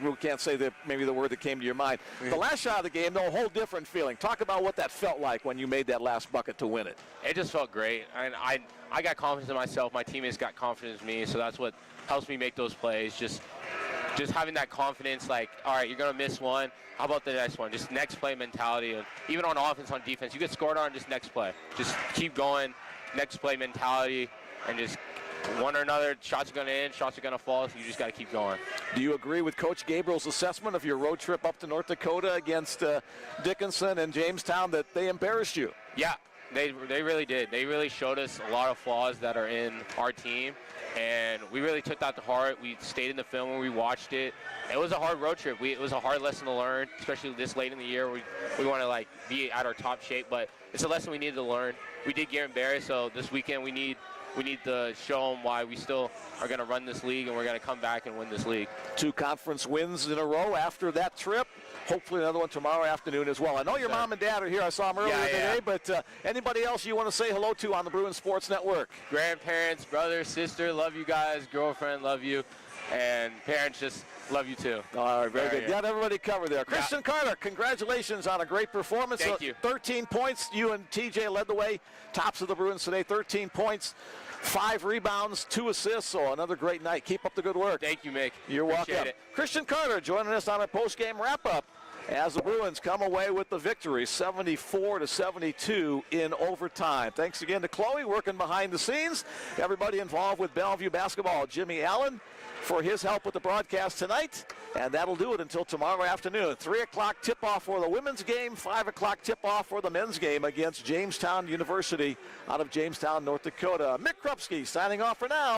we can't say maybe the word that came to your mind. The last shot of the game, though, a whole different feeling. Talk about what that felt like when you made that last bucket to win it. It just felt great. And I got confidence in myself. My teammates got confidence in me, so that's what helps me make those plays. Just having that confidence, like, all right, you're going to miss one. How about the next one? Just next play mentality. And even on offense, on defense, you get scored on, just next play. Just keep going. Next play mentality, and just one or another, shots are going to end, shots are going to fall, so you just got to keep going. Do you agree with Coach Gabriel's assessment of your road trip up to North Dakota against Dickinson and Jamestown, that they embarrassed you? Yeah, they really did. They really showed us a lot of flaws that are in our team, and we really took that to heart. We stayed in the film and we watched it. It was a hard road trip. It was a hard lesson to learn, especially this late in the year. We want to be at our top shape, but it's a lesson we needed to learn. We did get embarrassed, so this weekend we need to show them why we still are going to run this league, and we're going to come back and win this league. 2 conference wins in a row after that trip. Hopefully another one tomorrow afternoon as well. I know your mom and dad are here. I saw them earlier today, but anybody else you want to say hello to on the Bruins Sports Network? Grandparents, brother, sister, love you guys. Girlfriend, love you. And parents, just love you too. All right, very good. Got everybody covered there. Christian Carter, congratulations on a great performance. Thank you. 13 points. You and TJ led the way. Tops of the Bruins today, 13 points. 5 rebounds, 2 assists, so another great night. Keep up the good work. Thank you, Mick. You're welcome. Christian Carter joining us on our post-game wrap-up as the Bruins come away with the victory, 74-72 in overtime. Thanks again to Chloe working behind the scenes. Everybody involved with Bellevue basketball. Jimmy Allen for his help with the broadcast tonight. And that'll do it until tomorrow afternoon. 3 o'clock tip-off for the women's game, 5 o'clock tip-off for the men's game against Jamestown University out of Jamestown, North Dakota. Mick Krupski signing off for now.